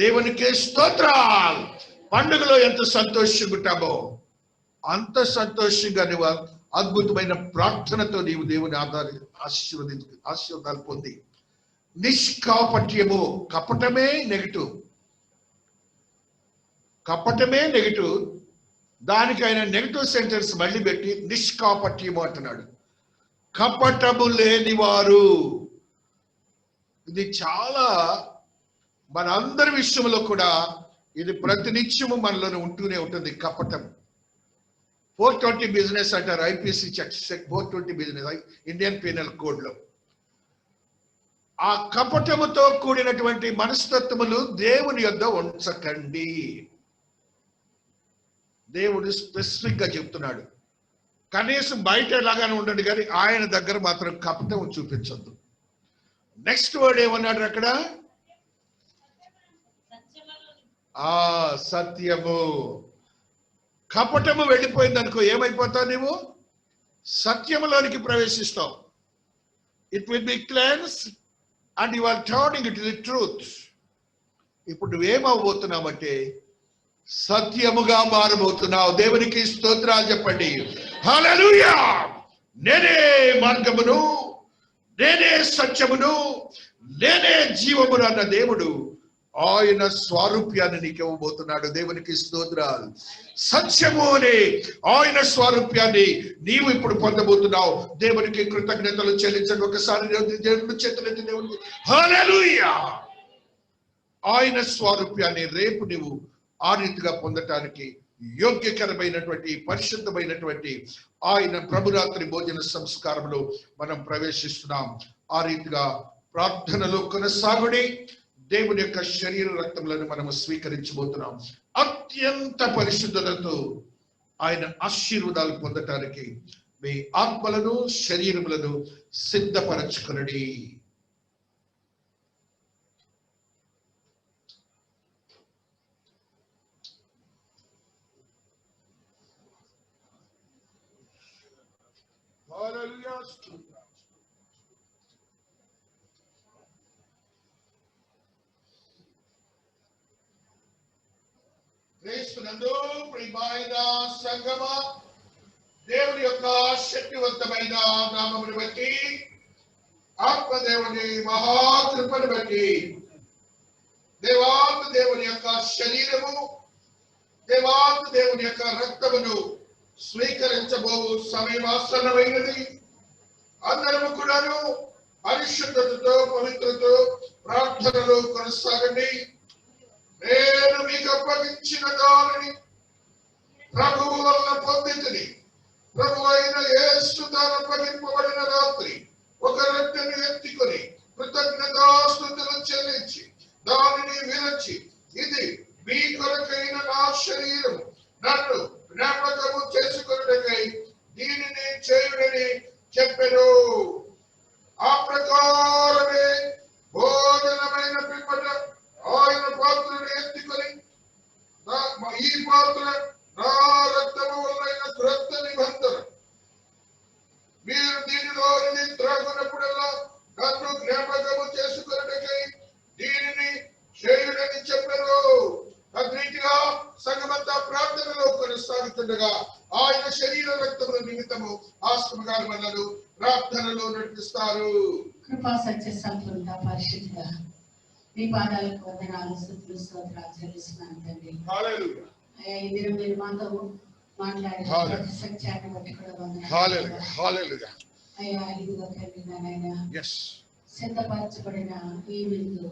దేవునికి స్తోత్రాలు. పండుగలో ఎంత సంతోషంగా ఉంటామో అంత సంతోషంగా నువ్వు అద్భుతమైన ప్రార్థనతో నీవు దేవుని ఆశీర్వాదాలు పొంది. నిష్కాపట్యము, కపటమే నెగిటివ్. కపటమే నెగిటివ్. దానికి ఆయన నెగిటివ్ సెంటెన్స్ మళ్ళీ పెట్టి నిష్కాపట్యము అంటున్నాడు. కపటము లేనివారు. ఇది చాలా మన అందరి విషయంలో కూడా ఇది ప్రతినిత్యము మనలోనే ఉంటూనే ఉంటుంది. కపటం 420 బిజినెస్ అంటారు. IPC 420 business Indian penal code లో. ఆ కపటముతో కూడినటువంటి మనస్తత్వములు దేవుని యొద్ద ఉంచకండి. దేవుడు స్పెసిఫిక్ గా చెప్తున్నాడు. కనీసం బయట ఎలాగానే ఉండండి కానీ ఆయన దగ్గర మాత్రం కపటం చూపించద్దు. నెక్స్ట్ వర్డ్ ఏమన్నాడు అక్కడ? ఆ సత్యము. కపటము వెళ్ళిపోయింది అనుకో, ఏమైపోతావు నీవు? సత్యములోనికి ప్రవేశిస్తావు. It will be cleanse and you are turning it to the truth. ఇప్పుడు నువ్వేమవబోతున్నావంటే సత్యముగా మారబోతున్నావు. దేవునికి స్తోత్రాలు చెప్పండి. హల్లెలూయా. నేనే మార్గమును, నేనే సత్యమును, నేనే జీవమును అన్న దేవుడు ఆయన స్వారూప్యాన్ని నీకు ఇవ్వబోతున్నాడు. దేవునికి స్తోత్రాలు. సత్యము అనే ఆయన స్వారూప్యాన్ని నీవు ఇప్పుడు పొందబోతున్నావు. దేవునికి కృతజ్ఞతలు చెల్లించండి. ఒకసారి దేవుని చేతులెత్తి దేవునికి హల్లెలూయా. ఆయన స్వారూప్యాన్ని రేపు నీవు ఆ రీతిగా పొందటానికి యోగ్యకరమైనటువంటి పరిశుద్ధమైనటువంటి ఆయన ప్రభురాత్రి భోజన సంస్కారంలో మనం ప్రవేశిస్తున్నాం. ఆ రీతిగా ప్రార్థనలో కొనసాగుడి. దేవుని యొక్క శరీర రక్తములను మనము స్వీకరించబోతున్నాం. అత్యంత పరిశుద్ధతతో ఆయన ఆశీర్వాదాలు పొందటానికి మీ ఆత్మలను శరీరములను సిద్ధపరచుకొనండి. క్రీస్తునందు ప్రియమైన సంగమా, దేవుని యొక్క శక్తివంతమైన నామమును బట్టి, ఆత్మదేవుని మహాకృపను బట్టి, దేవాత్మ దేవుని యొక్క శరీరము, దేవాత్మ దేవుని యొక్క రక్తమును స్వీకరించబో సమయం ఆసన్నమైనది. అందరము కూడాను పరిశుద్ధతతో పవిత్రతో ప్రార్థనలో కొనసాగండి. నేను మీకు అప్పగించిన దానిని ప్రభువు వలన పొందితిని. ప్రభు అయిన యేసు తాను అప్పగింపబడిన రాత్రి ఒక రొట్టెను ఎత్తుకొని కృతజ్ఞతాస్తుతులు చెల్లించి దానిని విరచి, ఇది మీ కొరకైన నా శరీరం, నన్ను జ్ఞాపకము చేసుకొనుటకై దీనిని చేయుడని చెప్పెను. ఆ ప్రకారమే భోజనమైన పిమ్మట ఆయన పాత్రను ఎత్తుకొని, ఈ పాత్ర నా రక్తము వలన క్రొత్త నిబంధన, మీరు దీనిలో త్రాగునప్పుడల్లా నన్ను జ్ఞాపకము చేసుకొనుటకై దీనిని చేయుడని చెప్పెను. అద్రీతిగా సంగమంతా ప్రార్థనలో కొనసాగుతుండగా ఆయన శరీర రక్తముల నిమిత్తము ఆశ్రమగారు మనను ప్రార్థనలో నడిపిస్తారు. కృపా సత్య సంపూర్ణ పరిశుద్ధ మీ పాదాలకు వందనాలు, స్తుతులు, స్తోత్రాలు చెల్లిస్తున్నాను తండ్రి. హల్లెలూయా. అయ్యా, ఈ దినం మీరు మాతో మాట్లాడిన ప్రతి సత్యాన్ని బట్టి కూడా వందనాలు. హల్లెలూయా. హల్లెలూయా. అయ్యా, ఇదిగో తండ్రి నాయనా, సిద్ధపరచబడిన ఈ విందు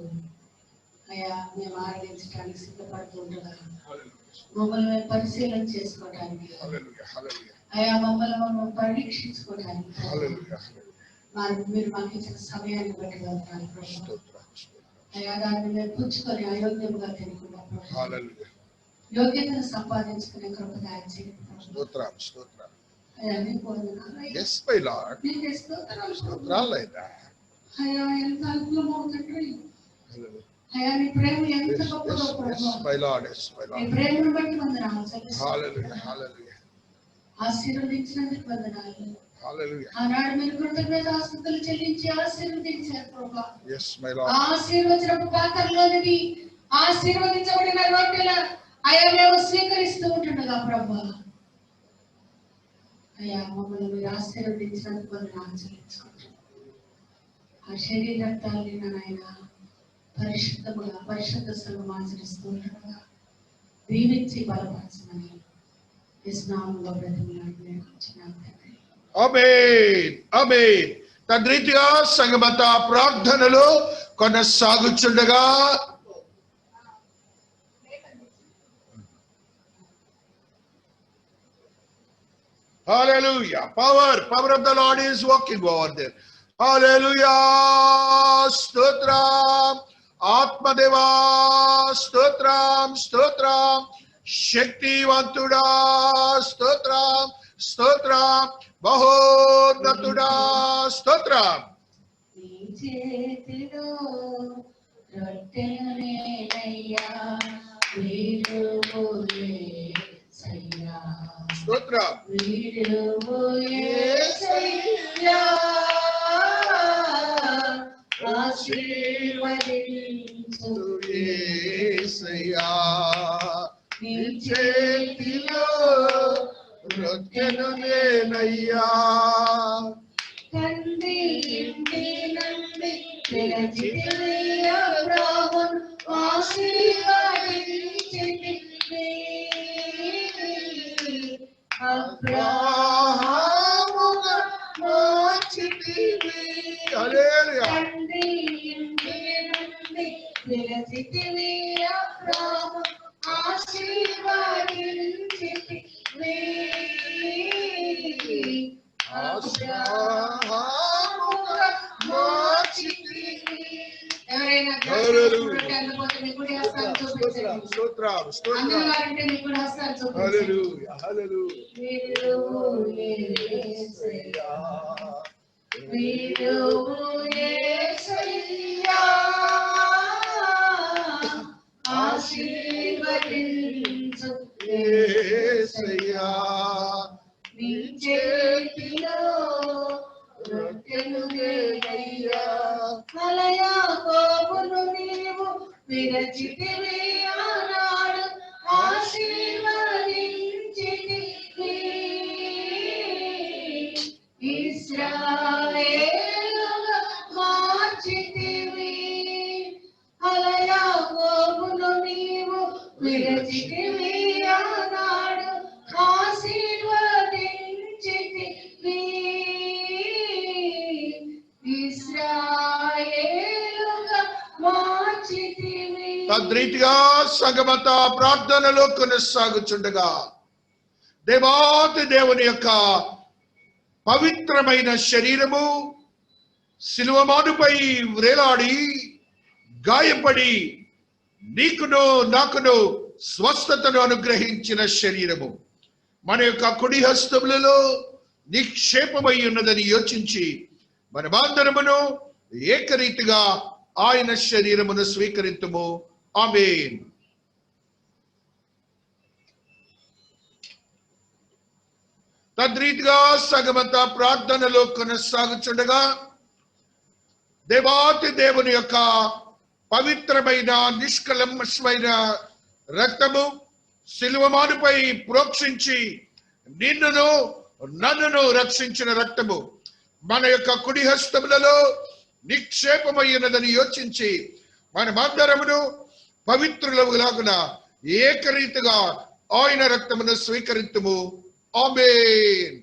అయ్యా మేము ఆరాధించడానికి సిద్ధపడుతూ ఉండగా మమ్మల్ని మేము పరిశీలన చేసుకోవడానికి, అయ్యా మమ్మల్ని పరీక్షించుకోవడానికి మీరు మాకు ఇచ్చిన సమయాన్ని బట్టి వందనాలు. అయ్యా, దాన్ని మేము పుచ్చుకొని అయోగ్యంగా తినకుండా యోగ్యతను సంపాదించుకునే కృప దయచేయండి. అయ్యా, నీకు వందనాలు. అయ్యా, ఎంత అద్భుతమో తండ్రి. అయ్యా, నీ ప్రేమ ఎంత గొప్పదో ప్రభువా. నీ ప్రేమను బట్టి వందనాలు చెల్లిస్తున్నాను. ఆశీర్వదించినందుకు వందనాలు. ఆనాడు మీరు కృతజ్ఞతాస్తుతులు చెల్లించి ఆశీర్వదించారు ప్రభువా. ఆశీర్వచనపు పాత్రలోనిది ఆశీర్వదించబడిన రొట్టెల అయ్యా మేము స్వీకరిస్తూ ఉంటుండగా ప్రభువా, అయ్యా మమ్మల్ని మీరు ఆశీర్వదించినందుకు వందనాలు చెల్లించుకుంటున్నాను. ఆ శరీర రక్తాలని నాయన పరిశుద్ధముగా పరిశుద్ధ సంఘం ఆచరిస్తూ ఉండగా దీవించి బలపరచమని యేసునామములో బ్రతిమలాడుతున్నాను తండ్రి. ఆమేన్. ఆమేన్. తద్రీతిగా సంఘమంతా ప్రార్థనలో కొనసాగుచుండగా Hallelujah. Power of the Lord is walking over there. Hallelujah. Stotram. Atmadeva. Stotram. Stotram. Shaktivantuda. Stotram. Stotram. Bahodnatuda. Stotram. చేతిలో రొట్టెలనేనయ్యా స్తోత్రం. యేసయ్యా నీ చేతిలో రొట్టెను నేనయ్యా, తండ్రి ఇంటి నుండి పిలిచితివయ్యా ప్రభువును ఆశీర్వదించితివి. అబ్రహాముగా మార్చితివి. హల్లెలూయా. తండ్రి ఇంటి నుండి పిలిచితివయ్యా ప్రభువును ఆశీర్వదించితివి. అబ్రహాముగా మార్చితివి. ఎవరైనా అందుకోతే మీ కుడి హస్తాన్ని చూపించండి. స్తోత్రం, స్తోత్రం. అందువారంటే మీ కుడి హస్తాన్ని చూపించండి. హల్లెలూయా, హల్లెలూయా. ఆశీర్వదించు యేసయ్యా నీ చేతిలో రొట్టెను నేనయ్యా, యాకోబును నీవు విరచితివి, ఆనాడు ఆశీర్వదించితివి. ఇశ్రాయేలుగా మార్చితివి. యాకోబును నీవు విరచితివి, ఆనాడు ఆశీర్వదించితివి. ఇశ్రాయేలుగా మార్చితివి. తద్రీతిగా సంగమంతా ప్రార్థనలో కొనసాగుచుండగా దేవాతి దేవుని యొక్క పవిత్రమైన శరీరము శిలువమానుపై వ్రేలాడి గాయపడి నీకును నాకును స్వస్థతను అనుగ్రహించిన శరీరము మన యొక్క కుడి హస్తములలో నిక్షేపమై ఉన్నదని యోచించి మనమందరమును ఏకరీతిగా ఆయన శరీరమును స్వీకరింతుము. ఆమేన్. తద్రీతిగా సగమంతా ప్రార్థనలో కొనసాగుచుండగా దేవాతి దేవుని యొక్క పవిత్రమైన నిష్కలంకమైన రక్తము శిలువమానుపై ప్రోక్షించి నిన్నును నన్నును రక్షించిన రక్తము మన యొక్క కుడి హస్తములలో నిక్షేపమైనదని యోచించి మనమందరమును పవిత్రులగులాగున ఏకరీతిగా ఆయన రక్తమును స్వీకరింతుము. ఆమేన్.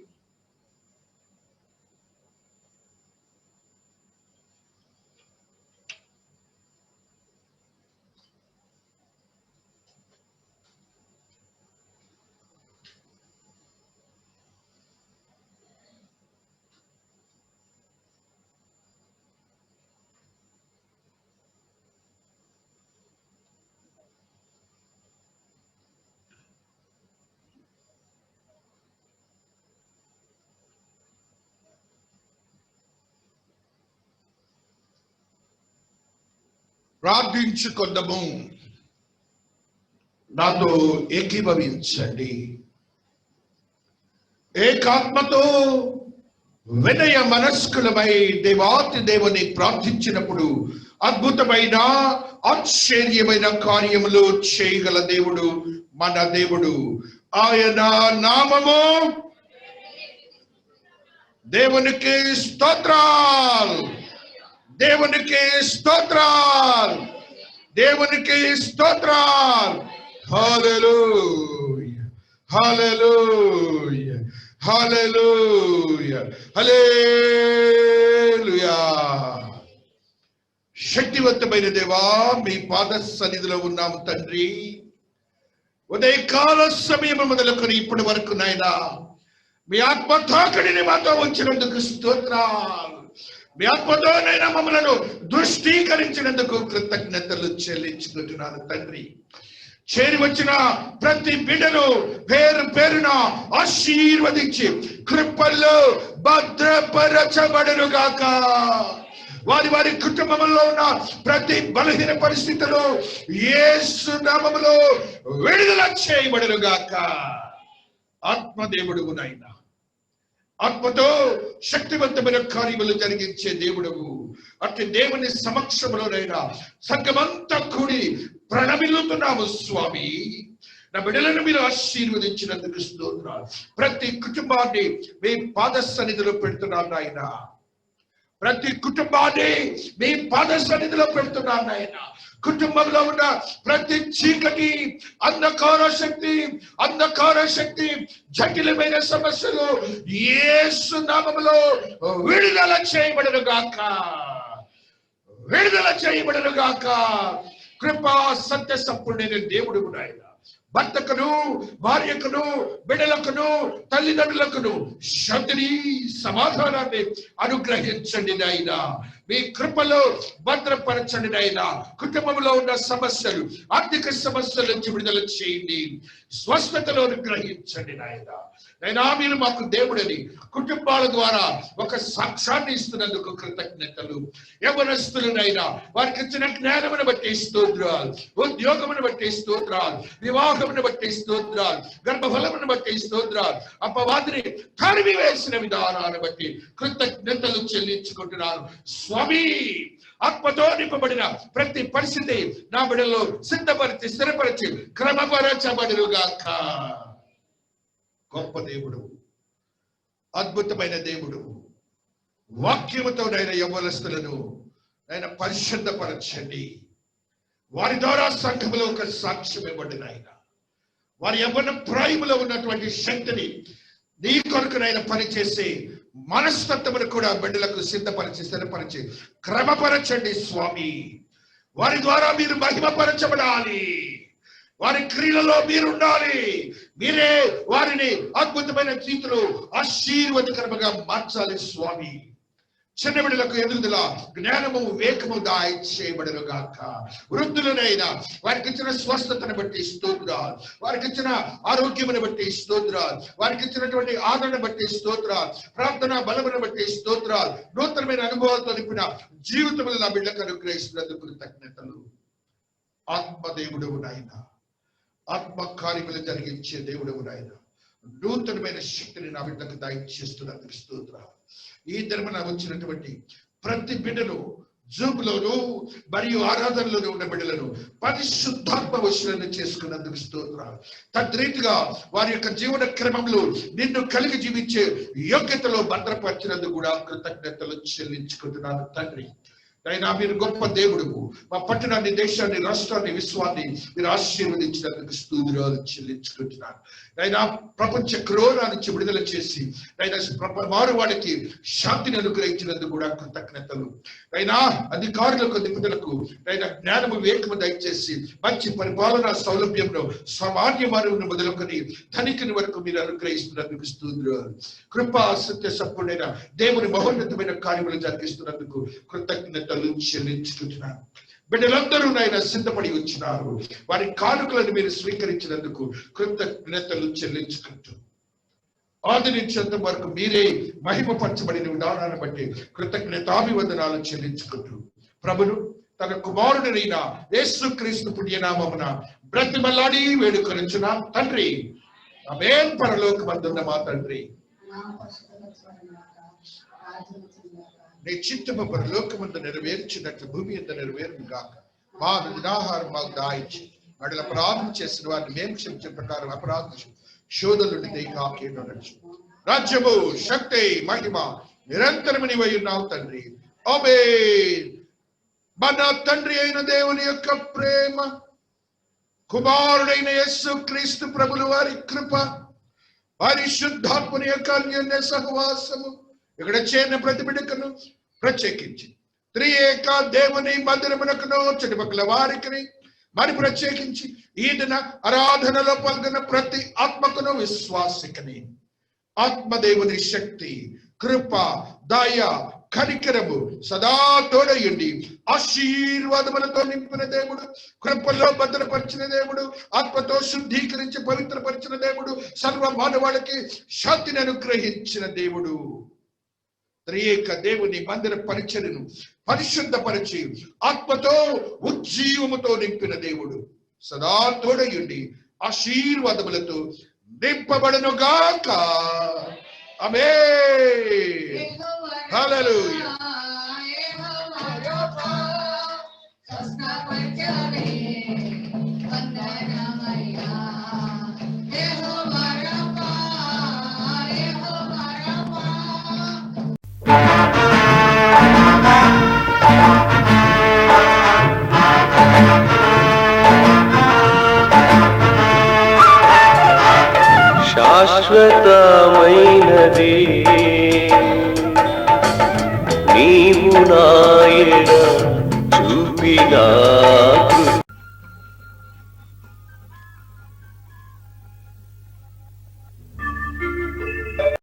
ప్రార్థించుకొందము. నాతో ఏకీభవించండి. ఏకాత్మతో వినయ మనస్కులమై దేవాతి దేవుని ప్రార్థించినప్పుడు అద్భుతమైన ఆశ్చర్యమైన కార్యములు చేయగల దేవుడు మన దేవుడు. ఆయన నామము దేవునికి స్తోత్రాలు, దేవునికి స్తోత్రాలు, దేవునికి స్తోత్రాలు. హల్లెలూయా, హల్లెలూయా, హల్లెలూయా, హల్లెలూయా. శక్తివంతమైన దేవా, మీ పాద సన్నిధిలో ఉన్నాము తండ్రి. ఉదయకాల సమయం మొదలుకొని ఇప్పటి వరకు నాయనా మీ ఆత్మ తాకిడిని మాతో ఉంచినందుకు స్తోత్రాలు. మీ ఆత్మతోనైనా మమ్మలను దృష్టీకరించినందుకు కృతజ్ఞతలు చెల్లించుకుంటున్నాను తండ్రి. చేరి వచ్చిన ప్రతి బిడ్డను పేరు పేరున ఆశీర్వదించి కృపల్లో భద్రపరచబడును గాక. వారి వారి కుటుంబంలో ఉన్న ప్రతి బలహీన పరిస్థితులు యేసు నామములో విడుదల చేయబడును గాక. ఆత్మదేవుడు నాయన, ఆత్మతో శక్తివంతమైన కార్యములు జరిగించే దేవుడవు. అట్టి దేవుని సమక్షంలోనైనా సంఘమంతా కూడి ప్రణమిల్లుతున్నాము స్వామి. నా బిడ్డలను మీరు ఆశీర్వదించినందుకు స్తోత్రాలు. ప్రతి కుటుంబాన్ని మీ పాద సన్నిధిలో పెడుతున్నాను నాయన. ప్రతి కుటుంబాన్ని మీ పాద సన్నిధిలో పెడుతున్నాను నాయన. కుటుంబంలో ఉన్న ప్రతి చీకటి, అంధకార శక్తి, జటిలమైన సమస్యలు యేసు నామములో విడుదల చేయబడును గాక. కృపా సత్య సంపూర్ణైన దేవుడు నాయన, భర్తకును, భార్యకును, బిడ్డలకును, తల్లిదండ్రులకును శాంతిని, సమాధానాన్ని అనుగ్రహించండి నాయన. మీ కృపలో భద్రపరచండి నాయన. కుటుంబంలో ఉన్న సమస్యలు, ఆర్థిక సమస్యల నుంచి విడుదల చేయండి. స్వస్థతలో అనుగ్రహించండి నాయన. నైనా మీరు మాకు దేవుడని కుటుంబాల ద్వారా ఒక సాక్ష్యాన్ని ఇస్తున్నందుకు కృతజ్ఞతలు. యవనస్తులనైనా వారికి ఇచ్చిన జ్ఞానమును బట్టి స్తోత్రాలు, ఉద్యోగమును బట్టి స్తోత్రాలు, వివాహమును బట్టి స్తోత్రాలు, గర్భఫలమును బట్టి స్తోత్రాలు, అపవాదిని తరిమి వేసిన విధానాన్ని బట్టి కృతజ్ఞతలు చెల్లించుకుంటున్నాను స్వామి. ఆత్మతో నింపబడిన ప్రతి పరిస్థితి నా బిడ్డలో సిద్ధపరిచి స్థిరపరిచి క్రమపరచబడుగాక. గొప్ప దేవుడు, అద్భుతమైన దేవుడు, వాక్యముతో నైనా యవ్వనస్తులను నైనా పరిశుద్ధపరచండి. వారి ద్వారా సంఘములో ఒక సాక్ష్యం ఇవ్వండి నాయన. వారి యవ్వన ప్రాయములో ఉన్నటువంటి శక్తిని నీ కొరకునైనా పనిచేసి మనస్తత్వమును కూడా బిడ్డలకు సిద్ధపరిచి స్థిరపరిచి క్రమపరచండి స్వామి. వారి ద్వారా మీరు మహిమపరచబడాలి. వారి క్రియలలో మీరుండాలి. మీరే వారిని అద్భుతమైన రీతిలో ఆశీర్వాదకరంగా మార్చాలి స్వామి. చిన్న బిడ్డలకు ఎదుగుదల, జ్ఞానము, వివేకము దయచేయబడును గాక. వృద్ధులనైనా వారికి ఇచ్చిన స్వస్థతను బట్టి స్తోత్రాలు, వారికి ఇచ్చిన ఆరోగ్యమును బట్టి స్తోత్రాలు, వారికి ఇచ్చినటువంటి ఆదరణ బట్టి స్తోత్రాలు, ప్రార్థన బలమును బట్టి స్తోత్రాలు, నూతనమైన అనుభవాలతో నింపిన జీవితములు నా బిడ్డకు అనుగ్రహిస్తున్నందుకు కృతజ్ఞతలు. ఆత్మదేవుడు నాయన, ఆత్మ కార్యములు జరిగించే దేవుడు నాయన, నూతనమైన శక్తిని నా బిడ్డకు దయచేస్తున్నందుకు స్తోత్రాలు. ఈ ధర్మన వచ్చినటువంటి ప్రతి బిడ్డను జూబులోను మరియు ఆరాధనలోను ఉన్న బిడ్డలను పరిశుద్ధాత్మ వశులను చేసుకున్నందుకు స్తోత్రాలు. తద్రీతిగా వారి యొక్క జీవన క్రమంలో నిన్ను కలిగి జీవించే యోగ్యతలో భద్రపరిచినందుకు కూడా కృతజ్ఞతలు చెల్లించుకుంటున్నాను తండ్రి. అయినా మీరు గొప్ప దేవుడు. మా పట్టణాన్ని, దేశాన్ని, రాష్ట్రాన్ని, విశ్వాన్ని మీరు ఆశీర్వదించినందుకు స్తోత్రాలు చెల్లించుకుంటున్నాను. అయినా ప్రపంచ కరోనా నుంచి విడుదల చేసి అయినా మారువాడికి శాంతిని అనుగ్రహించినందుకు కూడా కృతజ్ఞతలు. అయినా అధికారులకు, నిపుణులకు అయినా జ్ఞానము, వివేకము దయచేసి మంచి పరిపాలనా సౌలభ్యంలో సామాన్య మానవుని మొదలుకొని ధనికుని వరకు మీరు అనుగ్రహిస్తున్నందుకు స్తోత్రాలు. కృపా సత్య సంపూర్ణైన దేవుని మహోన్నతమైన కార్యములు జరిగిస్తున్నందుకు కృతజ్ఞతలు చెల్లించుకుంటున్నాను. బిడ్డలందరూ నాయన సిద్ధపడి వచ్చినారు. వారి కానుకలను మీరు స్వీకరించినందుకు కృతజ్ఞతలు చెల్లించుకుంటూ ఆది నుంచి అంత వరకు మీరే మహిమపరచబడిన విధానాన్ని బట్టి కృతజ్ఞతాభివందనాలు చెల్లించుకుంటూ ప్రభును తన కుమారుడైన యేసుక్రీస్తు పుణ్యనామమున బ్రతిమలాడి వేడుకొనుచున్నాం తండ్రి. ఆమేన్. పరలోకమందున్న మా తండ్రి, నీ చిత్తము పరలోకమందు నెరవేర్చినట్లు భూమి అంతా నెరవేరును గాక. మా దినాహారం మాకు దాయించి వాటిలో అపరాధం చేసిన వారిని మేము క్షమించిన ప్రకారం అపరాధ శోధనుండి కాకేనొచ్చు. రాజ్యము, శక్తి, మహిమ నిరంతరము నీవై ఉన్నావు తండ్రి. ఆమేన్. మన తండ్రి అయిన దేవుని యొక్క ప్రేమ, కుమారుడైన యేసుక్రీస్తు ప్రభుల వారి కృప, పరిశుద్ధాత్మని యొక్క అన్యోన్య సహవాసము ఇక్కడ చేరిన ప్రతి బిడ్డకును ప్రత్యేకించి త్రియేక దేవుని మందిరమునకును చుట్టుపక్కల వారికి మరి ప్రత్యేకించి ఈ దిన ఆరాధనలో పాల్గొన్న ప్రతి ఆత్మకును విశ్వాసికని ఆత్మదేవుని శక్తి, కృప, దయ, కనికరము సదా తోడయుండి ఆశీర్వాదములతో నింపిన దేవుడు, కృపలో భద్రపరిచిన దేవుడు, ఆత్మతో శుద్ధీకరించి పవిత్రపరిచిన దేవుడు, సర్వ మానవాళికి శాంతిని అనుగ్రహించిన దేవుడు, త్రియేక దేవుని మందిర పరిచర్యను పరిశుద్ధపరిచి ఆత్మతో ఉజ్జీవముతో నింపిన దేవుడు సదా తోడయుండి ఆశీర్వాదములతో నింపబడను గాక. ఆమేన్. హల్లెలూయా. శాశ్వతమైనది నీవు నాయన చూపిన కృప